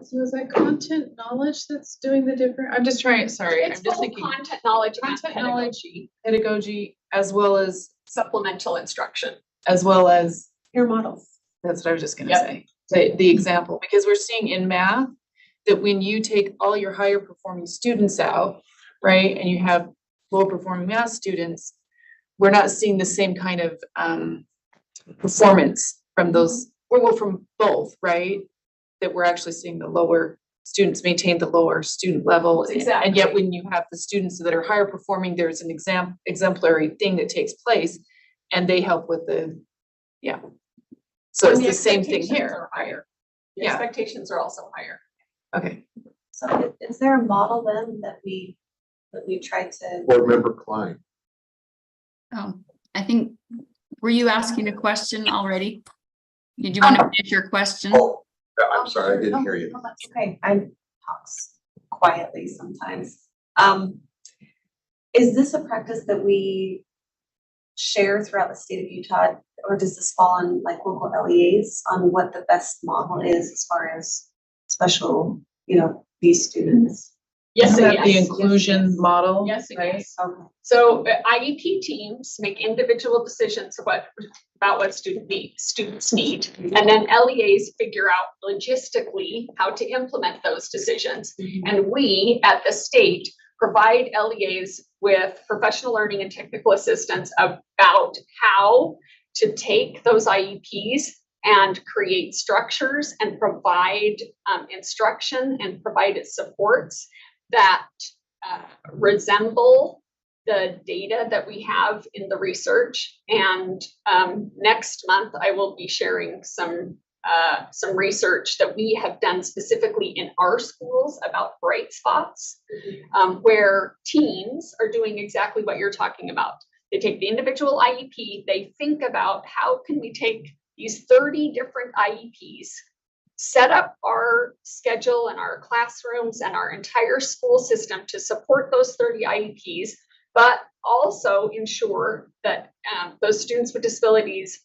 C: So is that content knowledge that's doing the different? I'm just trying, sorry, I'm
O: it's
C: just
O: both
C: thinking
O: content knowledge and
C: content knowledge,
O: pedagogy,
C: pedagogy, as well as
O: supplemental instruction.
P: Peer models.
C: that's what I was just gonna
O: Yep.
C: say. The example, because we're seeing in math that when you take all your higher performing students out, right, and you have low performing math students, we're not seeing the same kind of performance from those, well, from both, right? That we're actually seeing the lower students maintain the lower student level. And yet
O: Exactly.
C: when you have the students that are higher performing, there's an exemplary thing that takes place and they help with the, yeah. So it's
O: And
C: the same thing
O: expectations
C: here.
O: are higher. The
C: Yeah.
O: expectations are also higher.
C: Okay.
E: So is there a model then that we try to?
A: Board Member Klein.
K: Oh, I think, were you asking a question already? Did you want to finish your question?
A: Oh, I'm sorry, I didn't hear you.
E: No, that's okay. I talk quietly sometimes. Is this a practice that we share throughout the state of Utah, or does this fall on like local LEAs on what the best model is as far as special, these students?
O: Yes,
C: Isn't
O: and
C: that the
O: yes.
C: inclusion model?
O: Yes, and
C: right?
O: yes. So IEP teams make individual decisions about what students need. And then LEAs figure out logistically how to implement those decisions. And we at the state provide LEAs with professional learning and technical assistance about how to take those IEPs and create structures and provide instruction and provide supports that resemble the data that we have in the research. And next month, I will be sharing some research that we have done specifically in our schools about bright spots, where teams are doing exactly what you're talking about. They take the individual IEP, they think about how can we take these 30 different IEPs, set up our schedule and our classrooms and our entire school system to support those 30 IEPs, but also ensure that those students with disabilities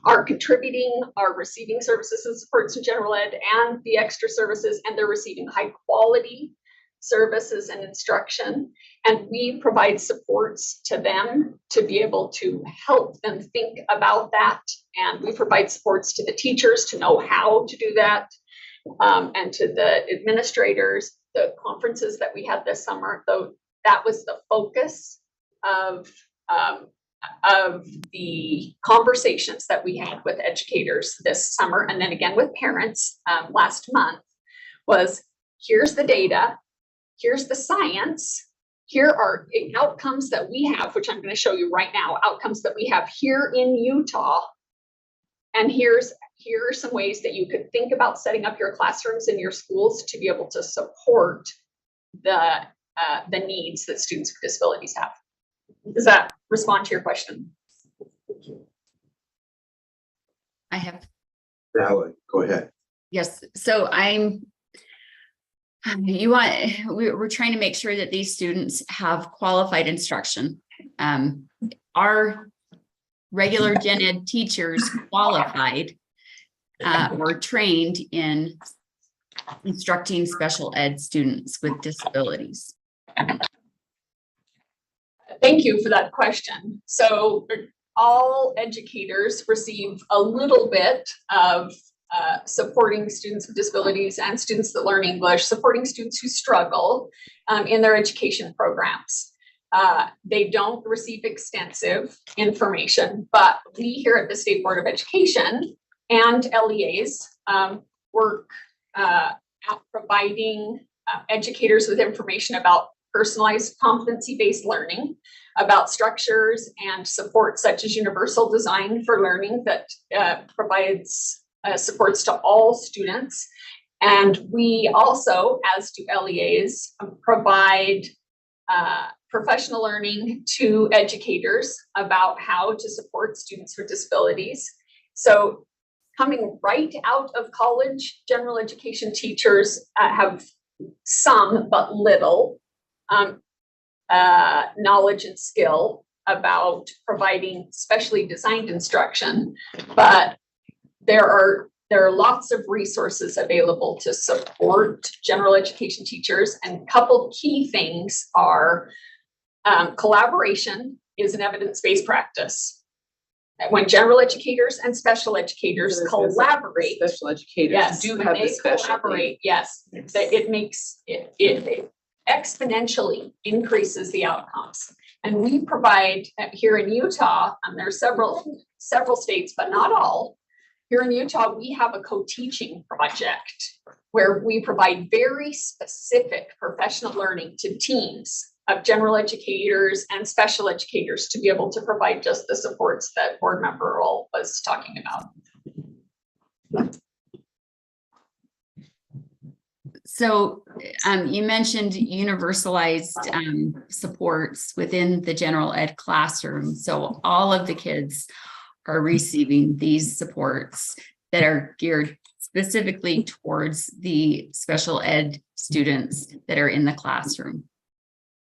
O: are contributing, are receiving services and supports in general ed and the extra services, and they're receiving high quality services and instruction. And we provide supports to them to be able to help them think about that. And we provide supports to the teachers to know how to do that. And to the administrators, the conferences that we had this summer, though, that was the focus of the conversations that we had with educators this summer. And then again with parents last month was, here's the data, here's the science, here are outcomes that we have, which I'm going to show you right now, outcomes that we have here in Utah. And here are some ways that you could think about setting up your classrooms in your schools to be able to support the needs that students with disabilities have. Does that respond to your question?
K: I have,
A: Go ahead.
K: yes. So we're trying to make sure that these students have qualified instruction. Our regular gen ed teachers qualified or trained in instructing special ed students with disabilities.
O: Thank you for that question. So all educators receive a little bit of supporting students with disabilities and students that learn English, supporting students who struggle in their education programs. They don't receive extensive information, but we here at the State Board of Education and LEAs work at providing educators with information about personalized competency-based learning, about structures and support such as universal design for learning that provides supports to all students. And we also, as do LEAs, provide professional learning to educators about how to support students with disabilities. So coming right out of college, general education teachers have some but little knowledge and skill about providing specially designed instruction, but there are lots of resources available to support general education teachers, and a couple key things are collaboration is an evidence-based practice. When general educators and special educators collaborate,
C: Special educators
O: yes,
C: do
O: when
C: have
O: they
C: the special
O: collaborate, yes, that it makes it exponentially increases the outcomes. And we provide here in Utah, and there's several states, but not all. Here in Utah, we have a co-teaching project where we provide very specific professional learning to teams of general educators and special educators to be able to provide just the supports that board member Earl was talking about.
K: So you mentioned universalized supports within the general ed classroom. So all of the kids are receiving these supports that are geared specifically towards the special ed students that are in the classroom.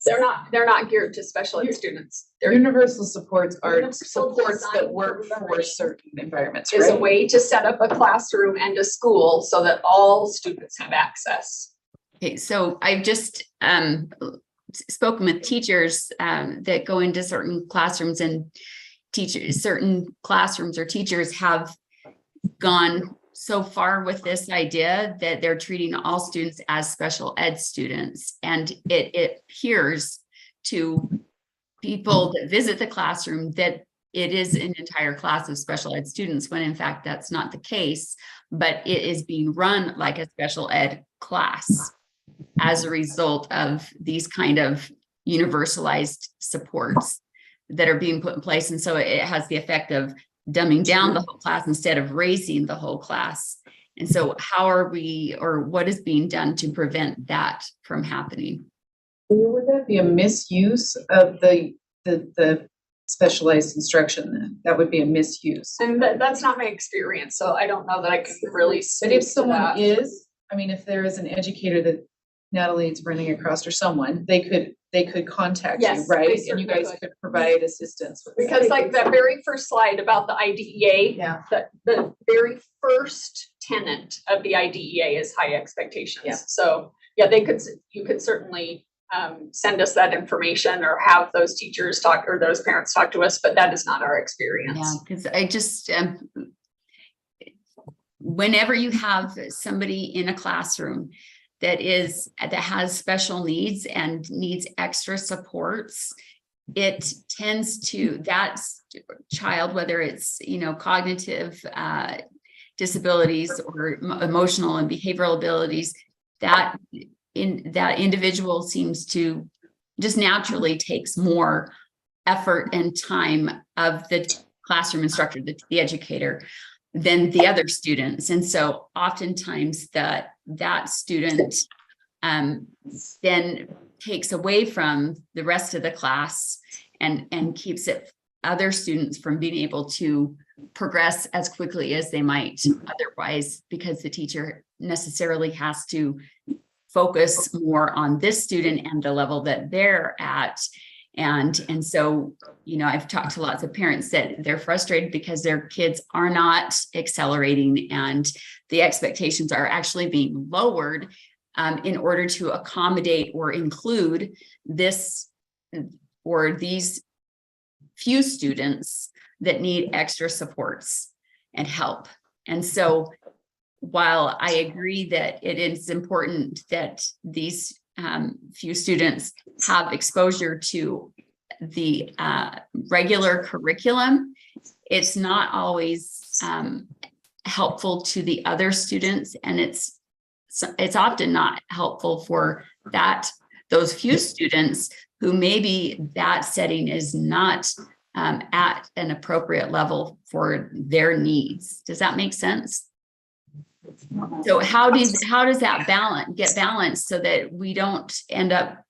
O: They're not geared to special ed students. They're
C: Universal supports are
O: Universal
C: supports that
O: design
C: work
O: for
C: for
O: learning
C: certain environments,
O: is a
C: right?
O: way to set up a classroom and a school so that all students have access.
K: Okay, so I've just spoken with teachers that go into certain classrooms, and certain classrooms or teachers have gone so far with this idea that they're treating all students as special ed students. And it appears to people that visit the classroom that it is an entire class of special ed students, when in fact that's not the case, but it is being run like a special ed class as a result of these kind of universalized supports that are being put in place. And so it has the effect of dumbing down the whole class instead of raising the whole class. And so how are we, or what is being done to prevent that from happening?
C: Would that be a misuse of the specialized instruction then? That would be a misuse.
O: And that's not my experience, so I don't know that I can really
C: But
O: speak
C: if
O: to
C: someone
O: that.
C: is, I mean, if there is an educator that Natalie is running across or someone, they could contact you,
O: Yes,
C: right?
O: they
C: And you
O: certainly
C: guys
O: could.
C: could provide assistance with that.
O: Because like that very first slide about the IDEA,
C: Yeah.
O: the very first tenet of the IDEA is high expectations.
C: Yeah.
O: So yeah, you could certainly send us that information or have those teachers talk or those parents talk to us, but that is not our experience.
K: Yeah, because I just, whenever you have somebody in a classroom that has special needs and needs extra supports, it tends to, that child, whether it's, cognitive disabilities or emotional and behavioral abilities, that individual seems to just naturally takes more effort and time of the classroom instructor, the educator, than the other students. And so oftentimes that student then takes away from the rest of the class and keeps other students from being able to progress as quickly as they might otherwise, because the teacher necessarily has to focus more on this student and the level that they're at. And so, I've talked to lots of parents that they're frustrated because their kids are not accelerating and the expectations are actually being lowered in order to accommodate or include this or these few students that need extra supports and help. And so while I agree that it is important that these few students have exposure to the regular curriculum, it's not always helpful to the other students, and it's often not helpful for those few students who maybe that setting is not at an appropriate level for their needs. Does that make sense? So how does that get balanced so that we don't end up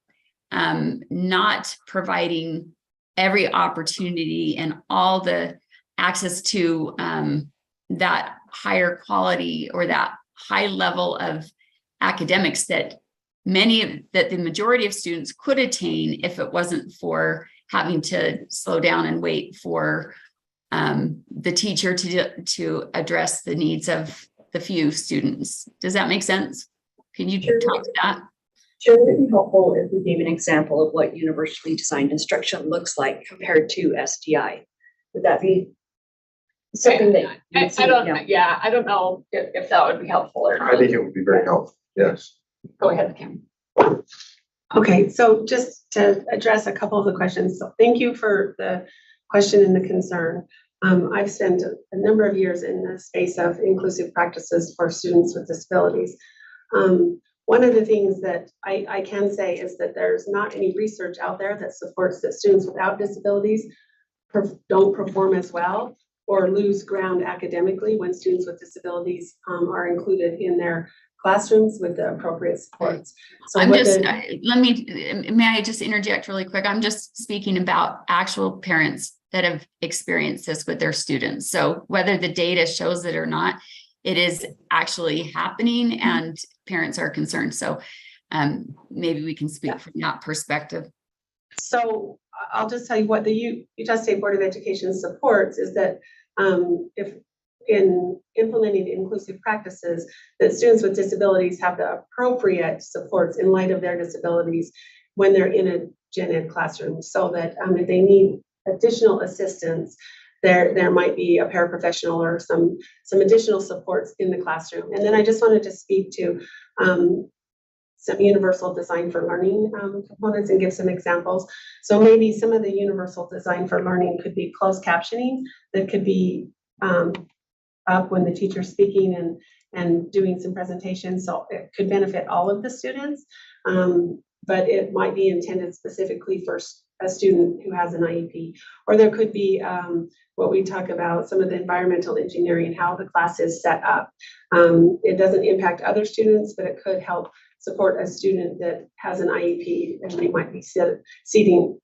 K: not providing every opportunity and all the access to that higher quality or that high level of academics that the majority of students could attain if it wasn't for having to slow down and wait for the teacher to address the needs of the few students. Does that make sense? Can you talk to that?
B: Sure, it'd be helpful if we gave an example of what universally designed instruction looks like compared to SDI. Would that be something that?
O: I don't know if that would be helpful or
A: I
O: not.
A: think it would be very helpful. Yes.
O: Go ahead, Kim.
P: Okay, so just to address a couple of the questions. So thank you for the question and the concern. I've spent a number of years in the space of inclusive practices for students with disabilities. One of the things that I can say is that there's not any research out there that supports that students without disabilities don't perform as well or lose ground academically when students with disabilities are included in their classrooms with the appropriate supports. So
K: may I just interject really quick? I'm just speaking about actual parents that have experienced this with their students. So whether the data shows it or not, it is actually happening and parents are concerned. So maybe we can speak from that perspective.
P: So I'll just tell you what the Utah State Board of Education supports is that if in implementing inclusive practices, that students with disabilities have the appropriate supports in light of their disabilities when they're in a gen ed classroom, so that if they need additional assistance, there might be a paraprofessional or some additional supports in the classroom. And then I just wanted to speak to some universal design for learning components and give some examples. So maybe some of the universal design for learning could be closed captioning that could be up when the teacher's speaking and doing some presentations. So it could benefit all of the students, but it might be intended specifically for a student who has an IEP. Or there could be what we talk about, some of the environmental engineering, how the class is set up. It doesn't impact other students, but it could help support a student that has an IEP and they might be sitting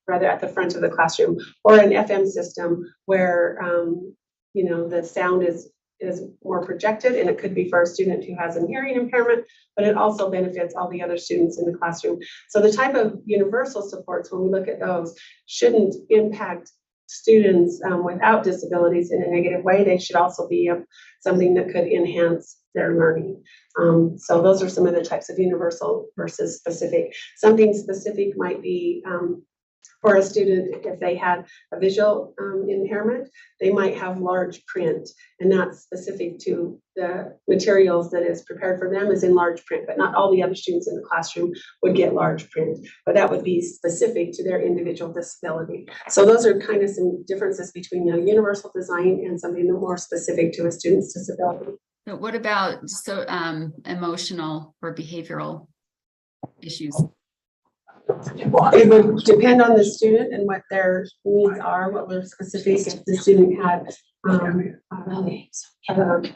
P: rather at the front of the classroom, or an FM system where the sound is more projected, and it could be for a student who has an hearing impairment, but it also benefits all the other students in the classroom. So the type of universal supports, when we look at those, shouldn't impact students without disabilities in a negative way. They should also be something that could enhance their learning. So those are some of the types of universal versus specific. Something specific might be for a student, if they had a visual impairment, they might have large print, and that's specific to the materials that is prepared for them is in large print, but not all the other students in the classroom would get large print, but that would be specific to their individual disability. So those are kind of some differences between the universal design and something more specific to a student's disability.
K: But what about emotional or behavioral issues?
P: It would depend on the student and what their needs are, what were specific. If the student had a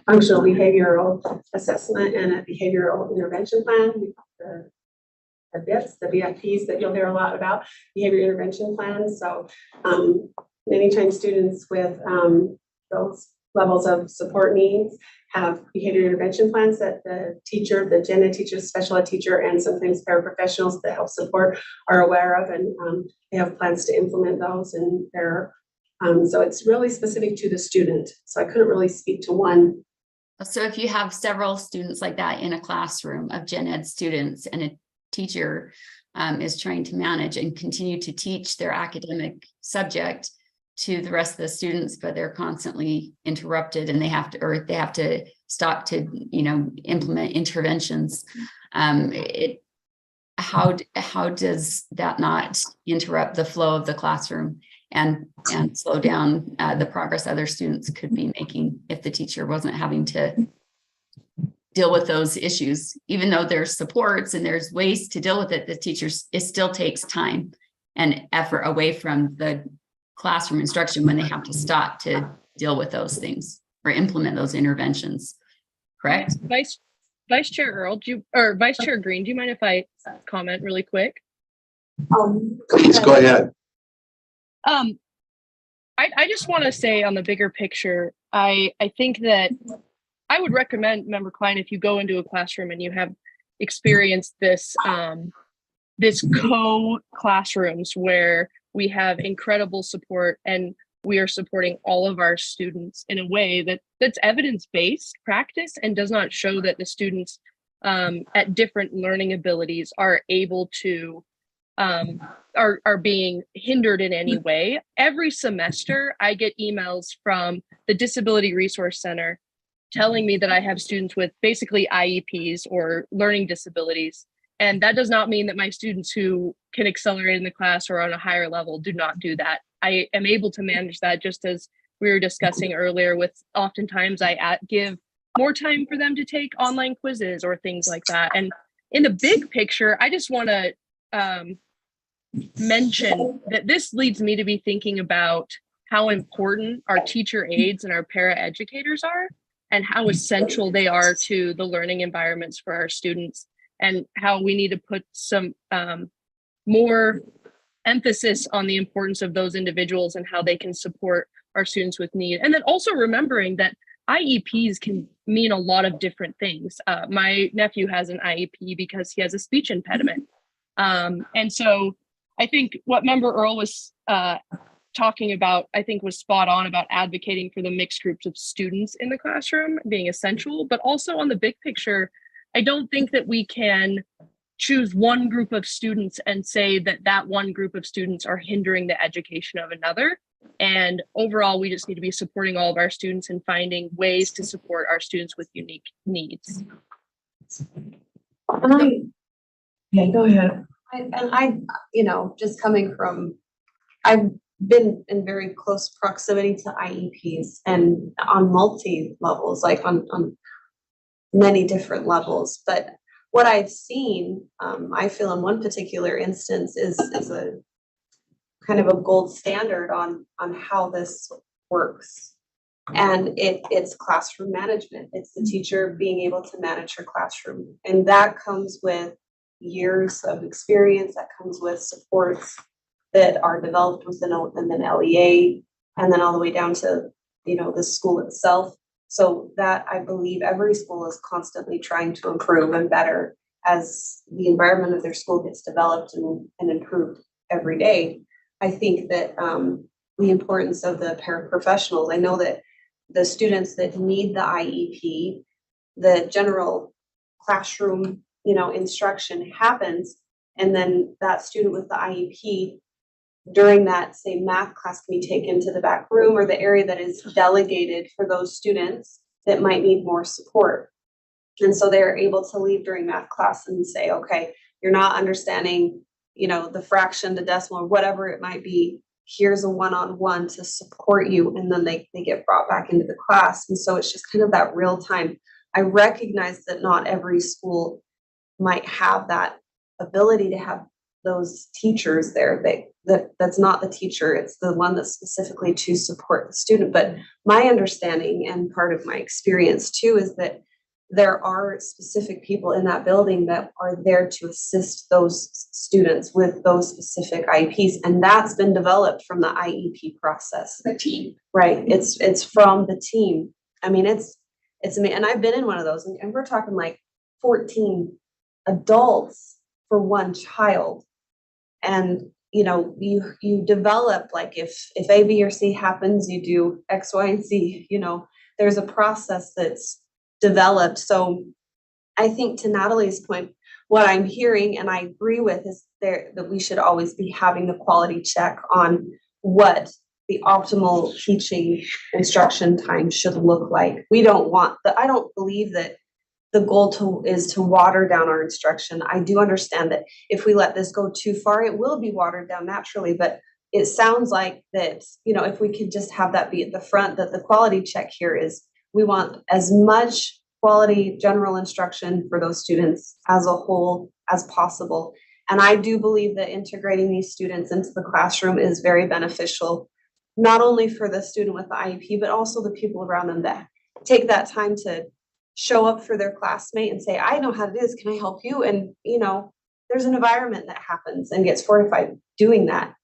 P: functional behavioral assessment and a behavioral intervention plan, the BIPs, the BIPs that you'll hear a lot about, behavior intervention plans. So many times students with those levels of support needs have behavior intervention plans that the teacher, the gen ed teacher, special ed teacher, and sometimes paraprofessionals that help support are aware of, and they have plans to implement those. And they're so it's really specific to the student. So I couldn't really speak to one.
K: So if you have several students like that in a classroom of gen ed students, and a teacher is trying to manage and continue to teach their academic subject to the rest of the students, but they're constantly interrupted and they have to stop to, implement interventions. How does that not interrupt the flow of the classroom and slow down the progress other students could be making if the teacher wasn't having to deal with those issues? Even though there's supports and there's ways to deal with it, it still takes time and effort away from the classroom instruction when they have to stop to deal with those things or implement those interventions. Correct?
D: Vice Chair Earl, Vice Chair Green, do you mind if I comment really quick?
A: Please go ahead.
D: I just want to say on the bigger picture, I think that I would recommend, Member Klein, if you go into a classroom and you have experienced this, this co-classrooms where we have incredible support and we are supporting all of our students in a way that's evidence-based practice and does not show that the students at different learning abilities are able to are being hindered in any way. Every semester I get emails from the Disability Resource Center telling me that I have students with basically IEPs or learning disabilities. And that does not mean that my students who can accelerate in the class or on a higher level do not do that. I am able to manage that, just as we were discussing earlier, with oftentimes I give more time for them to take online quizzes or things like that. And in the big picture, I just want to mention that this leads me to be thinking about how important our teacher aides and our paraeducators are, and how essential they are to the learning environments for our students, and how we need to put some more emphasis on the importance of those individuals and how they can support our students with need. And then also remembering that IEPs can mean a lot of different things. My nephew has an IEP because he has a speech impediment. And so I think what Member Earl was talking about, I think, was spot on about advocating for the mixed groups of students in the classroom being essential, but also on the big picture, I don't think that we can choose one group of students and say that that one group of students are hindering the education of another. And overall, we just need to be supporting all of our students and finding ways to support our students with unique needs.
E: Yeah, go ahead. You know, just coming from, I've been in very close proximity to IEPs and on multi levels, like on many different levels. But what I've seen, I feel in one particular instance is a kind of a gold standard on how this works. And it's classroom management. It's the teacher being able to manage her classroom. And that comes with years of experience, that comes with supports that are developed within an LEA, and then all the way down to, you know, the school itself. So that, I believe, every school is constantly trying to improve and better as the environment of their school gets developed and improved every day. I think that the importance of the paraprofessionals, I know that the students that need the IEP, the general classroom, you know, instruction happens, and then that student with the IEP during that same math class can be taken to the back room or the area that is delegated for those students that might need more support. And so they're able to leave during math class and say, okay, you're not understanding, you know, the fraction, the decimal, or whatever it might be. Here's a one-on-one to support you. And then they get brought back into the class. And so it's just kind of that real time. I recognize that not every school might have that ability to have those teachers there. That's not the teacher, it's the one that's specifically to support the student. But my understanding and part of my experience too is that there are specific people in that building that are there to assist those students with those specific IEPs, and that's been developed from the IEP process.
O: The team.
E: Right, it's from the team. I mean, it's and I've been in one of those, and we're talking like 14 adults for one child. And you know, you develop, like if A, B, or C happens, you do X, Y, and Z. You know, there's a process that's developed. So I think to Natalie's point, what I'm hearing and I agree with is that we should always be having the quality check on what the optimal teaching instruction time should look like. We don't want I don't believe that the goal is to water down our instruction. I do understand that if we let this go too far, it will be watered down naturally, but it sounds like that, you know, if we could just have that be at the front, that the quality check here is we want as much quality general instruction for those students as a whole as possible. And I do believe that integrating these students into the classroom is very beneficial, not only for the student with the IEP, but also the people around them that take that time to show up for their classmate and say, I know how it is, can I help you? And, you know, there's an environment that happens and gets fortified doing that.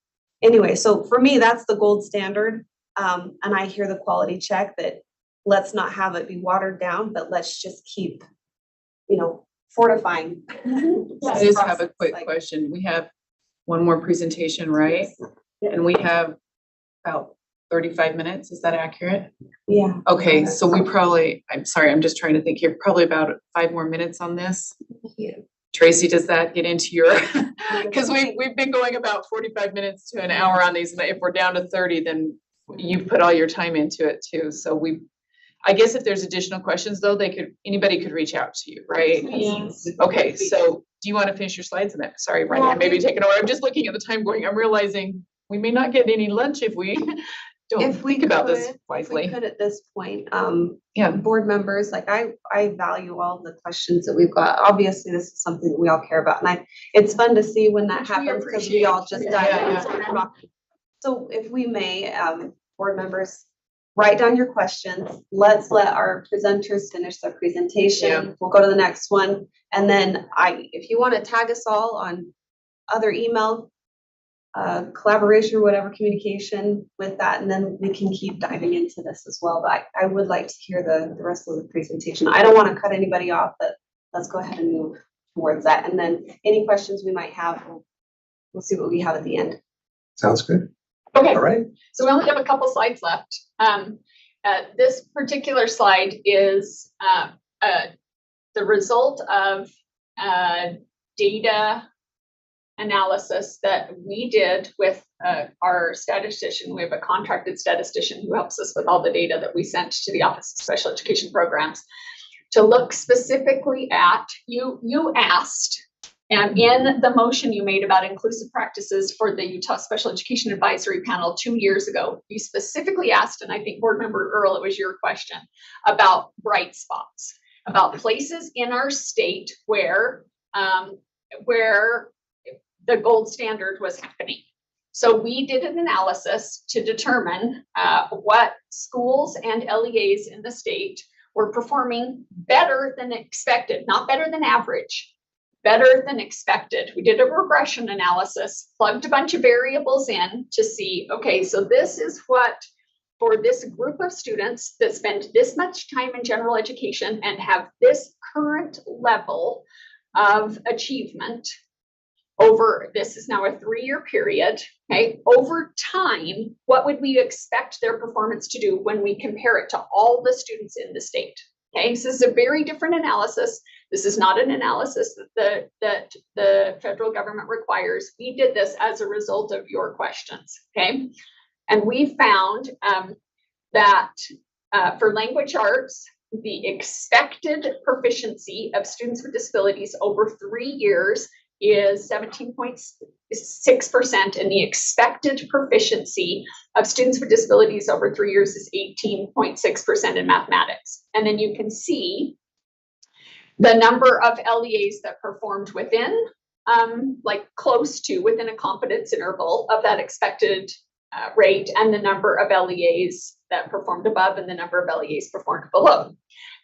E: Anyway, so for me, that's the gold standard. And I hear the quality check that let's not have it be watered down, but let's just keep, fortifying.
C: I just have a quick question. We have one more presentation, right? And we have about 35 minutes. Is that accurate?
E: Yeah.
C: Okay, so we probably, I'm sorry, I'm just trying to think here, probably about 5 more minutes on this. Tracy, does that get into your, because we've been going about 45 minutes to an hour on these. If we're down to 30, then you put all your time into it too. So I guess if there's additional questions though, anybody could reach out to you, right?
E: Yes.
C: Okay, so do you want to finish your slides and that? Sorry, Ryan, I may be taking over. I'm just looking at the time going, I'm realizing we may not get any lunch if we don't think about this wisely.
E: If we could at this point,
C: Yeah.
E: board members, like I value all the questions that we've got. Obviously, this is something that we all care about. And it's fun to see when that happens because we all just dive in. So if we may, board members, write down your questions. Let's let our presenters finish their presentation.
C: Yeah.
E: We'll go to the next one. And then if you want to tag us all on other email, collaboration or whatever communication with that, and then we can keep diving into this as well. But I would like to hear the rest of the presentation. I don't want to cut anybody off, but let's go ahead and move towards that. And then any questions we might have, we'll see what we have at the end.
A: Sounds good.
O: Okay.
A: All right.
O: So we only have a couple slides left. This particular slide is the result of data analysis that we did with our statistician. We have a contracted statistician who helps us with all the data that we sent to the Office of Special Education Programs to look specifically at, you asked, and in the motion you made about inclusive practices for the Utah Special Education Advisory Panel 2 years ago, you specifically asked, and I think Board Member Earl, it was your question, about bright spots, about places in our state where the gold standard was happening. So we did an analysis to determine what schools and LEAs in the state were performing better than expected, not better than average, better than expected. We did a regression analysis, plugged a bunch of variables in to see, okay, so this is what, for this group of students that spend this much time in general education and have this current level of achievement over, this is now a 3-year period, okay, over time, what would we expect their performance to do when we compare it to all the students in the state? Okay, so this is a very different analysis. This is not an analysis that the federal government requires. We did this as a result of your questions, okay? And we found that for language arts, the expected proficiency of students with disabilities over 3 years is 17.6%, and the expected proficiency of students with disabilities over 3 years is 18.6% in mathematics. And then you can see the number of LEAs that performed within, like close to within a confidence interval of that expected rate, and the number of LEAs that performed above and the number of LEAs performed below.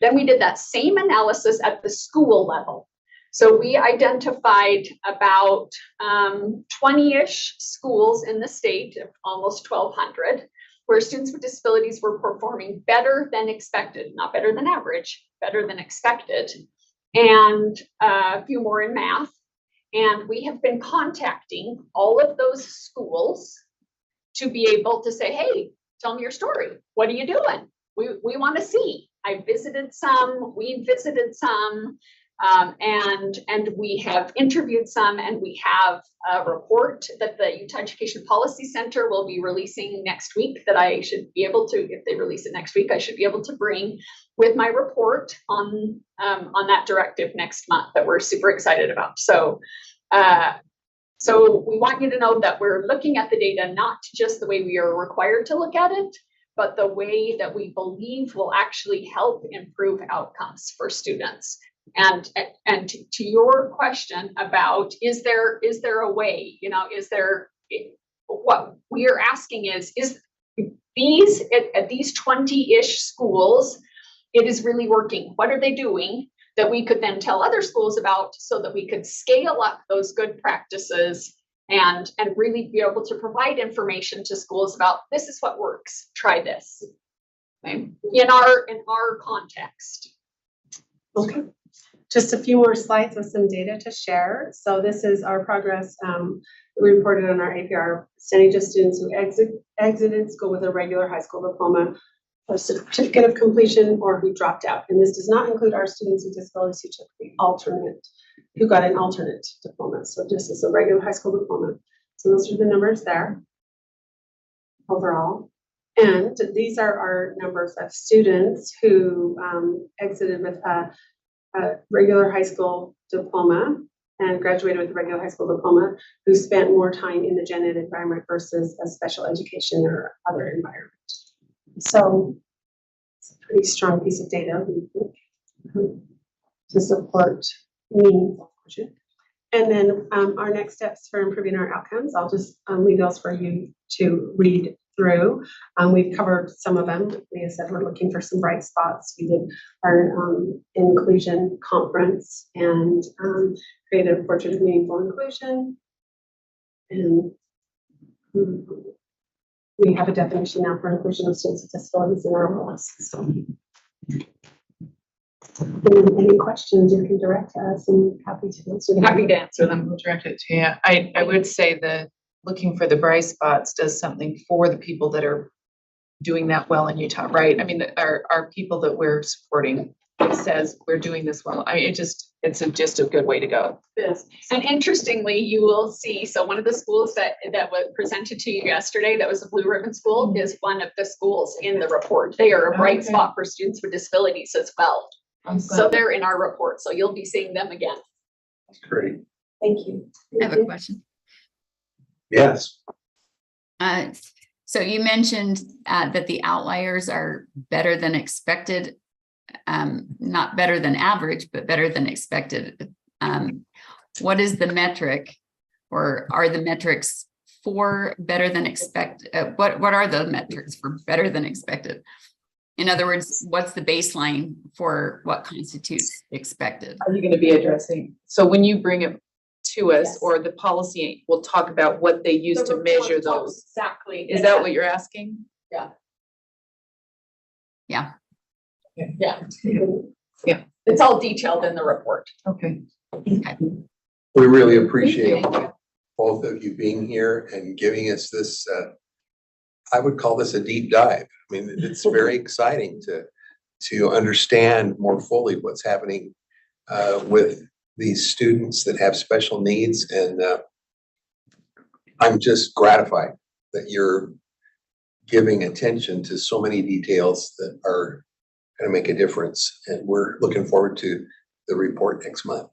O: Then we did that same analysis at the school level. So we identified about 20-ish schools in the state, almost 1,200, where students with disabilities were performing better than expected, not better than average, better than expected, and a few more in math. And we have been contacting all of those schools to be able to say, hey, tell me your story. What are you doing? We want to see. I visited some, we visited some, and we have interviewed some, and we have a report that the Utah Education Policy Center will be releasing next week that I should be able to, if they release it next week, I should be able to bring with my report on that directive next month that we're super excited about. So we want you to know that we're looking at the data, not just the way we are required to look at it, but the way that we believe will actually help improve outcomes for students. And to your question about, is there a way, what we are asking is these, at these 20-ish schools, it is really working. What are they doing that we could then tell other schools about so that we could scale up those good practices and really be able to provide information to schools about, this is what works, try this. Okay, in our context.
P: Okay, just a few more slides with some data to share. So this is our progress we reported on our APR percentage of students who exited school with a regular high school diploma, a certificate of completion, or who dropped out. And this does not include our students with disabilities who took the alternate, who got an alternate diploma. So just as a regular high school diploma. So those are the numbers there overall. And these are our numbers of students who exited with a regular high school diploma and graduated with a regular high school diploma, who spent more time in the gen ed environment versus a special education or other environment. So it's a pretty strong piece of data, we think, to support meaningful inclusion. And then our next steps for improving our outcomes, I'll just leave those for you to read through. We've covered some of them. We said we're looking for some bright spots. We did our inclusion conference and created a portrait of meaningful inclusion. And we have a definition now for inclusion of students with disabilities in our rules. So any questions you can direct to us, and happy to answer them.
C: Happy to answer them. We'll direct it to you. I would say that looking for the bright spots does something for the people that are doing that well in Utah, right? I mean, our people that we're supporting, it says we're doing this well. I mean, it's just a good way to go.
O: This. And interestingly, you will see, so one of the schools that was presented to you yesterday, that was a Blue Ribbon School, is one of the schools in the report. They are a bright spot for students with disabilities as well. So they're in our report, so you'll be seeing them again.
A: That's great.
P: Thank you.
K: I have a question.
A: Yes.
K: So you mentioned that the outliers are better than expected, not better than average, but better than expected. What is the metric, or are the metrics for better than expected? What are the metrics for better than expected? In other words, what's the baseline for what constitutes expected?
C: Are you going to be addressing? So when you bring it to us, or the policy will talk about what they use to measure those.
O: Exactly.
C: Is that what you're asking?
O: Yeah.
K: Yeah.
O: Yeah.
C: Yeah.
O: It's all detailed in the report.
C: Okay.
A: We really appreciate both of you being here and giving us this, I would call this a deep dive. I mean, it's very exciting to understand more fully what's happening with these students that have special needs. And I'm just gratified that you're giving attention to so many details that are going to make a difference. And we're looking forward to the report next month.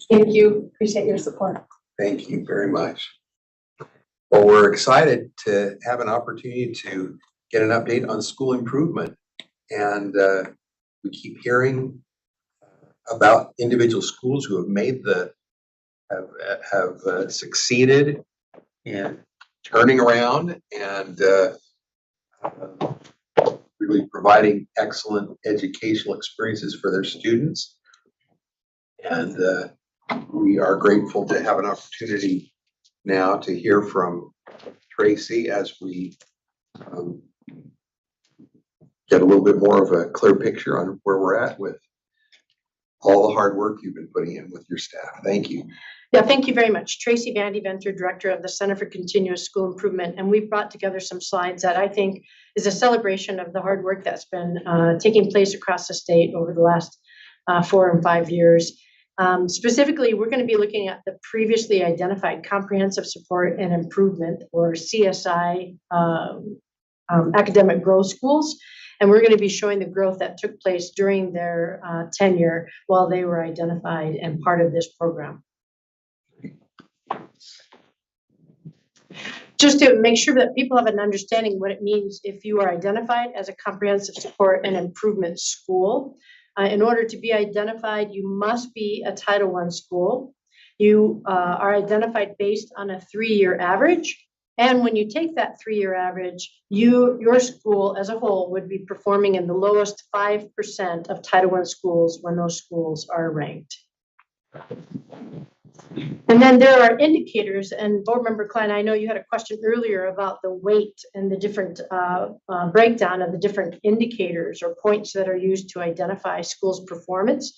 P: Thank you. Appreciate your support.
A: Thank you very much. Well, we're excited to have an opportunity to get an update on school improvement. And we keep hearing about individual schools who have made have succeeded in turning around and really providing excellent educational experiences for their students. And we are grateful to have an opportunity now to hear from Tracy as we get a little bit more of a clear picture on where we're at with all the hard work you've been putting in with your staff. Thank you.
Q: Yeah, thank you very much. Tracy Vandy Venter, Director of the Center for Continuous School Improvement. And we've brought together some slides that I think is a celebration of the hard work that's been taking place across the state over the last 4 and 5 years. Specifically, we're going to be looking at the previously identified comprehensive support and improvement, or CSI, academic growth schools. And we're going to be showing the growth that took place during their tenure while they were identified and part of this program. Just to make sure that people have an understanding what it means if you are identified as a comprehensive support and improvement school. In order to be identified, you must be a Title I school. You are identified based on a 3-year average. And when you take that 3-year average, your school as a whole would be performing in the lowest 5% of Title I schools when those schools are ranked. And then there are indicators, and Board Member Klein, I know you had a question earlier about the weight and the different breakdown of the different indicators or points that are used to identify schools' performance.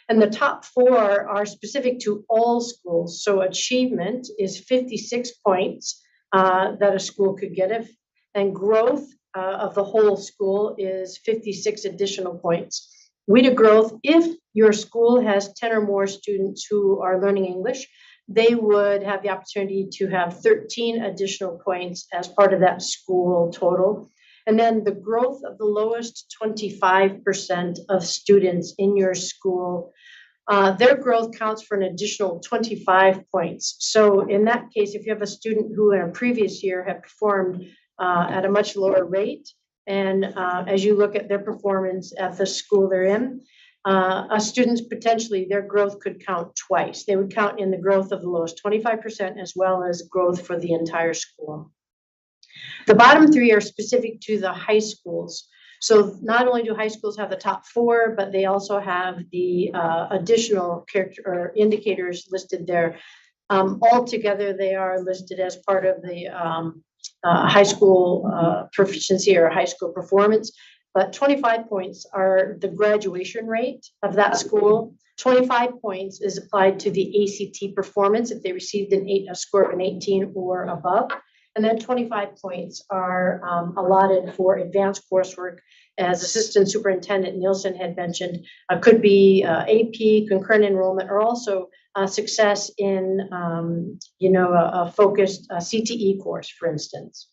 Q: And the top 4 are specific to all schools. So achievement is 56 points that a school could get, and growth of the whole school is 56 additional points. WIDA growth, if your school has 10 or more students who are learning English, they would have the opportunity to have 13 additional points as part of that school total. And then the growth of the lowest 25% of students in your school, their growth counts for an additional 25 points. So in that case, if you have a student who in a previous year had performed at a much lower rate, and as you look at their performance at the school they're in, a student's potentially their growth could count twice. They would count in the growth of the lowest 25% as well as growth for the entire school. The bottom 3 are specific to the high schools. So not only do high schools have the top 4, but they also have the additional character or indicators listed there. Altogether, they are listed as part of the high school proficiency or high school performance, but 25 points are the graduation rate of that school. 25 points is applied to the ACT performance if they received a score of an 18 or above. And then 25 points are allotted for advanced coursework, as Assistant Superintendent Nielsen had mentioned, could be AP, concurrent enrollment, or also success in, a focused CTE course, for instance.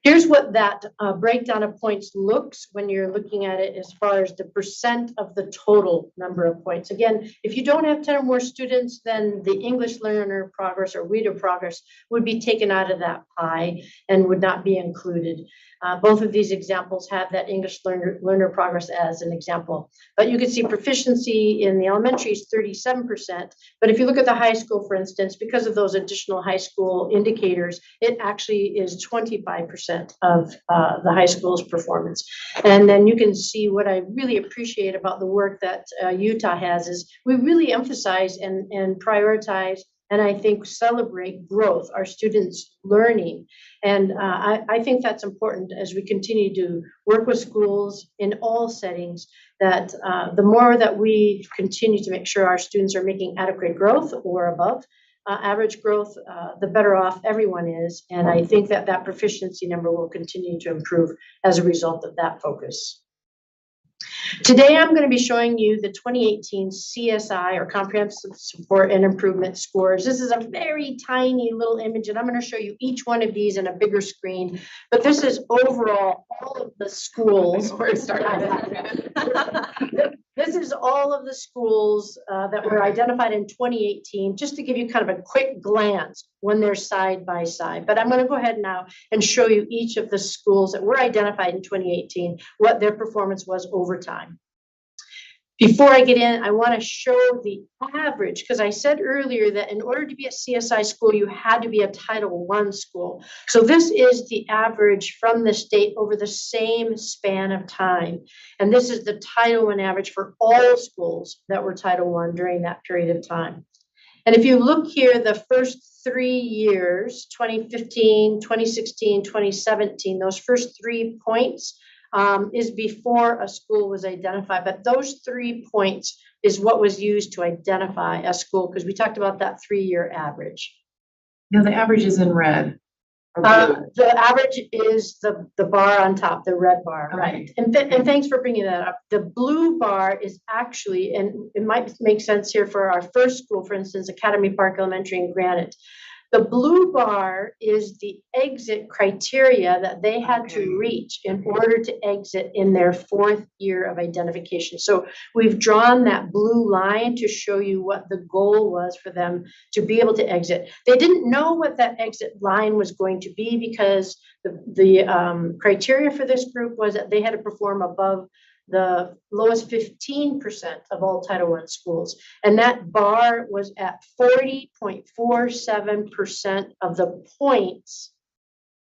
Q: Here's what that breakdown of points looks when you're looking at it as far as the percent of the total number of points. Again, if you don't have 10 or more students, then the English learner progress or reader progress would be taken out of that pie and would not be included. Both of these examples have that English learner progress as an example. But you can see proficiency in the elementary is 37%. But if you look at the high school, for instance, because of those additional high school indicators, it actually is 25% of the high school's performance. And then you can see what I really appreciate about the work that Utah has is we really emphasize and prioritize and I think celebrate growth, our students learning. And I think that's important as we continue to work with schools in all settings, that the more that we continue to make sure our students are making adequate growth or above average growth, the better off everyone is. And I think that that proficiency number will continue to improve as a result of that focus. Today, I'm going to be showing you the 2018 CSI or Comprehensive Support and Improvement scores. This is a very tiny little image, and I'm going to show you each one of these in a bigger screen. But this is overall all of the schools. This is all of the schools that were identified in 2018, just to give you kind of a quick glance when they're side by side. But I'm going to go ahead now and show you each of the schools that were identified in 2018, what their performance was over time. Before I get in, I want to show the average, because I said earlier that in order to be a CSI school, you had to be a Title I school. So this is the average from the state over the same span of time. And this is the Title I average for all schools that were Title I during that period of time. And if you look here, the first 3 years, 2015, 2016, 2017, those first 3 points is before a school was identified, but those 3 points is what was used to identify a school, because we talked about that 3-year average.
C: No, the average is in red.
Q: The average is the bar on top, the red bar,
C: Okay.
Q: right? And thanks for bringing that up. The blue bar is actually, and it might make sense here for our first school, for instance, Academy Park Elementary in Granite. The blue bar is the exit criteria that they had to reach in order to exit in their 4th year of identification. So we've drawn that blue line to show you what the goal was for them to be able to exit. They didn't know what that exit line was going to be, because the criteria for this group was that they had to perform above the lowest 15% of all Title I schools. And that bar was at 40.47% of the points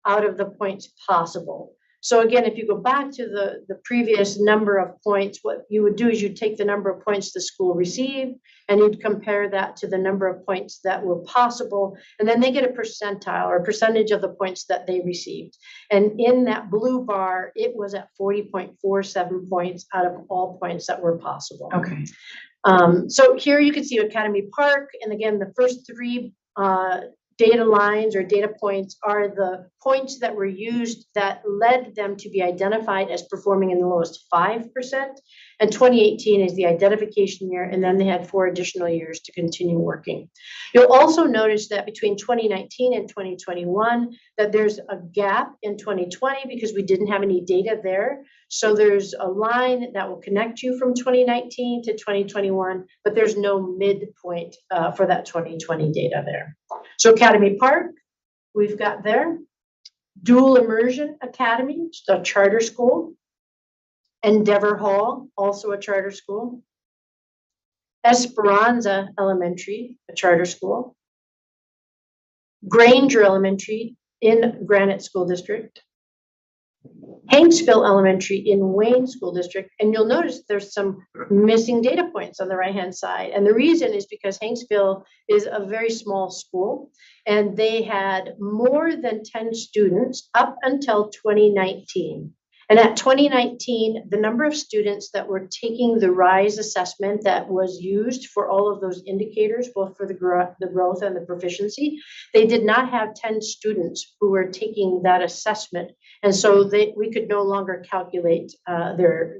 Q: out of the points possible. So again, if you go back to the previous number of points, what you would do is you'd take the number of points the school received and you'd compare that to the number of points that were possible. And then they get a percentile or percentage of the points that they received. And in that blue bar, it was at 40.47 points out of all points that were possible.
C: Okay.
Q: So here you can see Academy Park. And again, the first three data lines or data points are the points that were used that led them to be identified as performing in the lowest 5%. And 2018 is the identification year, and then they had 4 additional years to continue working. You'll also notice that between 2019 and 2021, that there's a gap in 2020 because we didn't have any data there. So there's a line that will connect you from 2019 to 2021, but there's no midpoint for that 2020 data there. So Academy Park, we've got there. Dual Immersion Academy, a charter school. Endeavor Hall, also a charter school. Esperanza Elementary, a charter school. Granger Elementary in Granite School District. Hanksville Elementary in Wayne School District. And you'll notice there's some missing data points on the right-hand side. And the reason is because Hanksville is a very small school and they had more than 10 students up until 2019. And at 2019, the number of students that were taking the RISE assessment that was used for all of those indicators, both for the growth and the proficiency, they did not have 10 students who were taking that assessment. And so we could no longer calculate their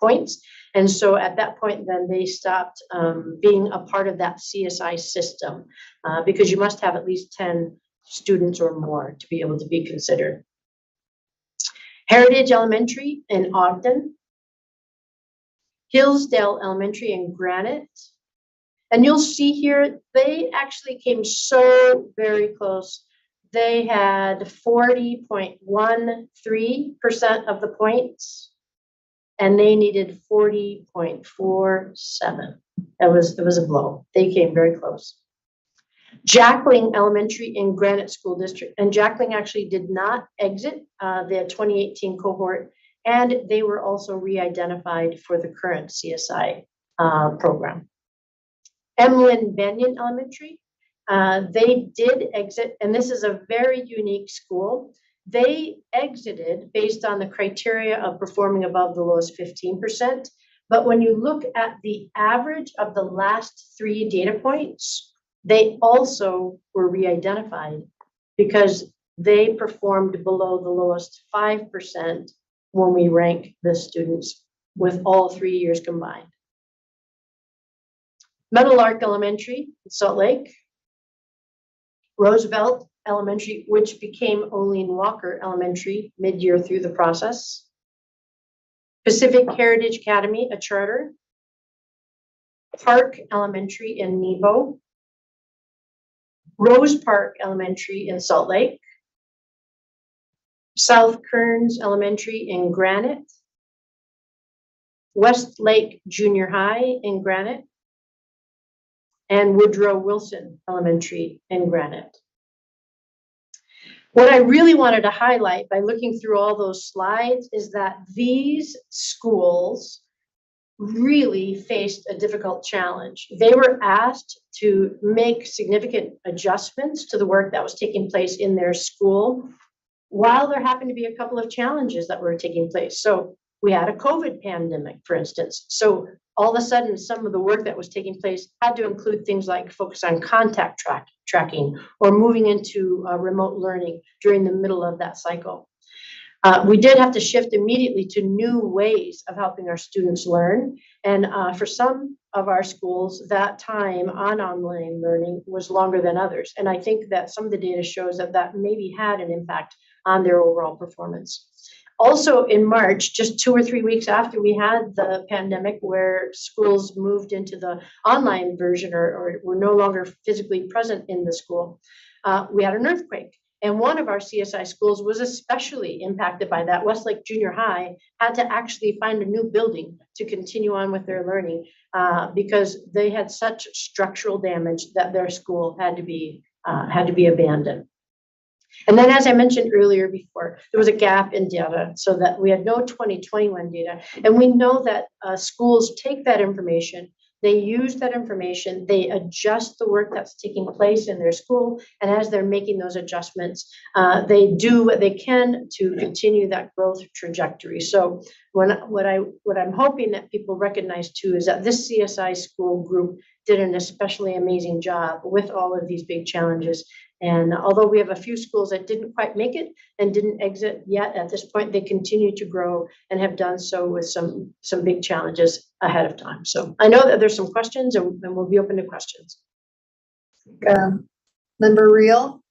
Q: points. And so at that point, then they stopped being a part of that CSI system because you must have at least 10 students or more to be able to be considered. Heritage Elementary in Ogden, Hillsdale Elementary in Granite. And you'll see here, they actually came so very close. They had 40.13% of the points, and they needed 40.47. It was a blow. They came very close. Jackling Elementary in Granite School District, and Jackling actually did not exit the 2018 cohort, and they were also re-identified for the current CSI program. Emlyn Benyon Elementary, they did exit, and this is a very unique school. They exited based on the criteria of performing above the lowest 15%, but when you look at the average of the last 3 data points, they also were re-identified because they performed below the lowest 5% when we rank the students with all 3 years combined. Meadowlark Elementary in Salt Lake. Roosevelt Elementary, which became Olene Walker Elementary mid-year through the process. Pacific Heritage Academy, a charter. Park Elementary in Nebo. Rose Park Elementary in Salt Lake. South Kearns Elementary in Granite. Westlake Junior High in Granite. And Woodrow Wilson Elementary in Granite. What I really wanted to highlight by looking through all those slides is that these schools really faced a difficult challenge. They were asked to make significant adjustments to the work that was taking place in their school, while there happened to be a couple of challenges that were taking place. So we had a COVID pandemic, for instance. So all of a sudden, some of the work that was taking place had to include things like focus on contact tracking or moving into remote learning during the middle of that cycle. We did have to shift immediately to new ways of helping our students learn. And for some of our schools, that time on online learning was longer than others. And I think that some of the data shows that that maybe had an impact on their overall performance. Also in March, just 2 or 3 weeks after we had the pandemic where schools moved into the online version or were no longer physically present in the school, we had an earthquake. And one of our CSI schools was especially impacted by that. Westlake Junior High had to actually find a new building to continue on with their learning because they had such structural damage that their school had to be abandoned. And then, as I mentioned earlier before, there was a gap in data so that we had no 2021 data. And we know that schools take that information, they use that information, they adjust the work that's taking place in their school. And as they're making those adjustments, they do what they can to continue that growth trajectory. So what I'm hoping that people recognize too is that this CSI school group did an especially amazing job with all of these big challenges. And although we have a few schools that didn't quite make it and didn't exit yet, at this point, they continue to grow and have done so with some big challenges ahead of time. So I know that there's some questions and we'll be open to questions.
E: Member Reel?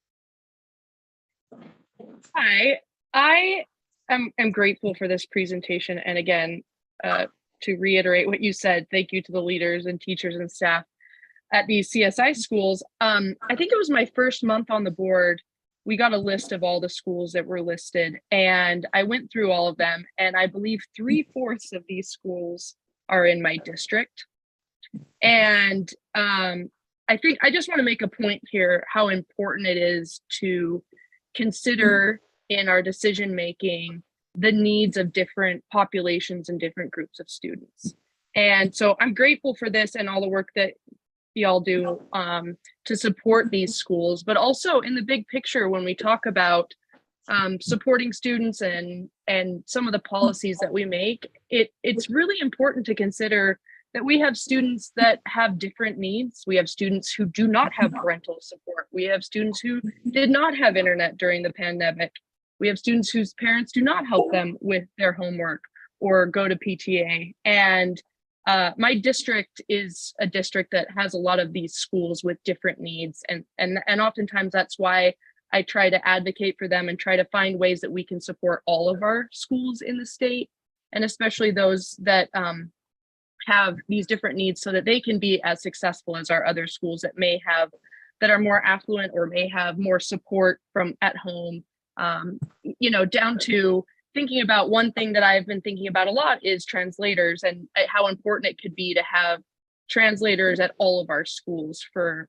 D: Hi, I am grateful for this presentation. And again, to reiterate what you said, thank you to the leaders and teachers and staff at these CSI schools. I think it was my first month on the board. We got a list of all the schools that were listed, and I went through all of them, and I believe 3/4 of these schools are in my district. And I think I just want to make a point here how important it is to consider in our decision making the needs of different populations and different groups of students. And so I'm grateful for this and all the work that y'all do to support these schools, but also in the big picture when we talk about supporting students and some of the policies that we make, it's really important to consider that we have students that have different needs. We have students who do not have parental support. We have students who did not have internet during the pandemic. We have students whose parents do not help them with their homework or go to PTA. And my district is a district that has a lot of these schools with different needs. And oftentimes that's why I try to advocate for them and try to find ways that we can support all of our schools in the state, and especially those that have these different needs so that they can be as successful as our other schools that are more affluent or may have more support from at home, down to thinking about one thing that I've been thinking about a lot is translators and how important it could be to have translators at all of our schools for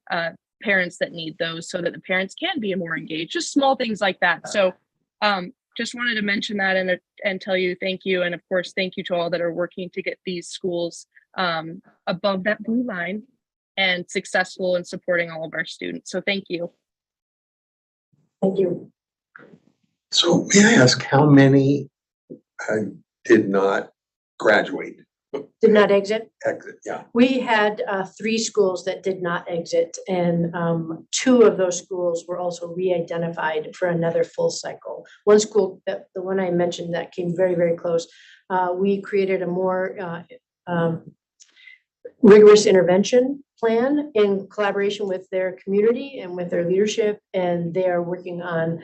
D: parents that need those so that the parents can be more engaged, just small things like that. So just wanted to mention that and tell you thank you. And of course, thank you to all that are working to get these schools above that blue line and successful in supporting all of our students. So thank you.
Q: Thank you.
A: So may I ask how many did not graduate?
Q: Did not exit?
A: Exit, yeah.
Q: We had 3 schools that did not exit, and 2 of those schools were also re-identified for another full cycle. One school, the one I mentioned that came very, very close, we created a more rigorous intervention plan in collaboration with their community and with their leadership, and they are working on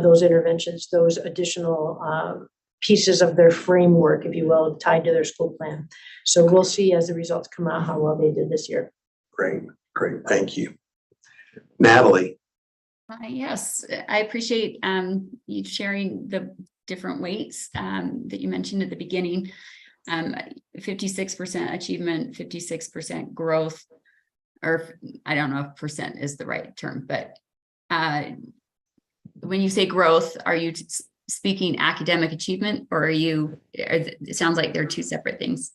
Q: those interventions, those additional pieces of their framework, if you will, tied to their school plan. So we'll see as the results come out how well they did this year.
A: Great, thank you. Natalie.
K: Yes, I appreciate you sharing the different weights that you mentioned at the beginning. 56% achievement, 56% growth, or I don't know if percent is the right term, but when you say growth, are you speaking academic achievement, or it sounds like they're 2 separate things?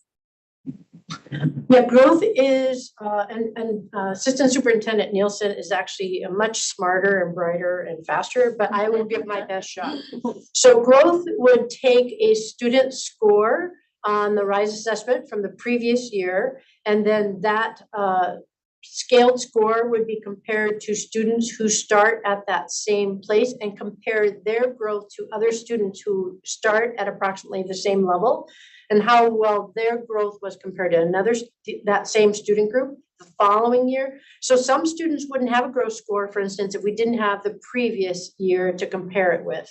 Q: Yeah, growth is, and Assistant Superintendent Nielsen is actually a much smarter and brighter and faster, but I will give my best shot. So growth would take a student score on the RISE assessment from the previous year, and then that scaled score would be compared to students who start at that same place and compare their growth to other students who start at approximately the same level, and how well their growth was compared to that same student group the following year. So some students wouldn't have a growth score, for instance, if we didn't have the previous year to compare it with.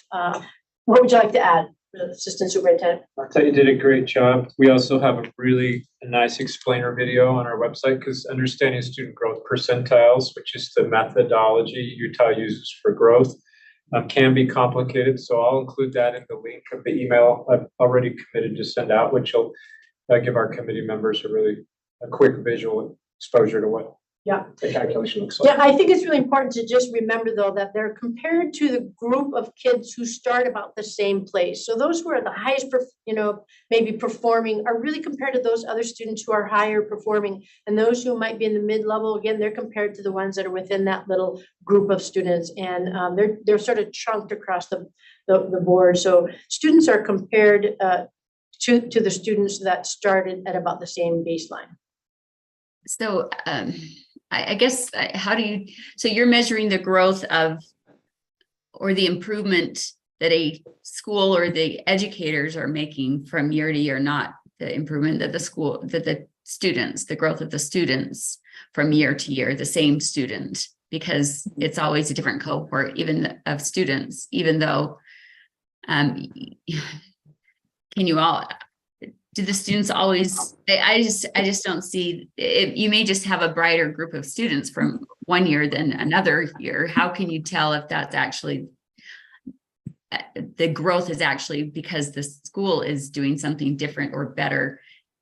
Q: What would you like to add, Assistant Superintendent?
I: I thought you did a great job. We also have a really nice explainer video on our website, because understanding student growth percentiles, which is the methodology Utah uses for growth, can be complicated. So I'll include that in the link of the email I've already committed to send out, which will give our committee members a quick visual exposure to what
P: Yeah.
I: the calculation looks like.
P: Yeah, I think it's really important to just remember though, that they're compared to the group of kids who start about the same place. So those who are the highest, maybe performing are really compared to those other students who are higher performing. And those who might be in the mid-level, again, they're compared to the ones that are within that little group of students. And they're sort of chunked across the board. So students are compared to the students that started at about the same baseline.
K: So I guess so you're measuring the growth of or the improvement that a school or the educators are making from year to year, not the improvement that the students, the growth of the students from year to year, the same student, because it's always a different cohort, even of students, even though, do the students always, I just don't see it. You may just have a brighter group of students from one year than another year. How can you tell if that's actually, the growth is actually because the school is doing something different or better?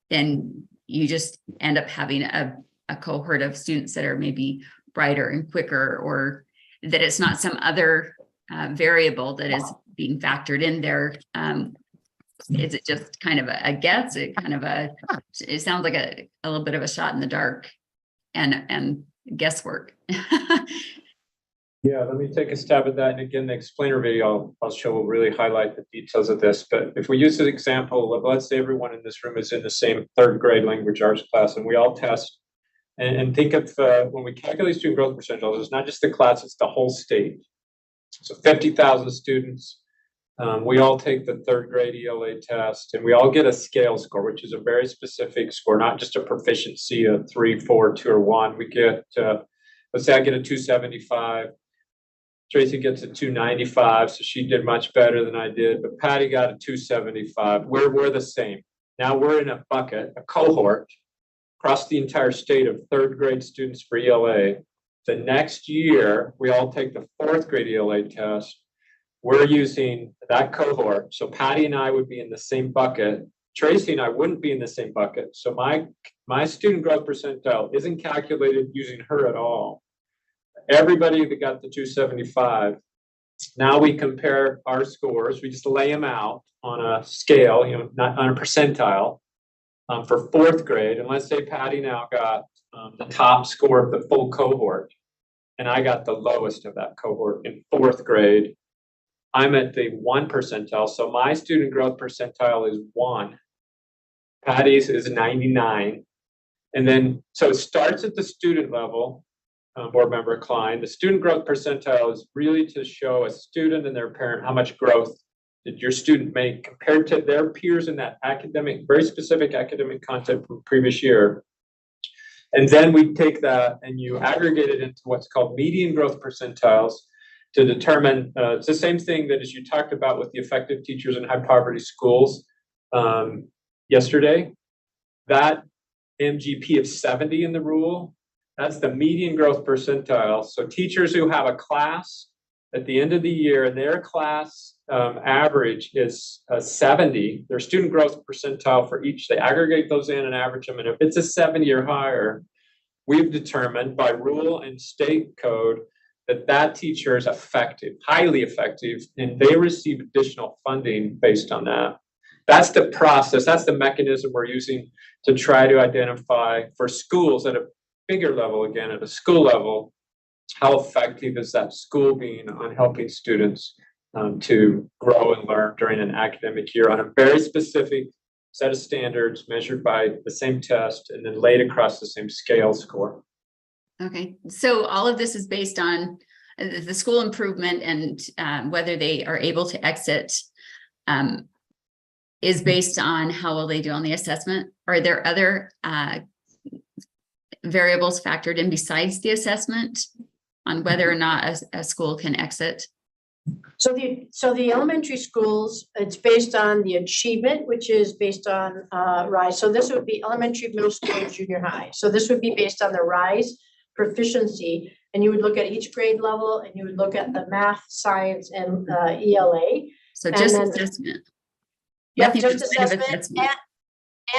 K: Then you just end up having a cohort of students that are maybe brighter and quicker, or that it's not some other variable that is being factored in there. Is it just kind of a guess? It sounds like a little bit of a shot in the dark and guesswork.
I: Yeah, let me take a stab at that. And again, the explainer video I'll show will really highlight the details of this. But if we use an example of, let's say everyone in this room is in the same third grade language arts class, and we all test and think of when we calculate student growth percentiles, it's not just the class, it's the whole state. So 50,000 students. We all take the third grade ELA test, and we all get a scale score, which is a very specific score, not just a proficiency of 3, 4, 2, or 1. We get, let's say I get a 275. Tracy gets a 295, so she did much better than I did, but Patty got a 275. We're the same. Now we're in a bucket, a cohort, across the entire state of third grade students for ELA. The next year, we all take the fourth grade ELA test. We're using that cohort. So Patty and I would be in the same bucket. Tracy and I wouldn't be in the same bucket. So my student growth percentile isn't calculated using her at all. Everybody that got the 275, now we compare our scores. We just lay them out on a scale, not on a percentile for fourth grade. And let's say Patty now got the top score of the full cohort, and I got the lowest of that cohort in fourth grade. I'm at the 1 percentile, so my student growth percentile is 1. Patty's is 99. And then, so it starts at the student level, board member Klein. The student growth percentile is really to show a student and their parent how much growth did your student make compared to their peers in that academic, very specific academic content from previous year. And then we take that and you aggregate it into what's called median growth percentiles, to determine, it's the same thing that as you talked about with the effective teachers in high poverty schools yesterday, that MGP of 70 in the rule, that's the median growth percentile. So teachers who have a class at the end of the year and their class average is 70, their student growth percentile for each, they aggregate those in and average them. And if it's a 70 or higher, we've determined by rule and state code that teacher is effective, highly effective, and they receive additional funding based on that. That's the process, that's the mechanism we're using to try to identify for schools at a bigger level, again, at a school level, how effective is that school being on helping students to grow and learn during an academic year on a very specific set of standards measured by the same test and then laid across the same scale score.
K: Okay, so all of this is based on the school improvement and whether they are able to exit is based on how well they do on the assessment. Are there other variables factored in besides the assessment on whether or not a school can exit?
P: So the elementary schools, it's based on the achievement, which is based on RISE. So this would be elementary, middle school, and junior high. So this would be based on the RISE proficiency, and you would look at each grade level, and you would look at the math, science, and ELA.
K: So just assessment.
P: Yeah, just assessment.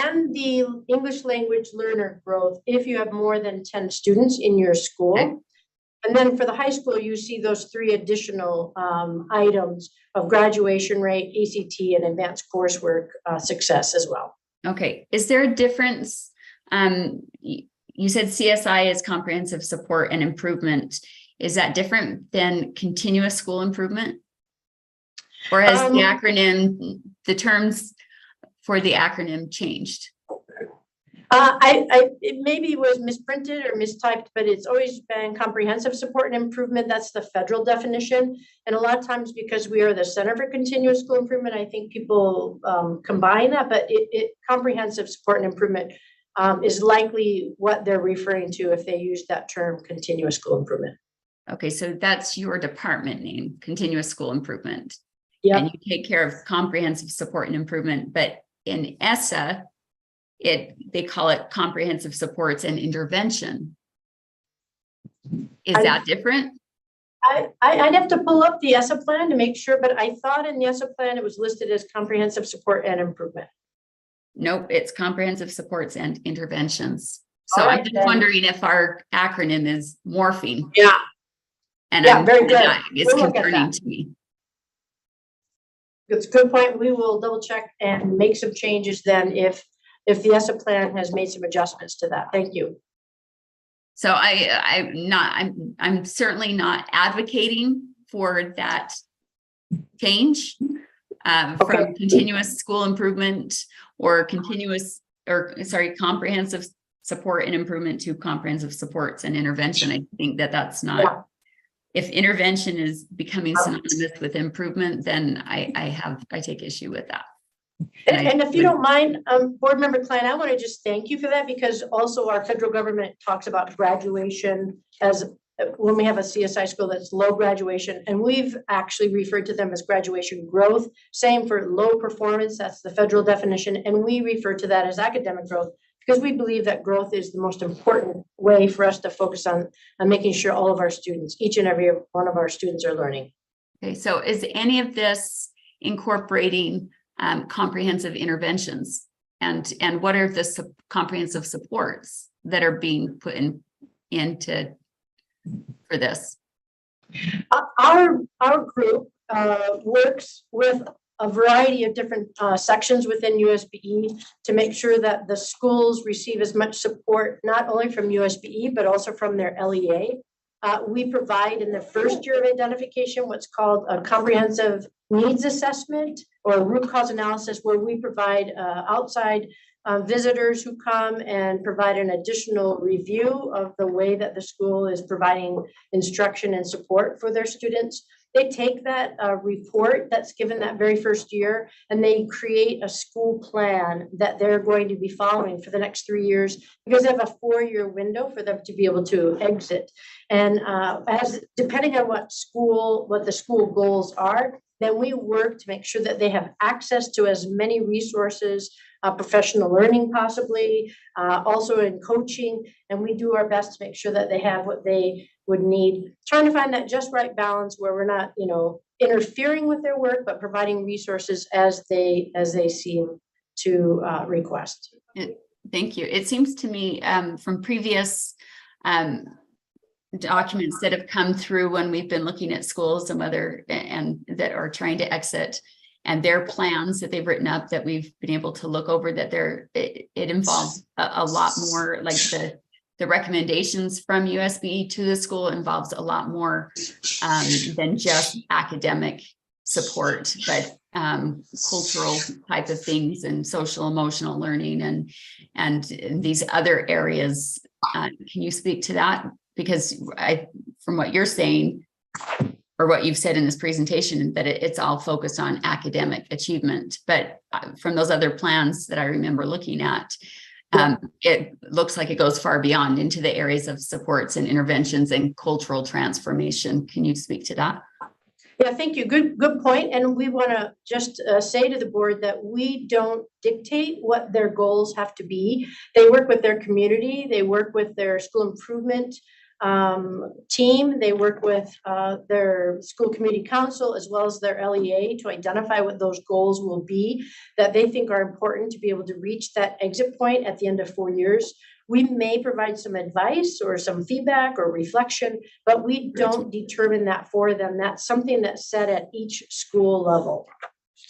Q: and the English language learner growth if you have more than 10 students in your school.
K: Okay.
Q: And then for the high school, you see those 3 additional items of graduation rate, ACT, and advanced coursework success as well.
K: Okay, is there a difference? You said CSI is comprehensive support and improvement. Is that different than continuous school improvement? Or has the acronym, the terms for the acronym changed?
Q: It maybe was misprinted or mistyped, but it's always been comprehensive support and improvement. That's the federal definition. And a lot of times because we are the Center for Continuous School Improvement, I think people combine that, but comprehensive support and improvement is likely what they're referring to if they use that term continuous school improvement.
K: Okay, so that's your department name, Continuous School Improvement.
Q: Yeah.
K: And you take care of comprehensive support and improvement, but in ESSA, they call it comprehensive supports and intervention. Is that different?
Q: I'd have to pull up the ESSA plan to make sure, but I thought in the ESSA plan it was listed as comprehensive support and improvement.
K: Nope, it's comprehensive supports and interventions. So
Q: All right,
K: I'm just
Q: then.
K: wondering if our acronym is morphing.
Q: Yeah.
K: And
Q: Yeah, very good.
K: it's
Q: We'll look at
K: concerning
Q: that.
K: to me.
Q: It's a good point. We will double check and make some changes then if the ESSA plan has made some adjustments to that. Thank you.
K: So I'm certainly not advocating for that change from continuous school improvement or comprehensive support and improvement to comprehensive supports and intervention. I think that's not.
Q: Yeah.
K: If intervention is becoming synonymous with improvement, then I take issue with that.
Q: And if you don't mind, Board Member Klein, I want to just thank you for that because also our federal government talks about graduation as when we have a CSI school that's low graduation, and we've actually referred to them as graduation growth. Same for low performance, that's the federal definition, and we refer to that as academic growth because we believe that growth is the most important way for us to focus on making sure all of our students, each and every one of our students are learning.
K: Okay, so is any of this incorporating comprehensive interventions and what are the comprehensive supports that are being put into for this?
Q: Our group works with a variety of different sections within USBE to make sure that the schools receive as much support, not only from USBE, but also from their LEA. We provide in the first year of identification what's called a comprehensive needs assessment or root cause analysis, where we provide outside visitors who come and provide an additional review of the way that the school is providing instruction and support for their students. They take that report that's given that very first year and they create a school plan that they're going to be following for the next 3 years because they have a 4-year window for them to be able to exit. And depending on what the school goals are, then we work to make sure that they have access to as many resources, professional learning possibly, also in coaching, and we do our best to make sure that they have what they would need, trying to find that just right balance where we're not, interfering with their work, but providing resources as they seem to request.
K: Thank you. It seems to me from previous documents that have come through when we've been looking at schools and that are trying to exit and their plans that they've written up that we've been able to look over that it involves a lot more, like the recommendations from USBE to the school involves a lot more than just academic support, but cultural type of things and social emotional learning and these other areas. Can you speak to that? Because from what you're saying, or what you've said in this presentation, that it's all focused on academic achievement. But from those other plans that I remember looking at, it looks like it goes far beyond into the areas of supports and interventions and cultural transformation. Can you speak to that?
Q: Yeah, thank you. Good point. And we want to just say to the board that we don't dictate what their goals have to be. They work with their community. They work with their school improvement team. They work with their school community council as well as their LEA to identify what those goals will be that they think are important to be able to reach that exit point at the end of 4 years. We may provide some advice or some feedback or reflection, but we don't determine that for them. That's something that's set at each school level.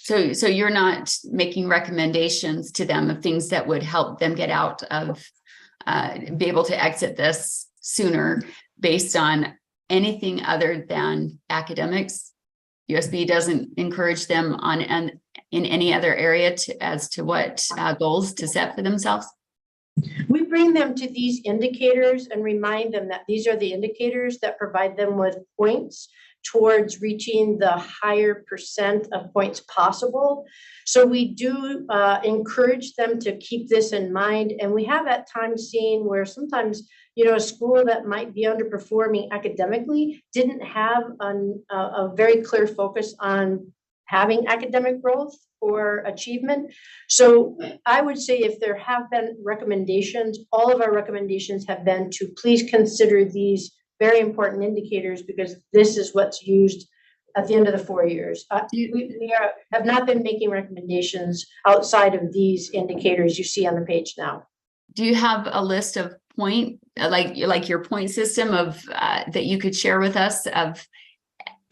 K: So you're not making recommendations to them of things that would help them get out of, be able to exit this sooner based on anything other than academics? USB doesn't encourage them on in any other area as to what goals to set for themselves?
Q: We bring them to these indicators and remind them that these are the indicators that provide them with points towards reaching the higher percent of points possible. So we do encourage them to keep this in mind. And we have at times seen where sometimes, a school that might be underperforming academically didn't have a very clear focus on having academic growth or achievement. So I would say if there have been recommendations, all of our recommendations have been to please consider these very important indicators because this is what's used at the end of the 4 years. We have not been making recommendations outside of these indicators you see on the page now.
K: Do you have a list of like your point system of that you could share with us of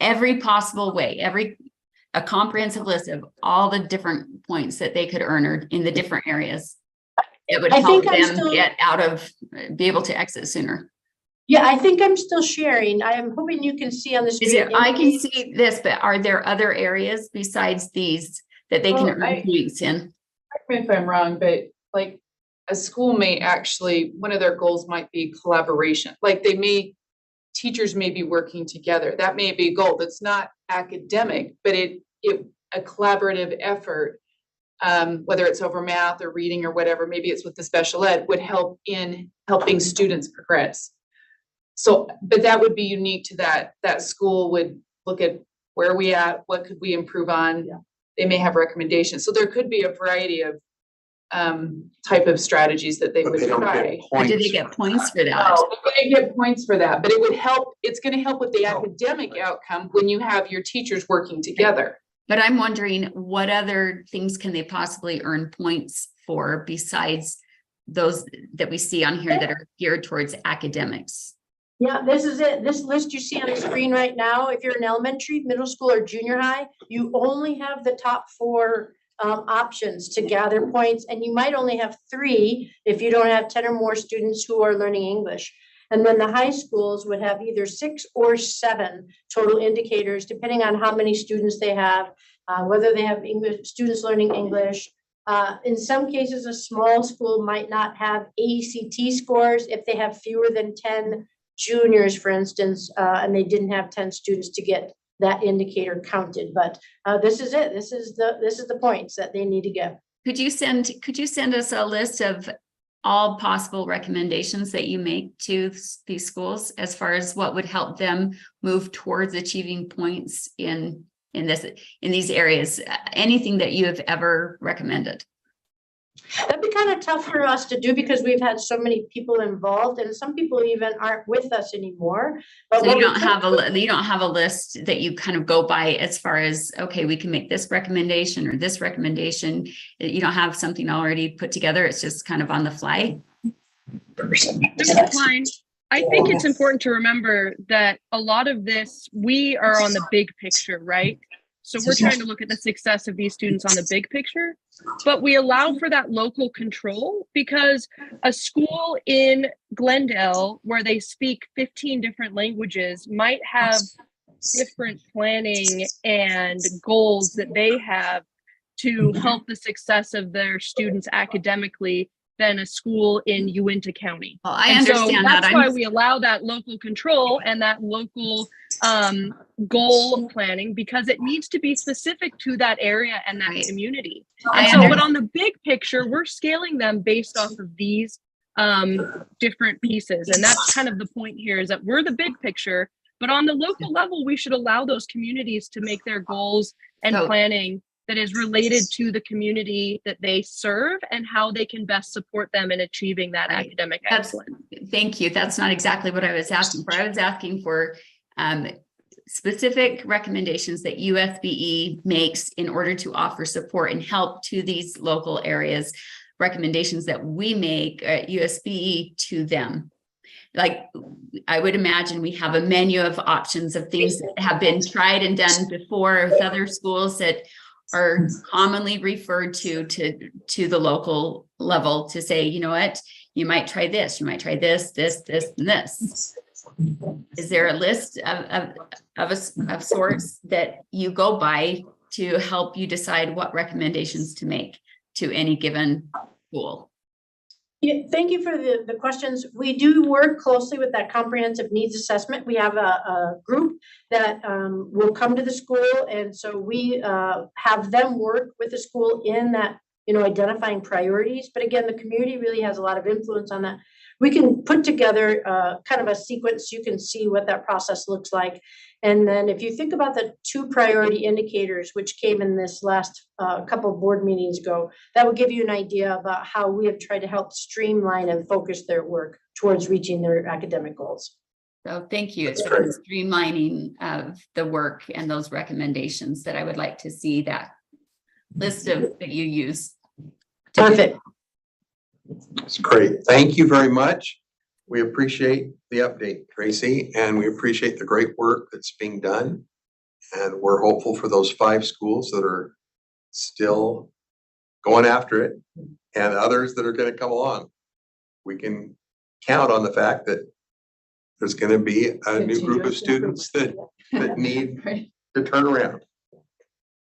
K: every possible way, a comprehensive list of all the different points that they could earn in the different areas? It would help them be able to exit sooner.
Q: Yeah, I think I'm still sharing. I am hoping you can see on the screen.
K: I can see this, but are there other areas besides these that they can earn points in?
C: Correct me if I'm wrong, but like a school may actually, one of their goals might be collaboration. Like teachers may be working together. That may be a goal that's not academic, but a collaborative effort, whether it's over math or reading or whatever, maybe it's with the special ed, would help in helping students progress. So, but that would be unique to that school would look at where we at, what could we improve on? Yeah. They may have recommendations. So there could be a variety of type of strategies that they would try.
K: Do they get points for that?
C: No, they get points for that, but it would help. It's going to help with the academic outcome when you have your teachers working together.
K: But I'm wondering what other things can they possibly earn points for besides those that we see on here that are geared towards academics?
Q: Yeah, this is it. This list you see on the screen right now, if you're in elementary, middle school, or junior high, you only have the top 4 options to gather points, and you might only have 3 if you don't have 10 or more students who are learning English. And then the high schools would have either 6 or 7 total indicators, depending on how many students they have, whether they have English students learning English. In some cases, a small school might not have ACT scores if they have fewer than 10 juniors, for instance, and they didn't have 10 students to get that indicator counted. But this is it. This is the points that they need to get.
K: Could you send us a list of all possible recommendations that you make to these schools as far as what would help them move towards achieving points in these areas? Anything that you have ever recommended?
Q: That'd be kind of tough for us to do because we've had so many people involved, and some people even aren't with us anymore. But
K: so you don't have a list that you kind of go by as far as, okay, we can make this recommendation or this recommendation. You don't have something already put together. It's just kind of on the fly.
D: I think it's important to remember that a lot of this, we are on the big picture, right? So we're trying to look at the success of these students on the big picture, but we allow for that local control because a school in Glendale where they speak 15 different languages might have different planning and goals that they have to help the success of their students academically than a school in Uinta County.
K: Well, I understand that.
D: That's why we allow that local control and that local goal planning, because it needs to be specific to that area and that community. But on the big picture, we're scaling them based off of these different pieces. And that's kind of the point here, is that we're the big picture, but on the local level, we should allow those communities to make their goals and planning that is related to the community that they serve and how they can best support them in achieving that academic excellence.
K: thank you. That's not exactly what I was asking for. I was asking for specific recommendations that USBE makes in order to offer support and help to these local areas, recommendations that we make at USBE to them. Like, I would imagine we have a menu of options of things that have been tried and done before with other schools that are commonly referred to the local level to say, you know what, you might try this, you might try this, this, and this. Is there a list of sorts that you go by to help you decide what recommendations to make to any given school?
Q: Yeah, thank you for the questions. We do work closely with that comprehensive needs assessment. We have a group that will come to the school. And so we have them work with the school in that, identifying priorities. But again, the community really has a lot of influence on that. We can put together kind of a sequence. You can see what that process looks like. And then if you think about the 2 priority indicators, which came in this last couple of board meetings ago, that will give you an idea about how we have tried to help streamline and focus their work towards reaching their academic goals.
K: So thank you. It's the streamlining of the work and those recommendations that I would like to see that list of that you use.
Q: Perfect.
A: That's great. Thank you very much. We appreciate the update, Tracy, and we appreciate the great work that's being done. And we're hopeful for those 5 schools that are still going after it and others that are going to come along. We can count on the fact that there's going to be a new group of students that need to turn around.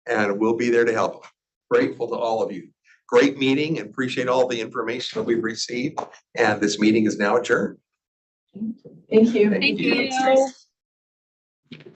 A: And we'll be there to help. Grateful to all of you. Great meeting and appreciate all the information that we've received. And this meeting is now adjourned.
B: Thank you.
K: Thank you.